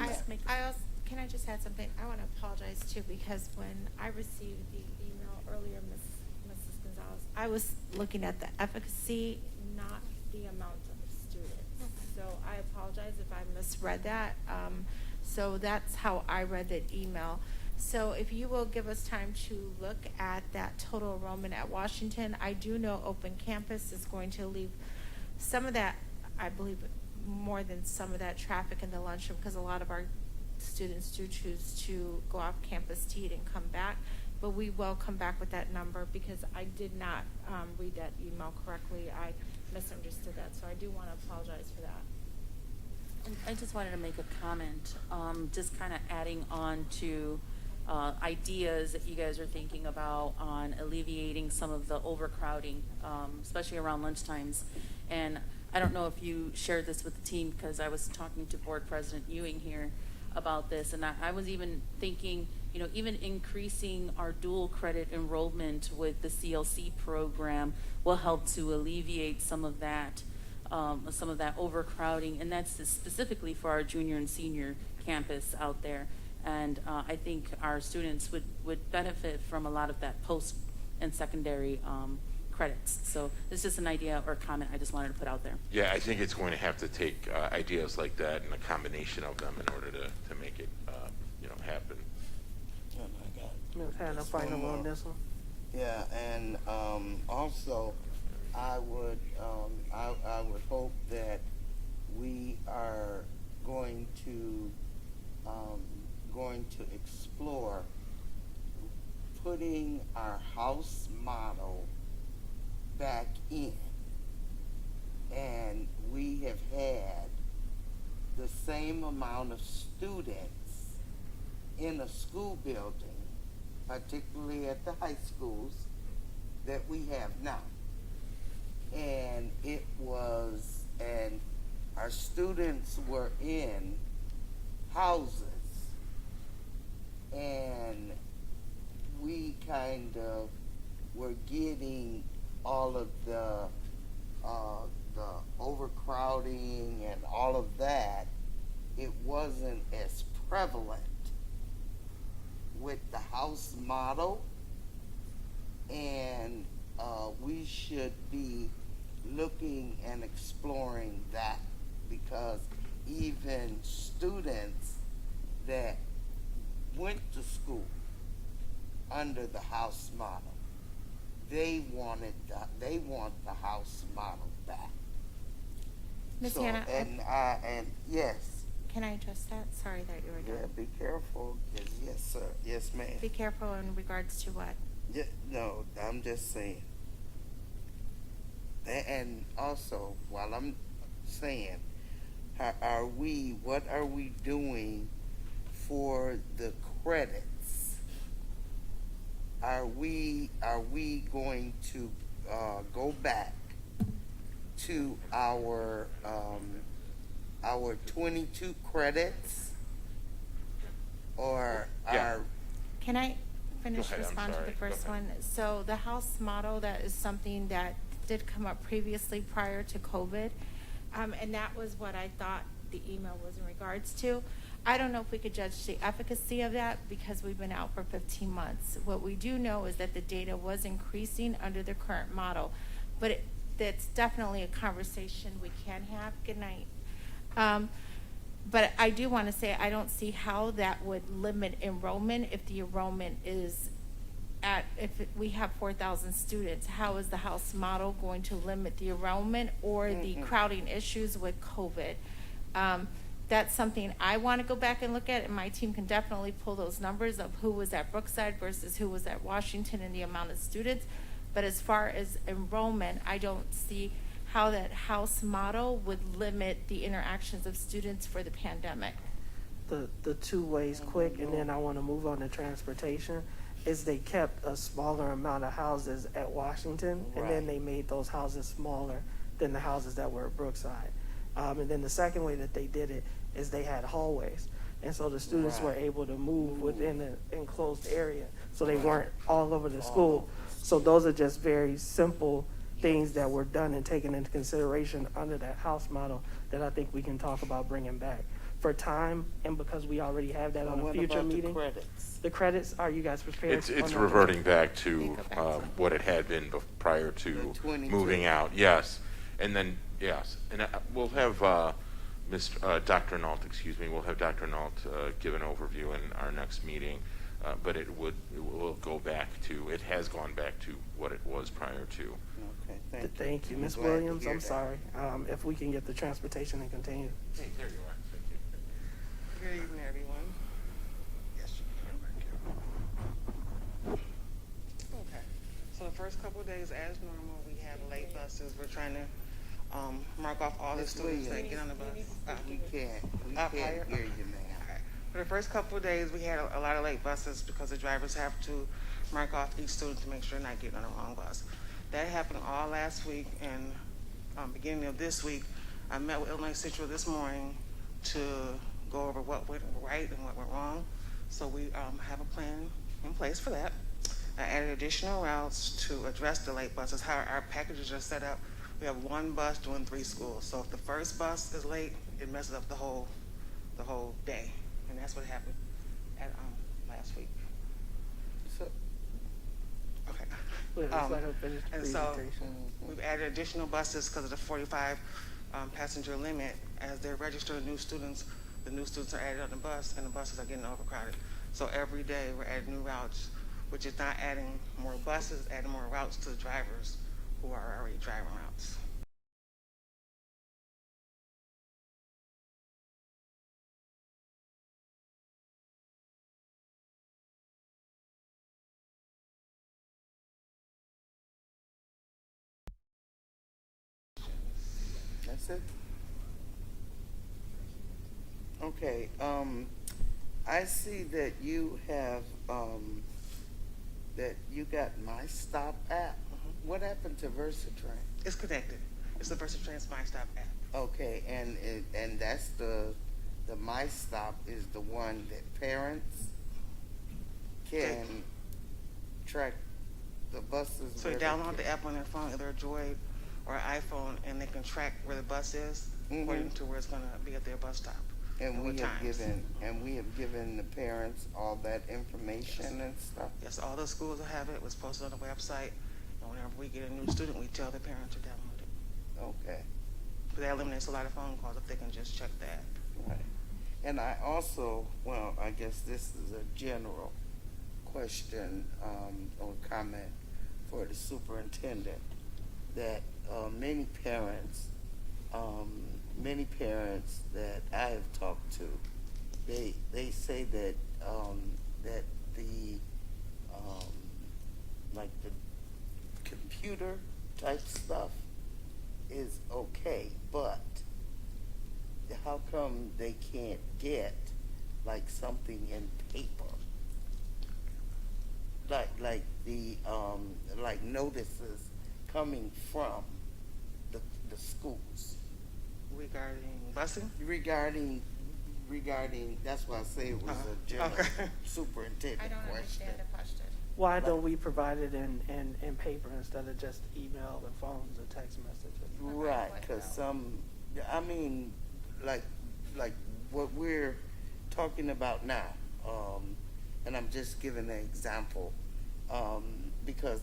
Can I just add something? I want to apologize too, because when I received the email earlier, Mrs. Gonzalez, I was looking at the efficacy, not the amount of students. So I apologize if I misread that. So that's how I read that email. So if you will give us time to look at that total enrollment at Washington, I do know Open Campus is going to leave some of that, I believe more than some of that traffic in the lunchroom, because a lot of our students do choose to go off campus to eat and come back. But we will come back with that number, because I did not read that email correctly. I misunderstood that, so I do want to apologize for that. I just wanted to make a comment, just kind of adding on to ideas that you guys are thinking about on alleviating some of the overcrowding, especially around lunchtimes. And I don't know if you shared this with the team, because I was talking to Board President Ewing here about this, and I was even thinking, even increasing our dual credit enrollment with the CLC program will help to alleviate some of that overcrowding, and that's specifically for our junior and senior campus out there. And I think our students would benefit from a lot of that post and secondary credits. So it's just an idea or comment I just wanted to put out there. Yeah, I think it's going to have to take ideas like that and a combination of them in order to make it happen. Ms. Hannah, final on this one? Yeah, and also I would hope that we are going to explore putting our house model back in. And we have had the same amount of students in a school building, particularly at the high schools, that we have now. And our students were in houses, and we kind of were getting all of the overcrowding and all of that, it wasn't as prevalent with the house model, and we should be looking and exploring that, because even students that went to school under the house model, they want the house model back. Ms. So, Hannah, and yes. can I address that? Sorry that you were done. Yeah, be careful. Yes, sir. Yes, ma'am. Be careful in regards to what? Yeah, no, I'm just saying. And also, while I'm saying, what are we doing for the credits? Are we going to go back to our 22 credits, or our? Can I finish Go ahead, I'm respond to sorry. the first Go ahead. one? So the house model, that is something that did come up previously prior to COVID. And that was what I thought the email was in regards to. I don't know if we could judge the efficacy of that because we've been out for 15 months. What we do know is that the data was increasing under the current model, but that's definitely a conversation we can have. Good night. But I do want to say I don't see how that would limit enrollment if the enrollment is we have 4,000 students. How is the house model going to limit the enrollment or the crowding issues with COVID? That's something I want to go back and look at, and my team can definitely pull those numbers of who was at Brookside versus who was at Washington and the amount of students. But as far as enrollment, I don't see how that house model would limit the interactions of students for the pandemic. The two ways quick, and then I want to move on to transportation, is they kept a smaller amount of houses at Washington, and then they made those houses smaller than the houses that were at Brookside. And then the second way that they did it is they had hallways. And so the students were able to move within an enclosed area, so they weren't all over the school. So those are just very simple things that were done and taken into consideration under that house model that I think we can talk about bringing back. For time, and because we already have that on a future meeting. The credits, are you guys prepared? It's reverting back to what it had been prior to moving out. Yes, and then yes, and we'll have Dr. Nault. Excuse me. We'll have Dr. Nault give an overview in our next meeting. But it will go back to. It has gone back to what it was prior to. Okay, thank you, Ms. Williams. I'm sorry. If we can get the transportation and continue. Hey, there you are. Thank you. Good evening, everyone. Yes. Okay. So the first couple of days, as normal, we have late buses. We're trying to mark off all the students that get on the bus. We can't hear you, ma'am. For the first couple of days, we had a lot of late buses because the drivers have to mark off each student to make sure they're not getting on the wrong bus. That happened all last week, and beginning of this week, I met with Illinois Central this morning to go over what went right and what went wrong. So we have a plan in place for that. I added additional routes to address the late buses. How our packages are set up, we have one bus doing 3 schools. So if the first bus is late, it messes up the whole day. And that's what happened at last week. So, okay. And so we've added additional buses because of the 45 passenger limit. As they're registering new students, the new students are added on the bus, and the buses are getting overcrowded. So every day we're adding new routes, which is not adding more buses, adding more routes to the drivers who are already driving routes. That's it? Okay, I see that you have, that you got My Stop app. What happened to Versatrain? It's connected. It's the Versatrain's My Stop app. Okay, and that's the My Stop is the one that parents can track the buses. So you download the app on their phone, either a Droid or iPhone, and they can track where the bus is according to where it's going to be at their bus stop. And what we have times. given the parents all that information and stuff. Yes, all the schools will have it. It was posted on the website. And whenever we get a new student, we tell the parent to download it. Okay. But that eliminates a lot of phone calls if they can just check that. Right. And I also, well, I guess this is a general question or comment for the superintendent, that many parents that I have talked to, they say that that the like the computer type stuff is okay, but how come they can't get like something in paper, like the like notices coming from the schools regarding busing? Regarding that's why I say it was a general superintendent I don't understand the question. Why don't we provide it in paper instead of just email and phones and text messages? Right, because I mean, like what we're talking about now, and I'm just giving an example, because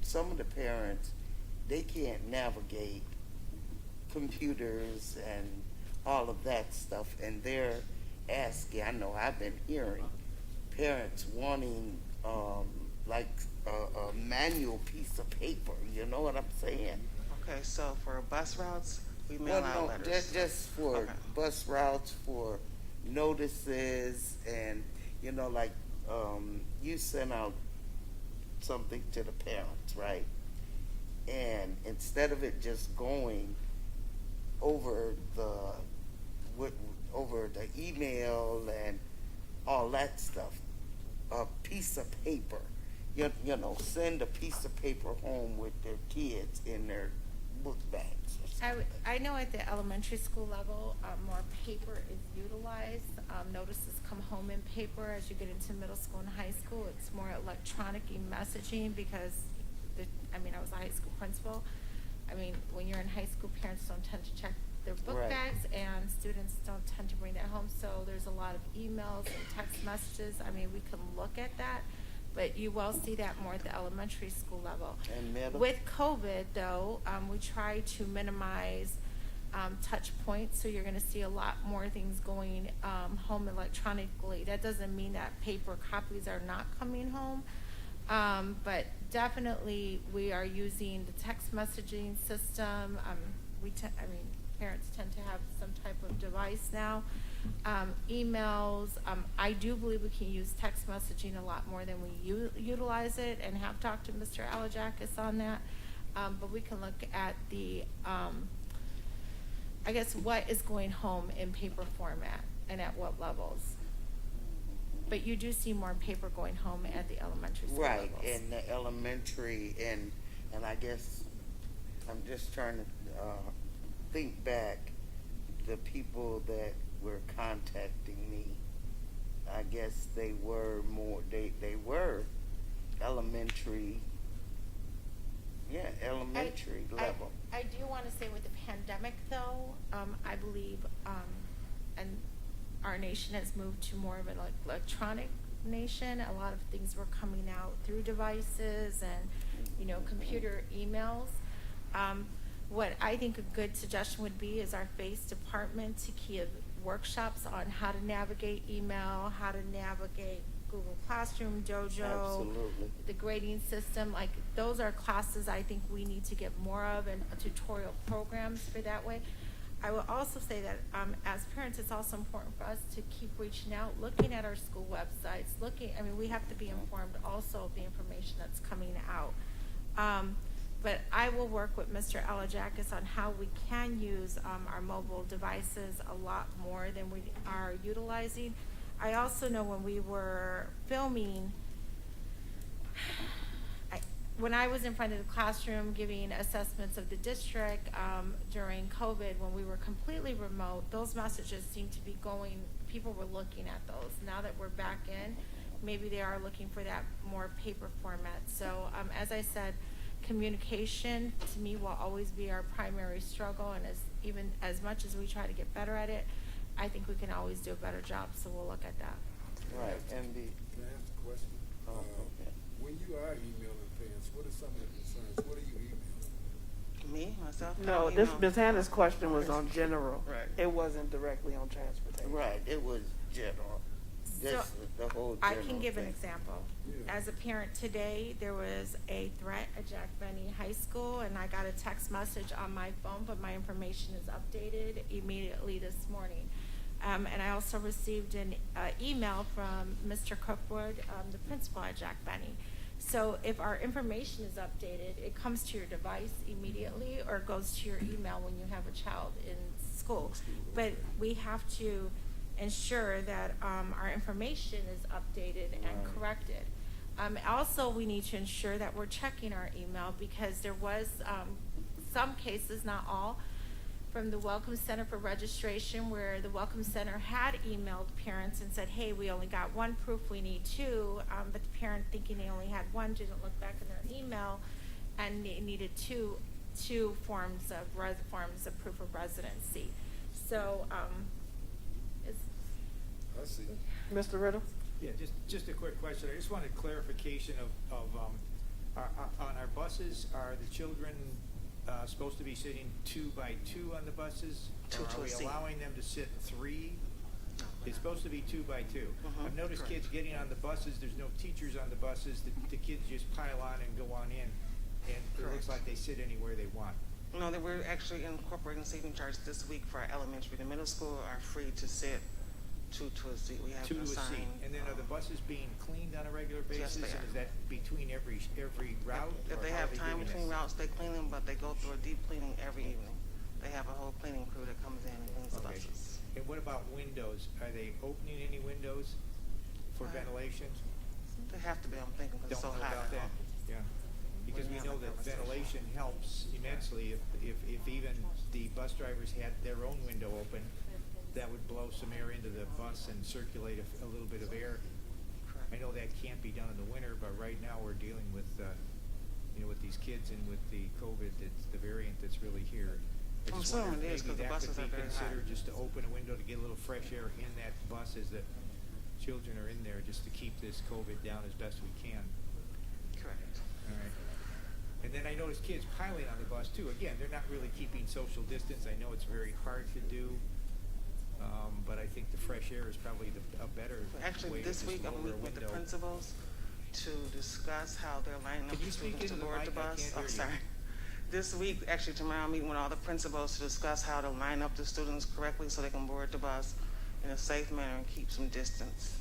some of the parents, they can't navigate computers and all of that stuff, and they're asking, I know I've been hearing parents wanting like a manual piece of paper, you know what I'm saying? Okay, so for bus routes, we mail out letters. Just for bus routes, for notices, and you know, like you send out something to the parents, right? And instead of it just going over the email and all that stuff, a piece of paper, you know, send a piece of paper home with their kids in their book bags. I know at the elementary school level, more paper is utilized. Notices come home in paper. As you get into middle school and high school, it's more electronic messaging because, I was a high school principal. When you're in high school, parents don't tend to check their book bags, and students don't tend to bring that home. So there's a lot of emails and text messages. We can look at that, but you will see that more at the elementary school level. And middle? With COVID, though, we try to minimize touch points, so you're going to see a lot more things going home electronically. That doesn't mean that paper copies are not coming home, but definitely we are using the text messaging system. Parents tend to have some type of device now. Emails, I do believe we can use text messaging a lot more than we utilize it, and have talked to Mr. Alajakis on that. But we can look at the, what is going home in paper format and at what levels. But you do see more paper going home at the elementary school Right, levels. in the elementary, and I guess I'm just trying to think back, the people that were contacting me, I guess they were were elementary, elementary level. I do want to say with the pandemic, though, I believe, and our nation has moved to more of an electronic nation. A lot of things were coming out through devices and, computer emails. What I think a good suggestion would be is our FACE department to give workshops on how to navigate email, how to navigate Google Classroom, Dojo, Absolutely. the grading system. Like, those are classes I think we need to get more of, and tutorial programs for that way. I will also say that as parents, it's also important for us to keep reaching out, looking at our school websites, we have to be informed also of the information that's coming out. But I will work with Mr. Alajakis on how we can use our mobile devices a lot more than we are utilizing. I also know when we were filming, when I was in front of the classroom giving assessments of the district during COVID, when we were completely remote, those messages seemed to be going, people were looking at those. Now that we're back in, maybe they are looking for that more paper format. So as I said, Communication, to me, will always be our primary struggle, and even as much as we try to get better at it, I think we can always do a better job, so we'll look at that. Right, and the, Can I ask a question? okay. When you are emailing parents, what are some of the concerns? What are you emailing? Me, myself? I No, don't this, email. Ms. Hannah's question was on general. Right. It wasn't directly on transportation. Right, it was general. Just the whole I general can give an thing. example. Yeah. As a parent today, there was a threat at Jack Benny High School, and I got a text message on my phone, but my information is updated immediately this morning. And I also received an email from Mr. Cookwood, the principal at Jack Benny. So if our information is updated, it comes to your device immediately or goes to your email when you have a child in school. But we have to ensure that our information is updated and corrected. Also, we need to ensure that we're checking our email, because there was some cases, not all, from the Welcome Center for registration, where the Welcome Center had emailed parents and said, hey, we only got one proof, we need two, but the parent, thinking they only had one, didn't look back in their email, and they needed two forms of proof of residency. So, I see. Mr. Riddle? Yeah, just a quick question. I just wanted clarification of on our buses, are the children supposed to be sitting 2 by 2 on the buses? Two Or to are a we seat. allowing them to sit 3? It's supposed to be 2 by 2. I've noticed correct. kids getting on the buses, there's no teachers on the buses, the kids just pile on and go on in, and it looks Correct. like they sit anywhere they want. No, that we're actually incorporating seating charts this week for our elementary. The middle school are free to sit 2 to a seat. We have 2 an to a seat. assigned. And then are the buses being cleaned on a regular Yes, basis? they And are. is that between every route? If or they how have are they time doing between this? routes, they clean them, but they go through a deep cleaning every evening. They have a whole cleaning crew that comes in and cleans the Okay. buses. And what about windows? Are they opening any windows for ventilation? They have to be, I'm thinking, because it's so Don't know hot. about that, yeah. Because we know that ventilation helps immensely. If even the bus drivers had their own window open, that would blow some air into the bus and circulate a little bit of air. I know that can't be done in the winter, but right now we're dealing with, with these kids and with the COVID, the variant that's really here. I I'm just wonder assuming it is, if maybe 'cause the that buses could are be very hot. considered, just to open a window to get a little fresh air in that bus as the children are in there, just to keep this COVID down as best we can. Correct. All right. And then I noticed kids piling on the bus too. Again, they're not really keeping social distance. I know it's very hard to do, but I think the fresh air is probably a better Actually, way to this just week I'm lower a meeting with the window. principals to discuss how they're lining up Can you the speak students to into the board mic? the I bus. can't Oh, hear you. sorry. This week, actually tomorrow, I'm meeting with all the principals to discuss how to line up the students correctly so they can board the bus in a safe manner and keep some distance.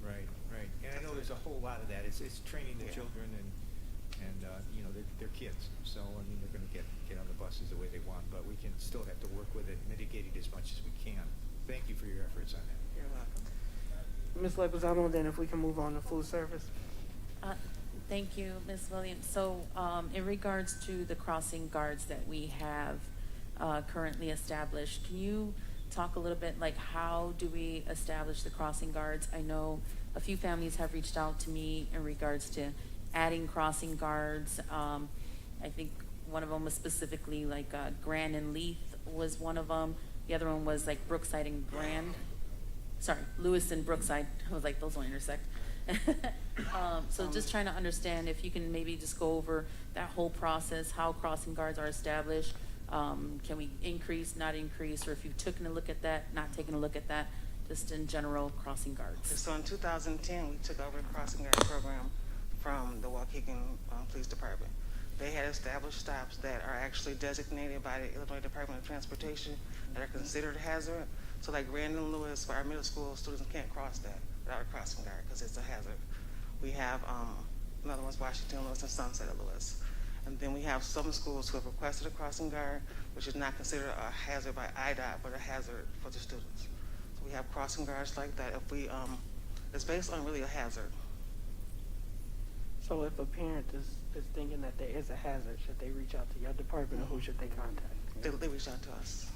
Right, right. And I know there's a whole lot of that. It's training the Yeah. children and they're kids. So, I mean, they're going to get on the buses the way they want, but we can still have to work with it, mitigate it as much as we can. Thank you for your efforts on that. You're welcome. Ms. Leguizamo, then if we can move on to food service. Thank you, Ms. Williams. So, in regards to the crossing guards that we have currently established, can you talk a little bit, like, how do we establish the crossing guards? I know a few families have reached out to me in regards to adding crossing guards. I think one of them was specifically like Grand and Leith was one of them. The other one was like Brookside and Grand. Sorry, Lewis and Brookside. I was like, those don't intersect. So just trying to understand if you can maybe just go over that whole process, how crossing guards are established. Can we increase, not increase, or if you've taken a look at that, not taken a look at that, just in general crossing guards. So in 2010, we took over the crossing guard program from the Waukegan Police Department. They had established stops that are actually designated by the Illinois Department of Transportation that are considered hazard. So like Grand and Lewis, for our middle school students can't cross that without a crossing guard because it's a hazard. We have another one's Washington Lewis and Sunset at Lewis. And then we have some schools who have requested a crossing guard, which is not considered a hazard by IDOT, but a hazard for the students. So we have crossing guards like that. If we, it's based on really a hazard. So if a parent is thinking that there is a hazard, should they reach out to your department or who should they contact? They reach out to us.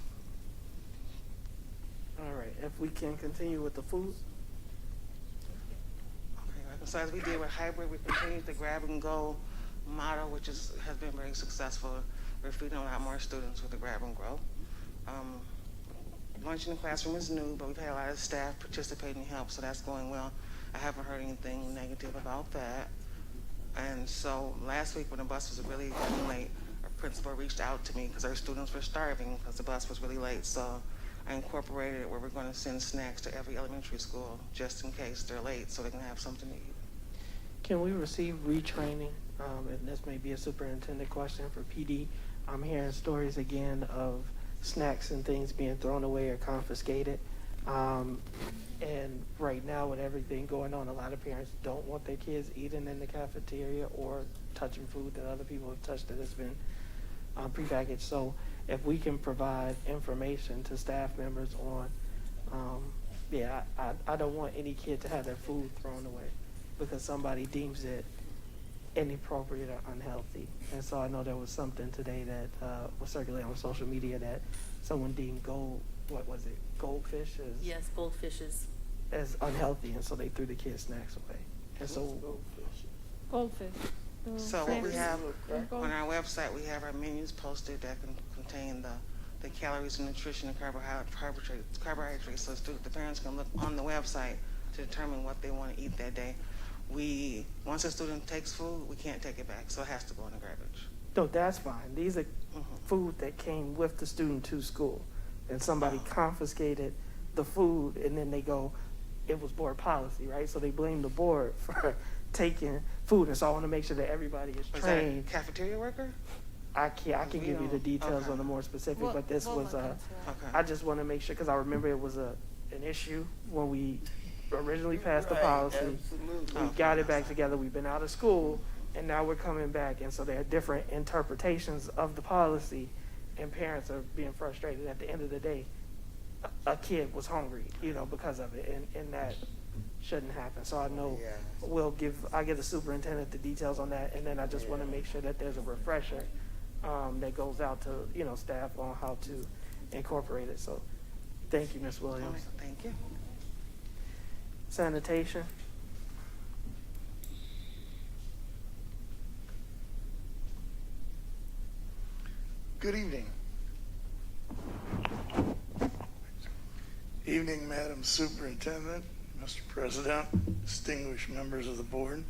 All right, if we can continue with the food. Okay, right. So as we did with hybrid, we continue to grab and go model, which has been very successful. We're feeding a lot more students with the Grab and Grow. Lunch in the classroom is new, but we've had a lot of staff participate and help, so that's going well. I haven't heard anything negative about that. And so last week when the bus was really running late, our principal reached out to me because our students were starving because the bus was really late. So I incorporated it where we're going to send snacks to every elementary school just in case they're late so they can have something to eat. Can we receive retraining? And this may be a superintendent question for PD. I'm hearing stories again of snacks and things being thrown away or confiscated. And right now with everything going on, a lot of parents don't want their kids eating in the cafeteria or touching food that other people have touched that has been prepackaged. So if we can provide information to staff members on, I don't want any kid to have their food thrown away because somebody deems it inappropriate or unhealthy. And so I know there was something today that was circulating on social media that someone deemed goldfish Yes, goldfishes. as unhealthy, and so they threw the kids' snacks away. And so Goldfish. So what we have on our website, we have our menus posted that can contain the calories and nutrition and carbohydrates. So the parents can look on the website to determine what they want to eat that day. Once a student takes food, we can't take it back, so it has to go in the garbage. no, that's fine. These are food that came with the student to school, and somebody confiscated the food, and then they go, it was board policy, right? So they blame the board for taking food, and so I want to make sure that everybody is Was trained. that a cafeteria worker? I can give you the details on the more specific, but this was I just want to make sure because I remember it was an issue when we originally passed the policy. Absolutely. We got it back together. We've been out of school, and now we're coming back, and so there are different interpretations of the policy, and parents are being frustrated. At the end of the day, a kid was hungry, because of it, and that shouldn't happen. So I know I'll give the superintendent the details on that, and then I just want to make sure that there's a refresher that goes out to staff on how to incorporate it. So thank you, Ms. Williams. Thank you. Sanitation. Good evening. Evening, Madam Superintendent, Mr. President, distinguished members of the board.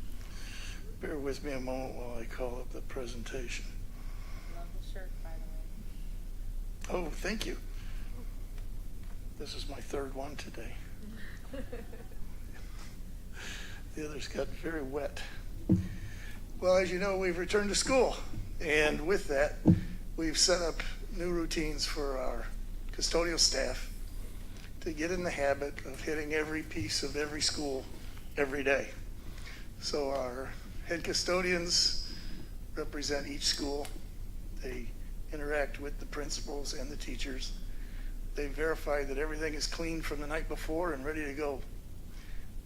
Bear with me a moment while I call up the presentation. Love the shirt, by the way. Oh, thank you. This is my third one today. The others got very wet. Well, as you know, we've returned to school, and with that, we've set up new routines for our custodial staff to get in the habit of hitting every piece of every school every day. So our head custodians represent each school. They interact with the principals and the teachers. They verify that everything is clean from the night before and ready to go.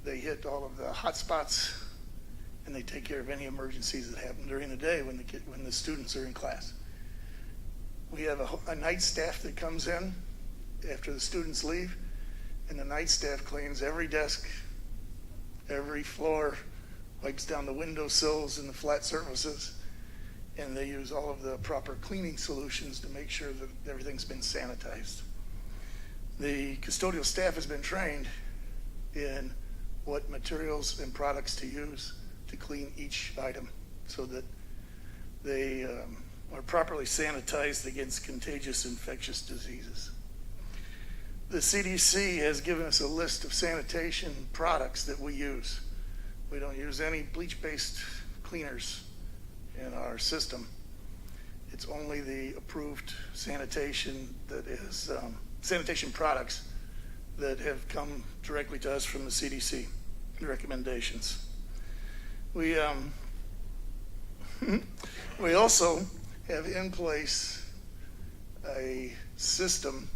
They hit all of the hot spots, and they take care of any emergencies that happen during the day when the students are in class. We have a night staff that comes in after the students leave, and the night staff cleans every desk, every floor, wipes down the windowsills and the flat surfaces, and they use all of the proper cleaning solutions to make sure that everything's been sanitized. The custodial staff has been trained in what materials and products to use to clean each item so that they are properly sanitized against contagious infectious diseases. The CDC has given us a list of sanitation products that we use. We don't use any bleach-based cleaners in our system. It's only the approved sanitation sanitation products that have come directly to us from the CDC recommendations. We also have in place a system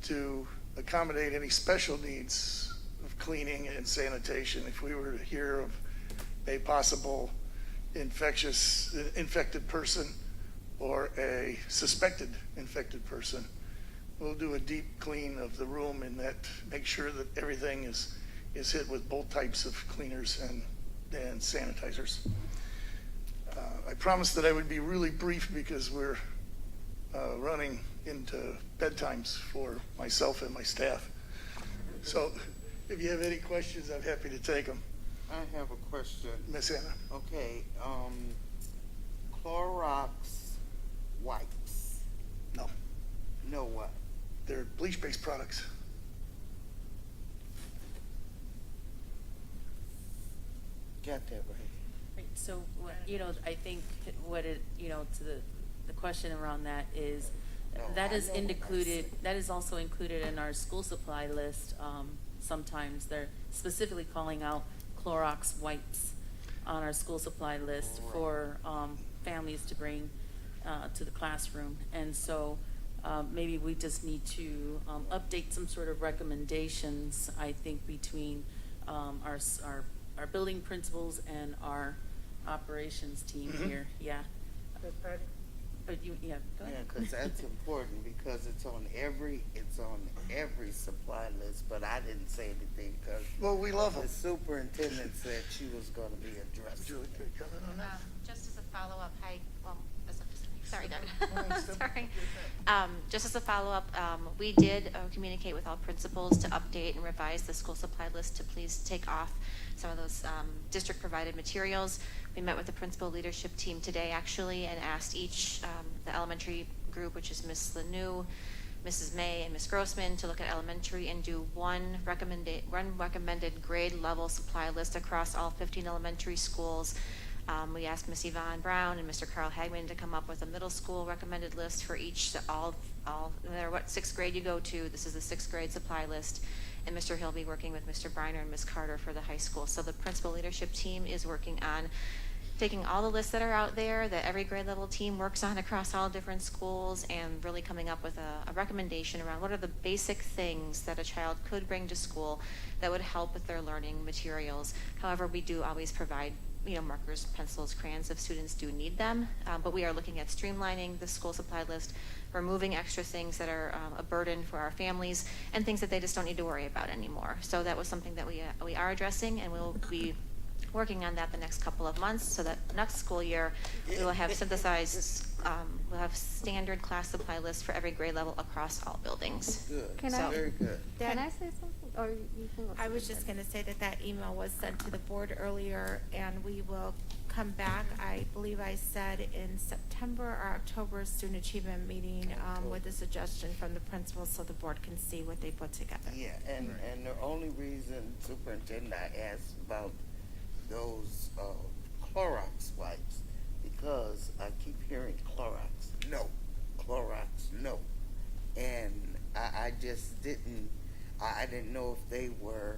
to accommodate any special needs of cleaning and sanitation. If we were to hear of a possible infected person or a suspected infected person, we'll do a deep clean of the room and make sure that everything is hit with both types of cleaners and sanitizers. I promised that I would be really brief because we're running into bedtimes for myself and my staff. So if you have any questions, I'm happy to take them. I have a question. Miss Anna? Okay, Clorox wipes. No. No what? They're bleach-based products. Got that right. Right, so, I think what it, to the question around that is, that is that is also included in our school supply list. Sometimes they're specifically calling out Clorox wipes on our school supply list for families to bring to the classroom. And so maybe we just need to update some sort of recommendations, I think, between our building principals and our operations team here. Yeah. But go ahead. Yeah, because that's important because it's on every supply list. But I didn't say anything because we love them. The superintendent said she was going to be addressing. Would you like to comment on that? Just as a follow-up, sorry, Doug. Sorry. Just as a follow-up, we did communicate with all principals to update and revise the school supply list to please take off some of those district-provided materials. We met with the principal leadership team today, actually, and asked each, the elementary group, which is Ms. Lanou, Mrs. May, and Ms. Grossman, to look at elementary and do one recommended grade level supply list across all 15 elementary schools. We asked Ms. Yvonne Brown and Mr. Carl Hagman to come up with a middle school recommended list for each, no matter what 6th grade you go to, this is the 6th grade supply list. And Mr. Hill will be working with Mr. Briner and Ms. Carter for the high school. So the principal leadership team is working on taking all the lists that are out there that every grade level team works on across all different schools and really coming up with a recommendation around what are the basic things that a child could bring to school that would help with their learning materials. However, we do always provide markers, pencils, crayons if students do need them, but we are looking at streamlining the school supply list, removing extra things that are a burden for our families and things that they just don't need to worry about anymore. So that was something that we are addressing, and we'll be working on that the next couple of months so that next school year we will have synthesized, we'll have standard class supply lists for every grade level across all buildings. Good. Very good. Can I say something? Or you can go. I was just going to say that email was sent to the board earlier, and we will come back. I believe I said in September or October student achievement meeting with a suggestion from the principals so the board can see what they put together. Yeah, and the only reason, Superintendent, I asked about those Clorox wipes because I keep hearing Clorox, no, and I just didn't. I didn't know if they were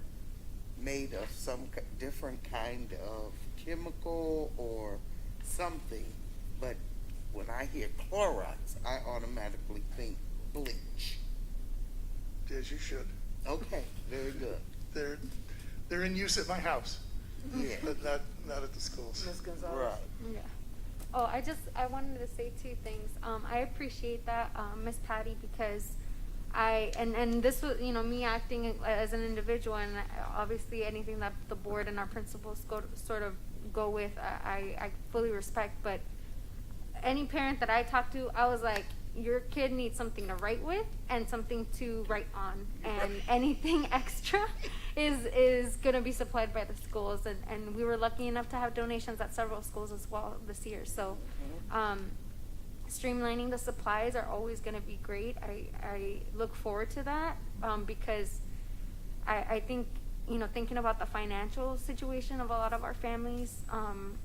made of some different kind of chemical or something, but when I hear Clorox, I automatically think bleach. As you should. Okay, very good. They're in use at my house. Yeah. But not at the schools. Ms. Gonzalez. Right. Yeah. Oh, I wanted to say two things. I appreciate that, Miss Patty, because and this was, me acting as an individual, and obviously anything that the board and our principals go with, I fully respect. But any parent that I talk to, I was like, your kid needs something to write with and something to write on, and anything extra is going to be supplied by the schools. And we were lucky enough to have donations at several schools as well this year. So streamlining the supplies are always going to be great. I look forward to that because I think, thinking about the financial situation of a lot of our families,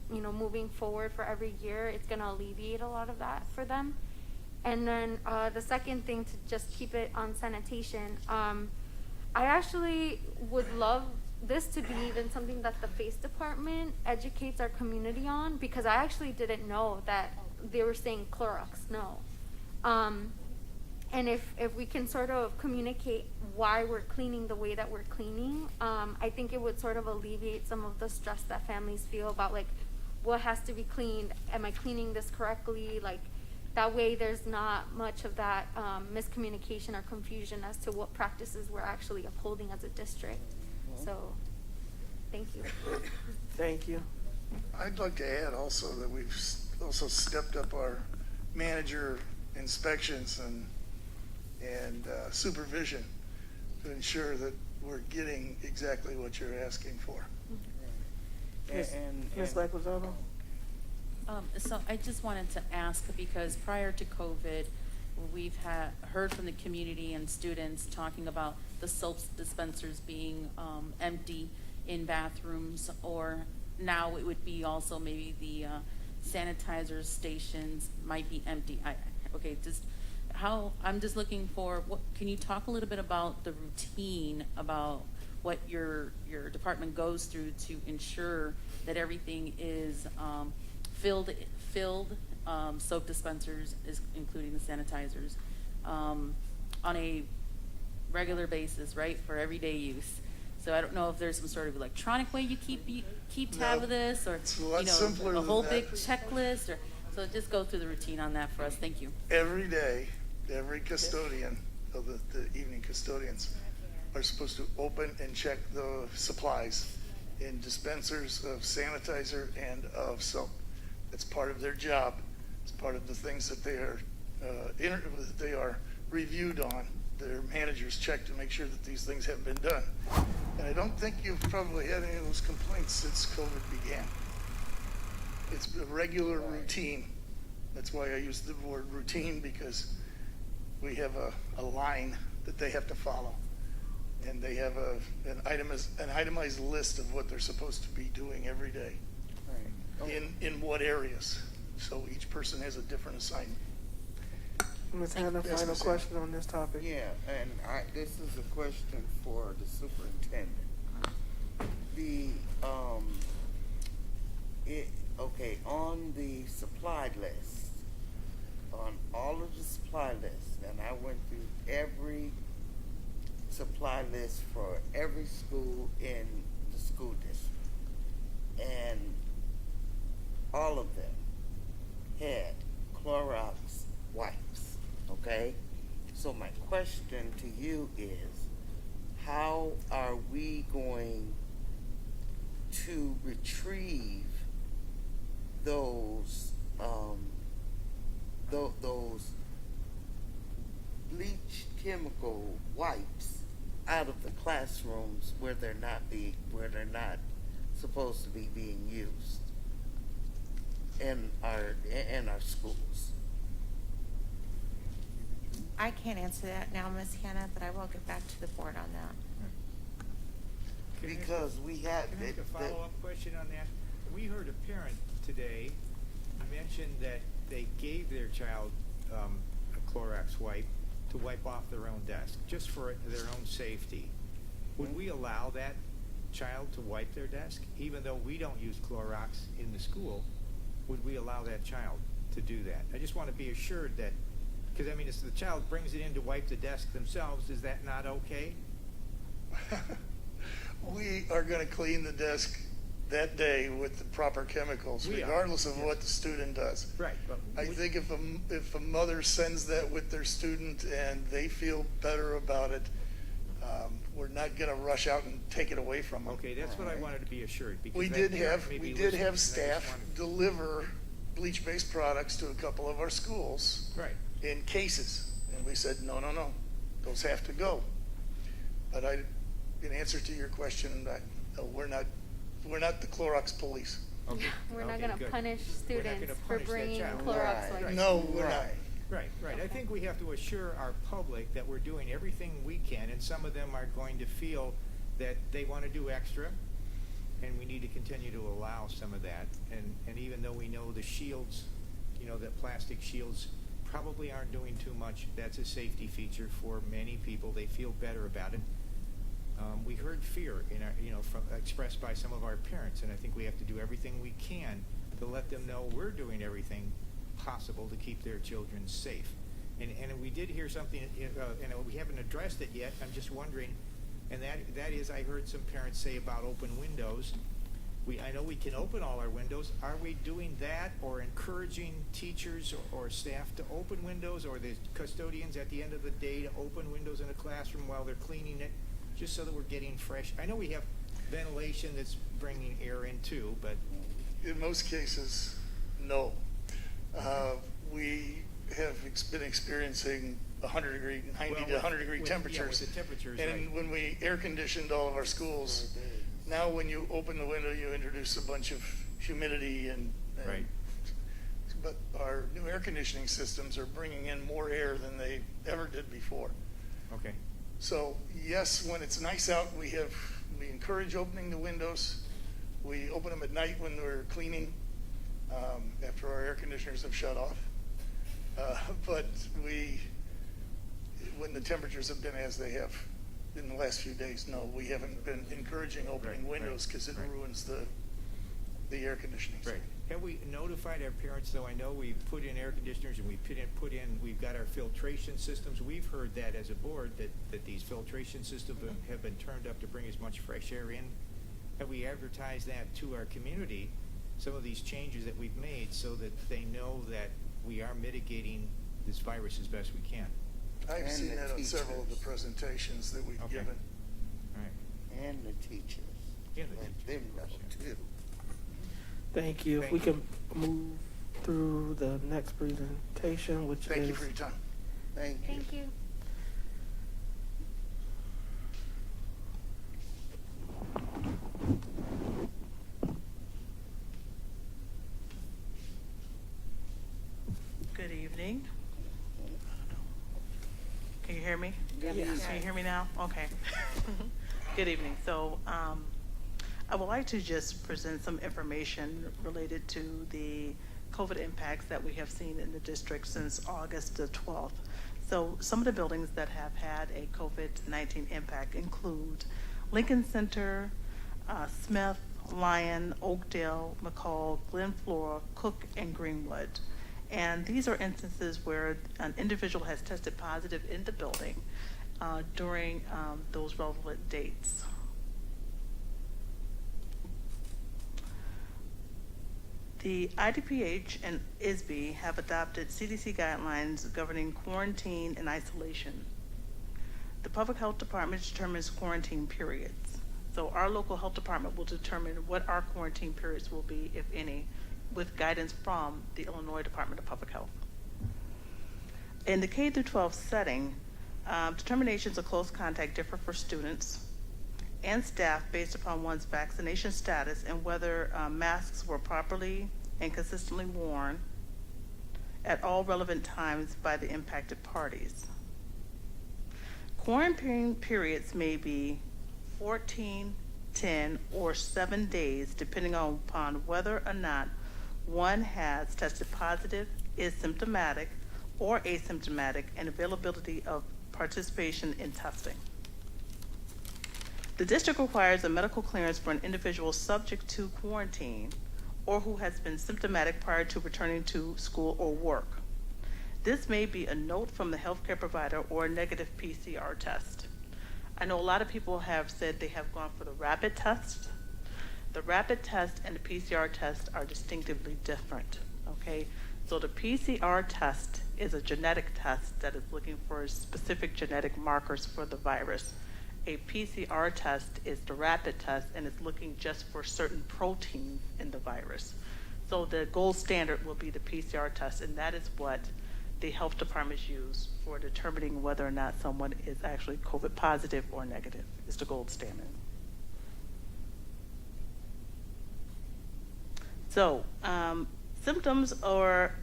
moving forward for every year, it's going to alleviate a lot of that for them. And then the second thing, to just keep it on sanitation, I actually would love this to be even something that the FACE department educates our community on, because I actually didn't know that they were saying Clorox, no. And if we can sort of communicate why we're cleaning the way that we're cleaning, I think it would sort of alleviate some of the stress that families feel about, like, what has to be cleaned? Am I cleaning this correctly? Like, that way there's not much of that miscommunication or confusion as to what practices we're actually upholding as a district. So, thank you. Thank you. I'd like to add also that we've also stepped up our manager inspections and supervision to ensure that we're getting exactly what you're asking for. Ms. Lacquizano? So I just wanted to ask, because prior to COVID, we've heard from the community and students talking about the soap dispensers being empty in bathrooms, or now it would be also maybe the sanitizer stations might be empty. I'm just looking for, can you talk a little bit about the routine, about what your department goes through to ensure that everything is filled soap dispensers, including the sanitizers, on a regular basis, right, for everyday use. So I don't know if there's some sort of electronic way you keep tab of this, or It's a lot simpler a than whole that. big checklist, or so just go through the routine on that for us. Thank you. Every day, every custodian, of the evening custodians, are supposed to open and check the supplies in dispensers of sanitizer and of soap. That's part of their job. It's part of the things that they are reviewed on. Their managers check to make sure that these things have been done. And I don't think you've probably had any of those complaints since COVID began. It's a regular routine. That's why I use the word routine, because we have a line that they have to follow. And they have an itemized list of what they're supposed to be doing every day. In what areas. So each person has a different assignment. Ms. Hannah, Yes, final Ms. question on this topic? Yeah, and this is a question for the superintendent. On the supply list, on all of the supply lists, and I went through every supply list for every school in the school district, and all of them had Clorox wipes, okay? So my question to you is, how are we going to retrieve those bleach chemical wipes out of the classrooms where they're not supposed to be being used in our schools? I can't answer that now, Ms. Hannah, but I will get back to the board on that. Because we have Can I ask a follow-up question on that? We heard a parent today mention that they gave their child a Clorox wipe to wipe off their own desk, just for their own safety. Would we allow that child to wipe their desk, even though we don't use Clorox in the school? Would we allow that child to do that? I just want to be assured that, because I mean, if the child brings it in to wipe the desk themselves, is that not okay? We are going to clean the desk that day with the proper chemicals, We are, regardless of yes. what the student does. Right, but I think if a mother sends that with their student and they feel better about it, we're not going to rush out and take it away from them. Okay, that's what I wanted to be assured. Because We that did parent have may be we did listening, have and I just staff wanted- deliver bleach-based products to a couple of our schools Right. in cases, and we said no, those have to go. But in answer to your question, we're not the Clorox police. Okay. We're not Okay, gonna good. punish We're not gonna students for punish that bringing child. Clorox wipes. No, we're not. Right. I think we have to assure our public that we're doing everything we can, and some of them are going to feel that they want to do extra, and we need to continue to allow some of that. And even though we know the shields, that plastic shields probably aren't doing too much, that's a safety feature for many people. They feel better about it. We heard fear expressed by some of our parents, and I think we have to do everything we can to let them know we're doing everything possible to keep their children safe. And we did hear something, and we haven't addressed it yet. I'm just wondering, and that is, I heard some parents say about open windows. I know we can open all our windows. Are we doing that, or encouraging teachers or staff to open windows, or the custodians at the end of the day to open windows in a classroom while they're cleaning it, just so that we're getting fresh? I know we have ventilation that's bringing air in too, but In most cases, no. We have been experiencing 100-degree, 90 to 100-degree temperatures. Yeah, with the temperatures, And right. when we air conditioned all of our schools, now when you open the window, you introduce a bunch of humidity and Right. But our new air conditioning systems are bringing in more air than they ever did before. Okay. So yes, when it's nice out, we encourage opening the windows. We open them at night when we're cleaning, after our air conditioners have shut off. But when the temperatures have been as they have in the last few days, no, we haven't been encouraging opening windows because it ruins the air conditioning. Right. Have we notified our parents, though? I know we put in air conditioners and we've got our filtration systems. We've heard that as a board, that these filtration systems have been turned up to bring as much fresh air in. Have we advertised that to our community, some of these changes that we've made, so that they know that we are mitigating this virus as best we can? I've seen that on several of the presentations that we've given. All right. And the teachers. Yeah, the Let them know too. Thank you. If we can move through the next presentation, which is... Thank you for your time. Thank you. Thank you. Good evening. Can you hear me? Yes. Can you hear me now? Okay. Good evening. So I would like to just present some information related to the COVID impacts that we have seen in the district since August the 12th. So some of the buildings that have had a COVID-19 impact include Lincoln Center, Smith, Lyon, Oakdale, McCall, Glen Flora, Cook, and Greenwood. And these are instances where an individual has tested positive in the building during those relevant dates. The IDPH and ISB have adopted CDC guidelines governing quarantine and isolation. The Public Health Department determines quarantine periods. So our local health department will determine what our quarantine periods will be, if any, with guidance from the Illinois Department of Public Health. In the K through 12 setting, determinations of close contact differ for students and staff based upon one's vaccination status and whether masks were properly and consistently worn at all relevant times by the impacted parties. Quarantine periods may be 14, 10, or 7 days, depending upon whether or not one has tested positive, is symptomatic, or asymptomatic, and availability of participation in testing. The district requires a medical clearance for an individual subject to quarantine or who has been symptomatic prior to returning to school or work. This may be a note from the healthcare provider or a negative PCR test. I know a lot of people have said they have gone for the rapid test. The rapid test and the PCR test are distinctively different, okay? So the PCR test is a genetic test that is looking for specific genetic markers for the virus. A PCR test is the rapid test and it's looking just for certain proteins in the virus. So the gold standard will be the PCR test, and that is what the health departments use for determining whether or not someone is actually COVID positive or negative. It's the gold standard. So symptoms or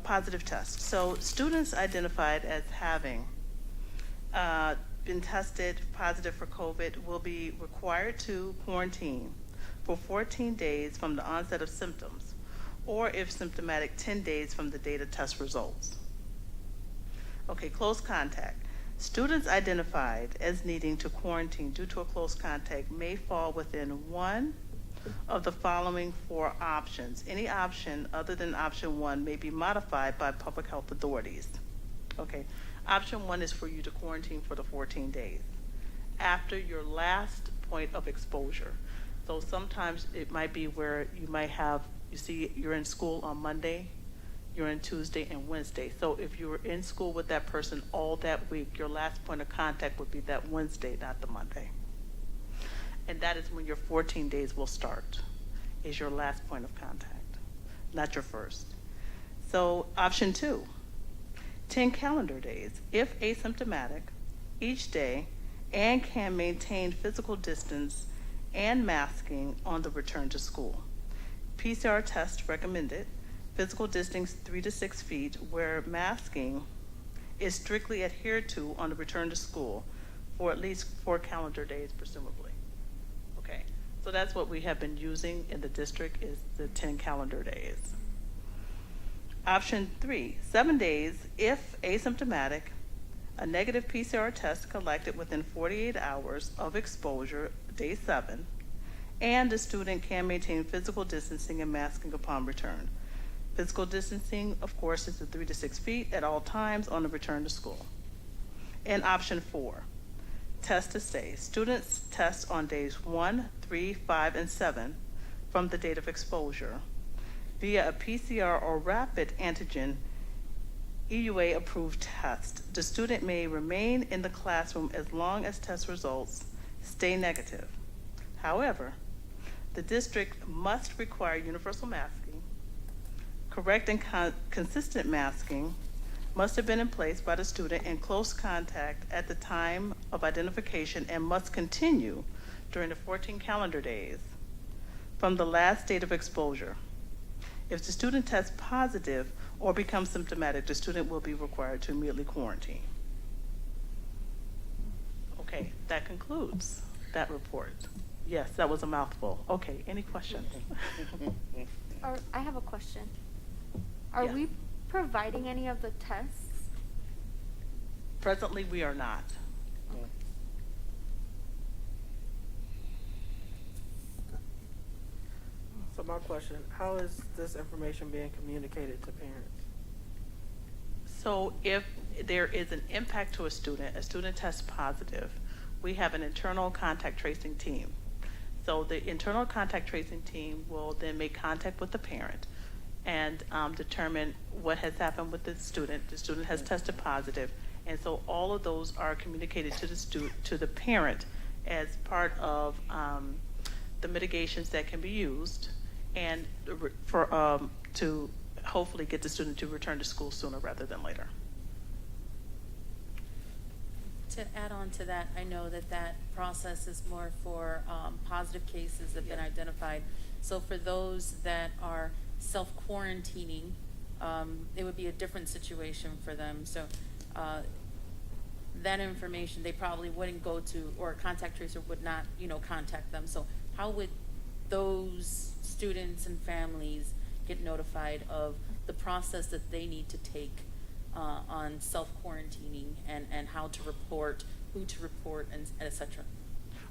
positive tests. So students identified as having been tested positive for COVID will be required to quarantine for 14 days from the onset of symptoms, or if symptomatic, 10 days from the date of test results. Okay, close contact. Students identified as needing to quarantine due to a close contact may fall within one of the following 4 options. Any option other than option 1 may be modified by public health authorities. Okay, option 1 is for you to quarantine for the 14 days after your last point of exposure. So sometimes it might be where you might have, you see, you're in school on Monday, you're in Tuesday and Wednesday. So if you were in school with that person all that week, your last point of contact would be that Wednesday, not the Monday. And that is when your 14 days will start, is your last point of contact, not your first. So option 2, 10 calendar days, if asymptomatic, each day, and can maintain physical distance and masking on the return to school. PCR test recommended, physical distance 3 to 6 feet, where masking is strictly adhered to on the return to school for at least 4 calendar days, presumably. Okay, so that's what we have been using in the district, is the 10 calendar days. Option 3, 7 days if asymptomatic, a negative PCR test collected within 48 hours of exposure, day 7, and the student can maintain physical distancing and masking upon return. Physical distancing, of course, is the 3 to 6 feet at all times on the return to school. And option 4, test to stay. Students test on days 1, 3, 5, and 7 from the date of exposure via a PCR or rapid antigen EUA approved test. The student may remain in the classroom as long as test results stay negative. However, the district must require universal masking. Correct and consistent masking must have been in place by the student in close contact at the time of identification and must continue during the 14 calendar days from the last date of exposure. If the student tests positive or becomes symptomatic, the student will be required to immediately quarantine. Okay, that concludes that report. Yes, that was a mouthful. Okay, any questions? I have a question. Are Yeah. we providing any of the tests? Presently, we are not. So my question, how is this information being communicated to parents? So if there is an impact to a student tests positive, we have an internal contact tracing team. So the internal contact tracing team will then make contact with the parent and determine what has happened with the student. The student has tested positive, and so all of those are communicated to the parent as part of the mitigations that can be used, and to hopefully get the student to return to school sooner rather than later. To add on to that, I know that that process is more for positive cases that have been identified. So for those that are self-quarantining, it would be a different situation for them. So that information, they probably wouldn't go to, or a contact tracer would not, contact them. So how would those students and families get notified of the process that they need to take on self-quarantining and how to report, who to report, and et cetera?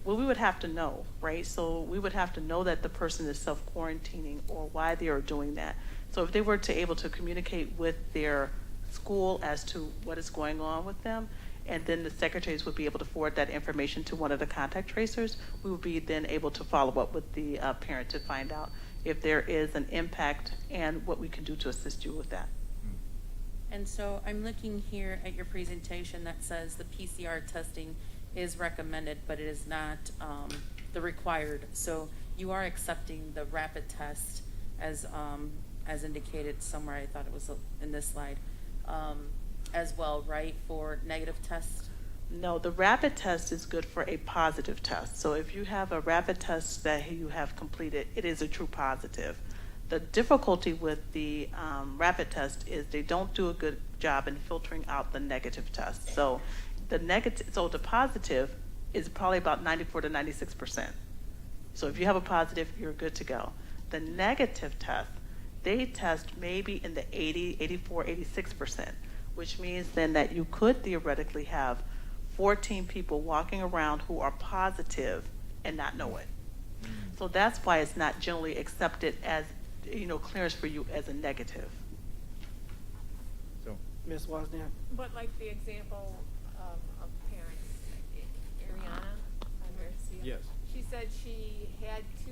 Well, we would have to know, right? So we would have to know that the person is self-quarantining or why they are doing that. So if they were able to communicate with their school as to what is going on with them, and then the secretaries would be able to forward that information to one of the contact tracers, we would be then able to follow up with the parent to find out if there is an impact and what we can do to assist you with that. And so I'm looking here at your presentation that says the PCR testing is recommended, but it is not the required. So you are accepting the rapid test as indicated somewhere. I thought it was in this slide as well, right, for negative tests? No, the rapid test is good for a positive test. So if you have a rapid test that you have completed, it is a true positive. The difficulty with the rapid test is they don't do a good job in filtering out the negative test. So the positive is probably about 94 to 96%. So if you have a positive, you're good to go. The negative test, they test maybe in the 80, 84, 86%, which means then that you could theoretically have 14 people walking around who are positive and not know it. So that's why it's not generally accepted as, clearance for you as a negative. So, Ms. Wozniak? But like the example of parents, Ariana, yes. she said she had 2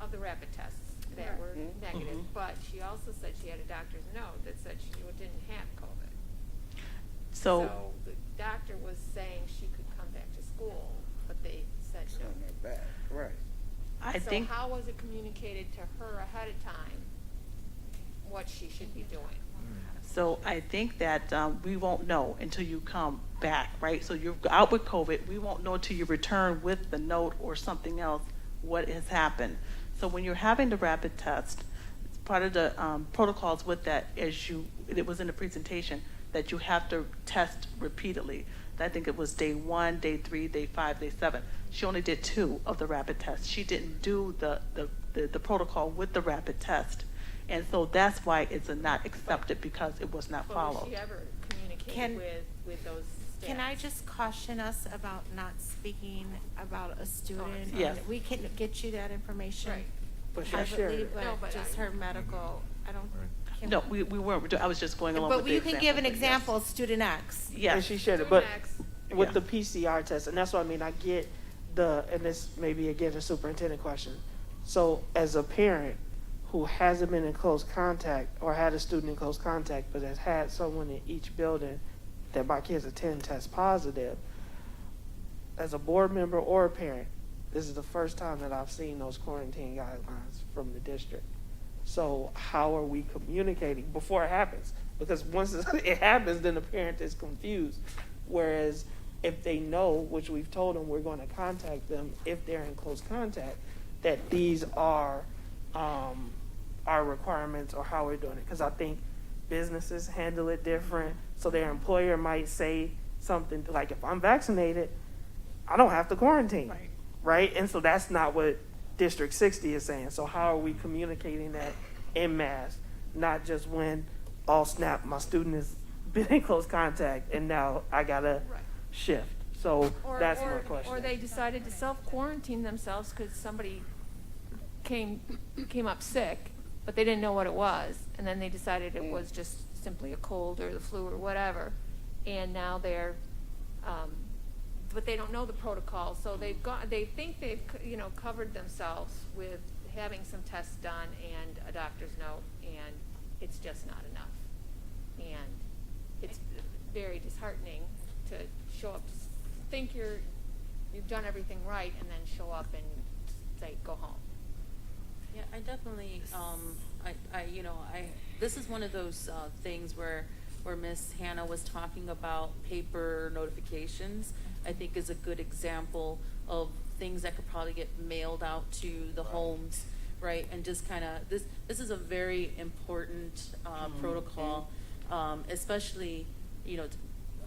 of the rapid tests that were negative, but she also said she had a doctor's note that said she didn't have COVID. So The doctor was saying she could come back to school, but they said no. Back, right. I So think how was it communicated to her ahead of time what she should be doing. So I think that we won't know until you come back, right? So you're out with COVID. We won't know until you return with the note or something else what has happened. So when you're having the rapid test, it's part of the protocols with that, it was in the presentation, that you have to test repeatedly. I think it was day 1, day 3, day 5, day 7. She only did 2 of the rapid tests. She didn't do the protocol with the rapid test. And so that's why it's not accepted, because it was not Well, followed. did she ever communicate Can- with those staff? Can I just caution us about not speaking about a student? Yes. We can get you that information Right. But she privately, shared it. but No, but just her medical, I don't. can- No, we weren't. I was just going along But with the you can give an but yes. example of student X. And Yes. she shared it, but Next. with Yeah. the PCR test, and that's what I mean, I get and this may be again a superintendent question. So as a parent who hasn't been in close contact or had a student in close contact, but has had someone in each building that my kids attend test positive, as a board member or a parent, this is the first time that I've seen those quarantine guidelines from the district. So how are we communicating before it happens? Because once it happens, then the parent is confused. Whereas if they know, which we've told them, we're going to contact them if they're in close contact, that these are our requirements or how we're doing it. Because I think businesses handle it different. So their employer might say something like, if I'm vaccinated, I don't have to quarantine. Right? And so that's not what District 60 is saying. So how are we communicating that en masse? Not just when, oh snap, my student has been in close contact and now I got to shift. So that's my question. Or they decided to self-quarantine themselves because somebody came up sick, but they didn't know what it was, and then they decided it was just simply a cold or the flu or whatever, and now they're, but they don't know the protocol, so they think they've covered themselves with having some tests done and a doctor's note, and it's just not enough, and it's very disheartening to show up, think you've done everything right, and then show up and say go home. Yeah, I definitely, this is one of those things where Miss Hannah was talking about paper notifications, I think is a good example of things that could probably get mailed out to the homes, right? And just kind of, this is a very important protocol, especially,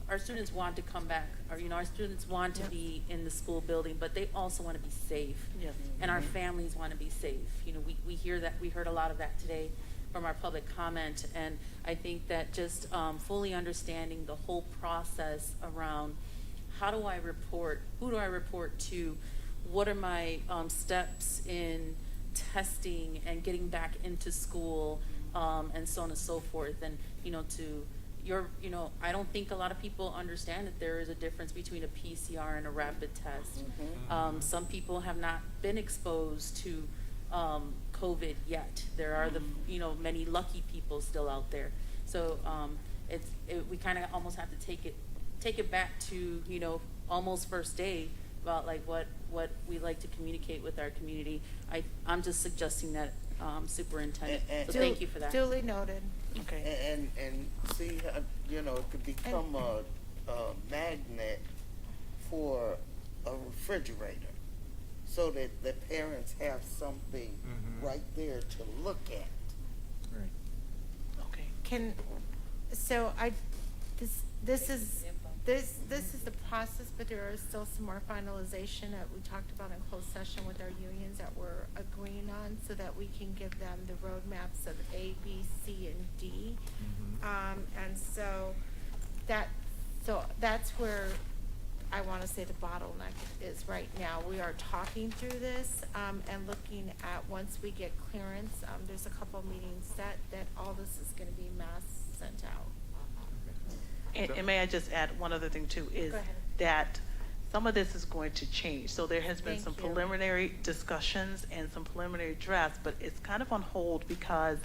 our students want to come back, or our students want to be in the school building, but they also want to be safe. Yes. And our families want to be safe. We hear that, we heard a lot of that today from our public comment, and I think that just fully understanding the whole process around how do I report, who do I report to, what are my steps in testing and getting back into school, and so on and so forth, and I don't think a lot of people understand that there is a difference between a PCR and a rapid test. Some people have not been exposed to COVID yet. There are many lucky people still out there. So we kind of almost have to take it back to almost first day about like what we like to communicate with our community. I'm just suggesting that, Superintendent. So thank you for that. Duly noted. Okay. And see, it could become a magnet for a refrigerator, so that the parents have something right there to look at. Right. Okay. This is the process, but there is still some more finalization that we talked about in closed session with our unions that we're agreeing on, so that we can give them the roadmaps of A, B, C, and D. And so that's where I want to say the bottleneck is right now. We are talking through this and looking at, once we get clearance, there's a couple of meetings set that all this is going to be mass sent out. And may I just add one other thing too, is Go ahead. that some of this is going to change. So there has been Thank some you. preliminary discussions and some preliminary drafts, but it's kind of on hold because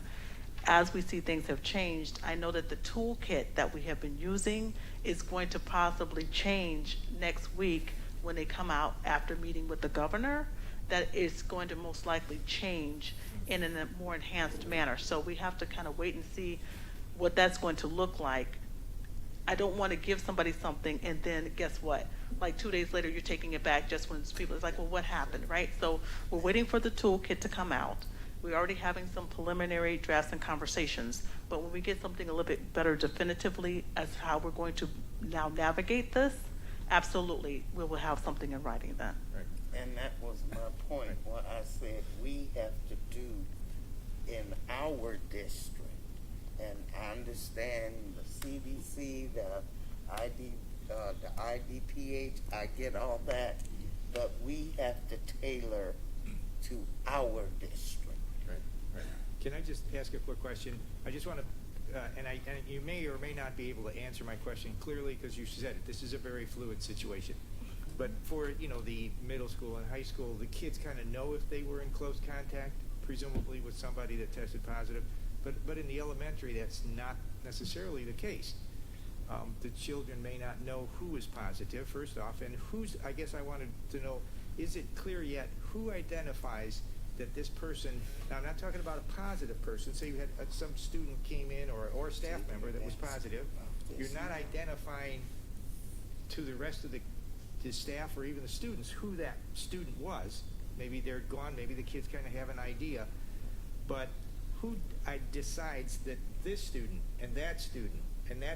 as we see things have changed, I know that the toolkit that we have been using is going to possibly change next week when they come out after meeting with the governor, that it's going to most likely change. in a more enhanced manner. So we have to kind of wait and see what that's going to look like. I don't want to give somebody something and then guess what? Like 2 days later, you're taking it back just when people, it's like, well, what happened, right? So we're waiting for the toolkit to come out. We're already having some preliminary drafts and conversations, but when we get something a little bit better definitively as how we're going to now navigate this, absolutely, we will have something in writing then. And that was my point, what I said we have to do in our district. And I understand the CDC, the IDPH, I get all that, but we have to tailor to our district. Right. Can I just ask a quick question? I just want to, and you may or may not be able to answer my question clearly because you said it. This is a very fluid situation. But for, the middle school and high school, the kids kind of know if they were in close contact, presumably with somebody that tested positive. But in the elementary, that's not necessarily the case. The children may not know who is positive, first off, and I guess I wanted to know, is it clear yet who identifies that this person, now I'm not talking about a positive person, say you had some student came in or a staff member that was positive, you're not identifying to the rest of the staff or even the students who that student was. Maybe they're gone, maybe the kids kind of have an idea, but who decides that this student and that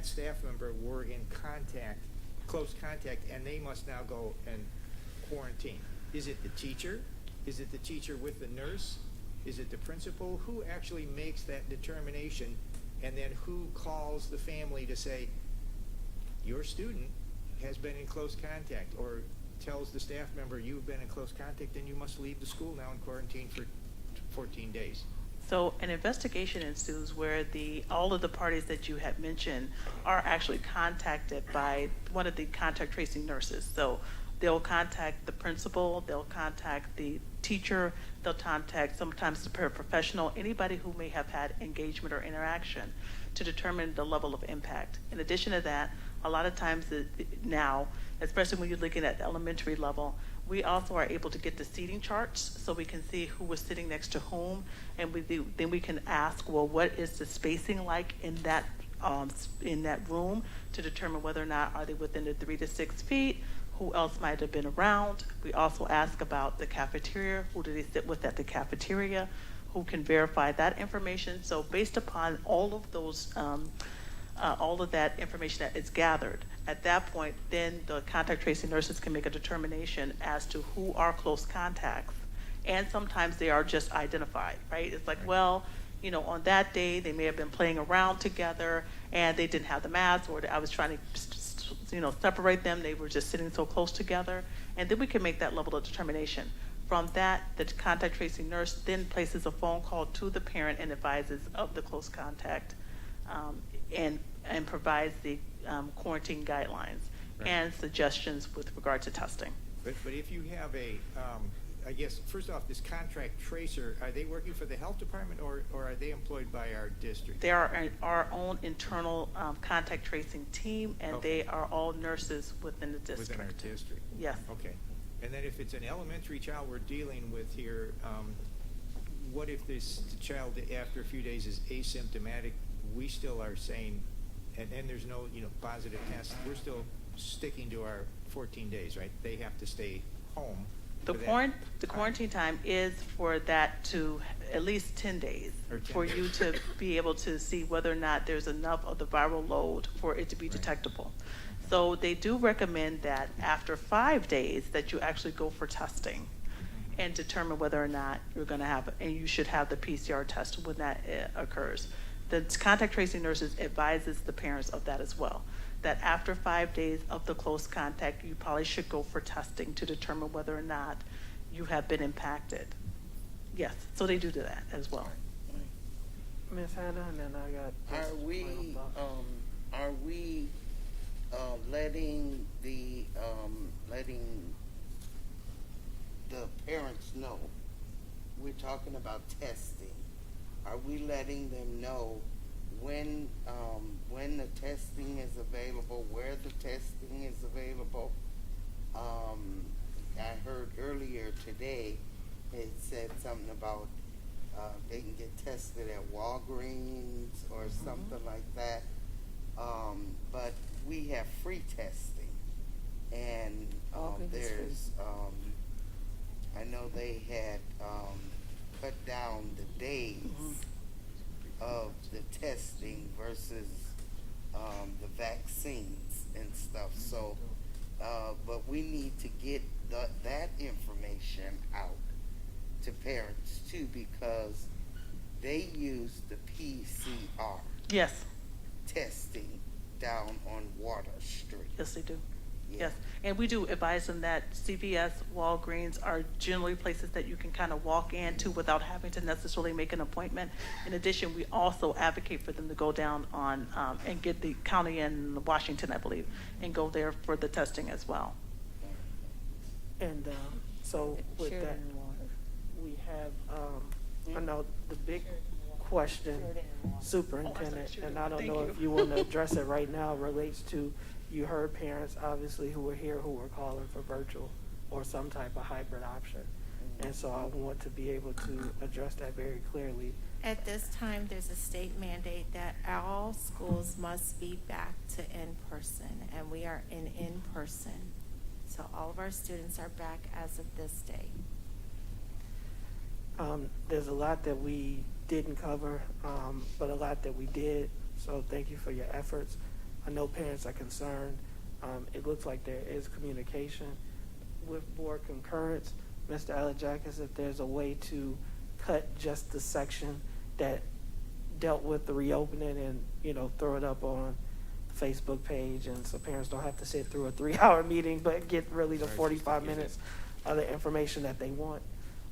staff member were in close contact, and they must now go and quarantine? Is it the teacher? Is it the teacher with the nurse? Is it the principal? Who actually makes that determination, and then who calls the family to say, your student has been in close contact, or tells the staff member, you've been in close contact and you must leave the school now and quarantine for 14 days? So an investigation ensues where all of the parties that you had mentioned are actually contacted by one of the contact tracing nurses. So they'll contact the principal, they'll contact the teacher, they'll contact sometimes the paraprofessional, anybody who may have had engagement or interaction to determine the level of impact. In addition to that, a lot of times now, especially when you're looking at the elementary level, we also are able to get the seating charts so we can see who was sitting next to whom, and then we can ask, well, what is the spacing like in that room to determine whether or not are they within the 3 to 6 feet, who else might have been around. We also ask about the cafeteria, who do they sit with at the cafeteria, who can verify that information. So based upon all of those, all of that information that is gathered, at that point, then the contact tracing nurses can make a determination as to who are close contacts. And sometimes they are just identified, right? It's like, well, on that day, they may have been playing around together and they didn't have the mask, or I was trying to, separate them. They were just sitting so close together. And then we can make that level of determination. From that, the contact tracing nurse then places a phone call to the parent and advises of the close contact, and provides the quarantine guidelines and suggestions with regard to testing. But if you have I guess, first off, this contract tracer, are they working for the health department or are they employed by our district? They are our own internal contact tracing team, and they are all nurses within the district. Within our district? Yes. Okay. And then if it's an elementary child we're dealing with here, what if the child after a few days is asymptomatic? We still are saying, and there's no positive test, we're still sticking to our 14 days, right? They have to stay home. The quarantine time is for that to at least 10 days for you to be able to see whether or not there's enough of the viral load for it to be detectable. So they do recommend that after 5 days that you actually go for testing and determine whether or not you're going to have, and you should have the PCR test when that occurs. The contact tracing nurses advises the parents of that as well, that after 5 days of the close contact, you probably should go for testing to determine whether or not you have been impacted. Yes, so they do that as well. Ms. Hannah, and then I got. Are we letting the parents know? We're talking about testing. Are we letting them know when the testing is available, where the testing is available? I heard earlier today it said something about they can get tested at Walgreens or something like that. But we have free testing, and there's, I know they had cut down the days of the testing versus the vaccines and stuff. So, but we need to get that information out to parents too, because they use the PCR Yes, testing down on Water Street. yes, they do. Yeah. Yes, and we do advise them that CVS, Walgreens are generally places that you can kind of walk into without having to necessarily make an appointment. In addition, we also advocate for them to go down on, and get the county in Washington, I believe, and go there for the testing as well. And so with that, we have, I know the big question, Superintendent, and I don't know if you want to address it right now, relates to, you heard parents obviously who were here who were calling for virtual or some type of hybrid option. And so I want to be able to address that very clearly. At this time, there's a state mandate that all schools must be back to in-person, and we are in person. So all of our students are back as of this day. There's a lot that we didn't cover, but a lot that we did. So thank you for your efforts. I know parents are concerned. It looks like there is communication with board concurrence. Mr. Alajakis, if there's a way to cut just the section that dealt with the reopening and, you know, throw it up on the Facebook page, and so parents don't have to sit through a 3-hour meeting, but get really the 45 minutes of the information that they want.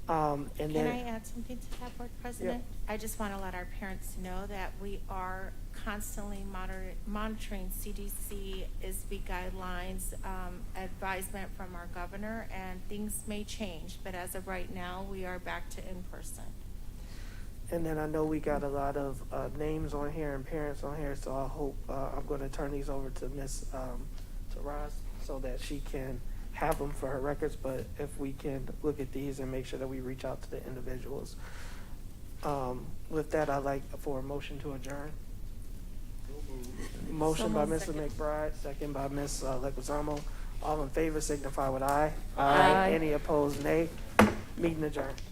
And Can then, I add something to that, Board President? I just want to let our parents know that we are constantly monitoring CDC, ISB guidelines, advisement from our governor, and things may change, but as of right now, we are back to in-person. and then I know we got a lot of names on here and parents on here, so I hope, I'm going to turn these over to Ms. Taraz so that she can have them for her records, but if we can look at these and make sure that we reach out to the individuals. With that, I'd like for a motion to adjourn. Motion by Mr. McBride, second by Ms. Leguizamo. All in favor signify with aye. Aye. Any opposed, nay. Meeting adjourned.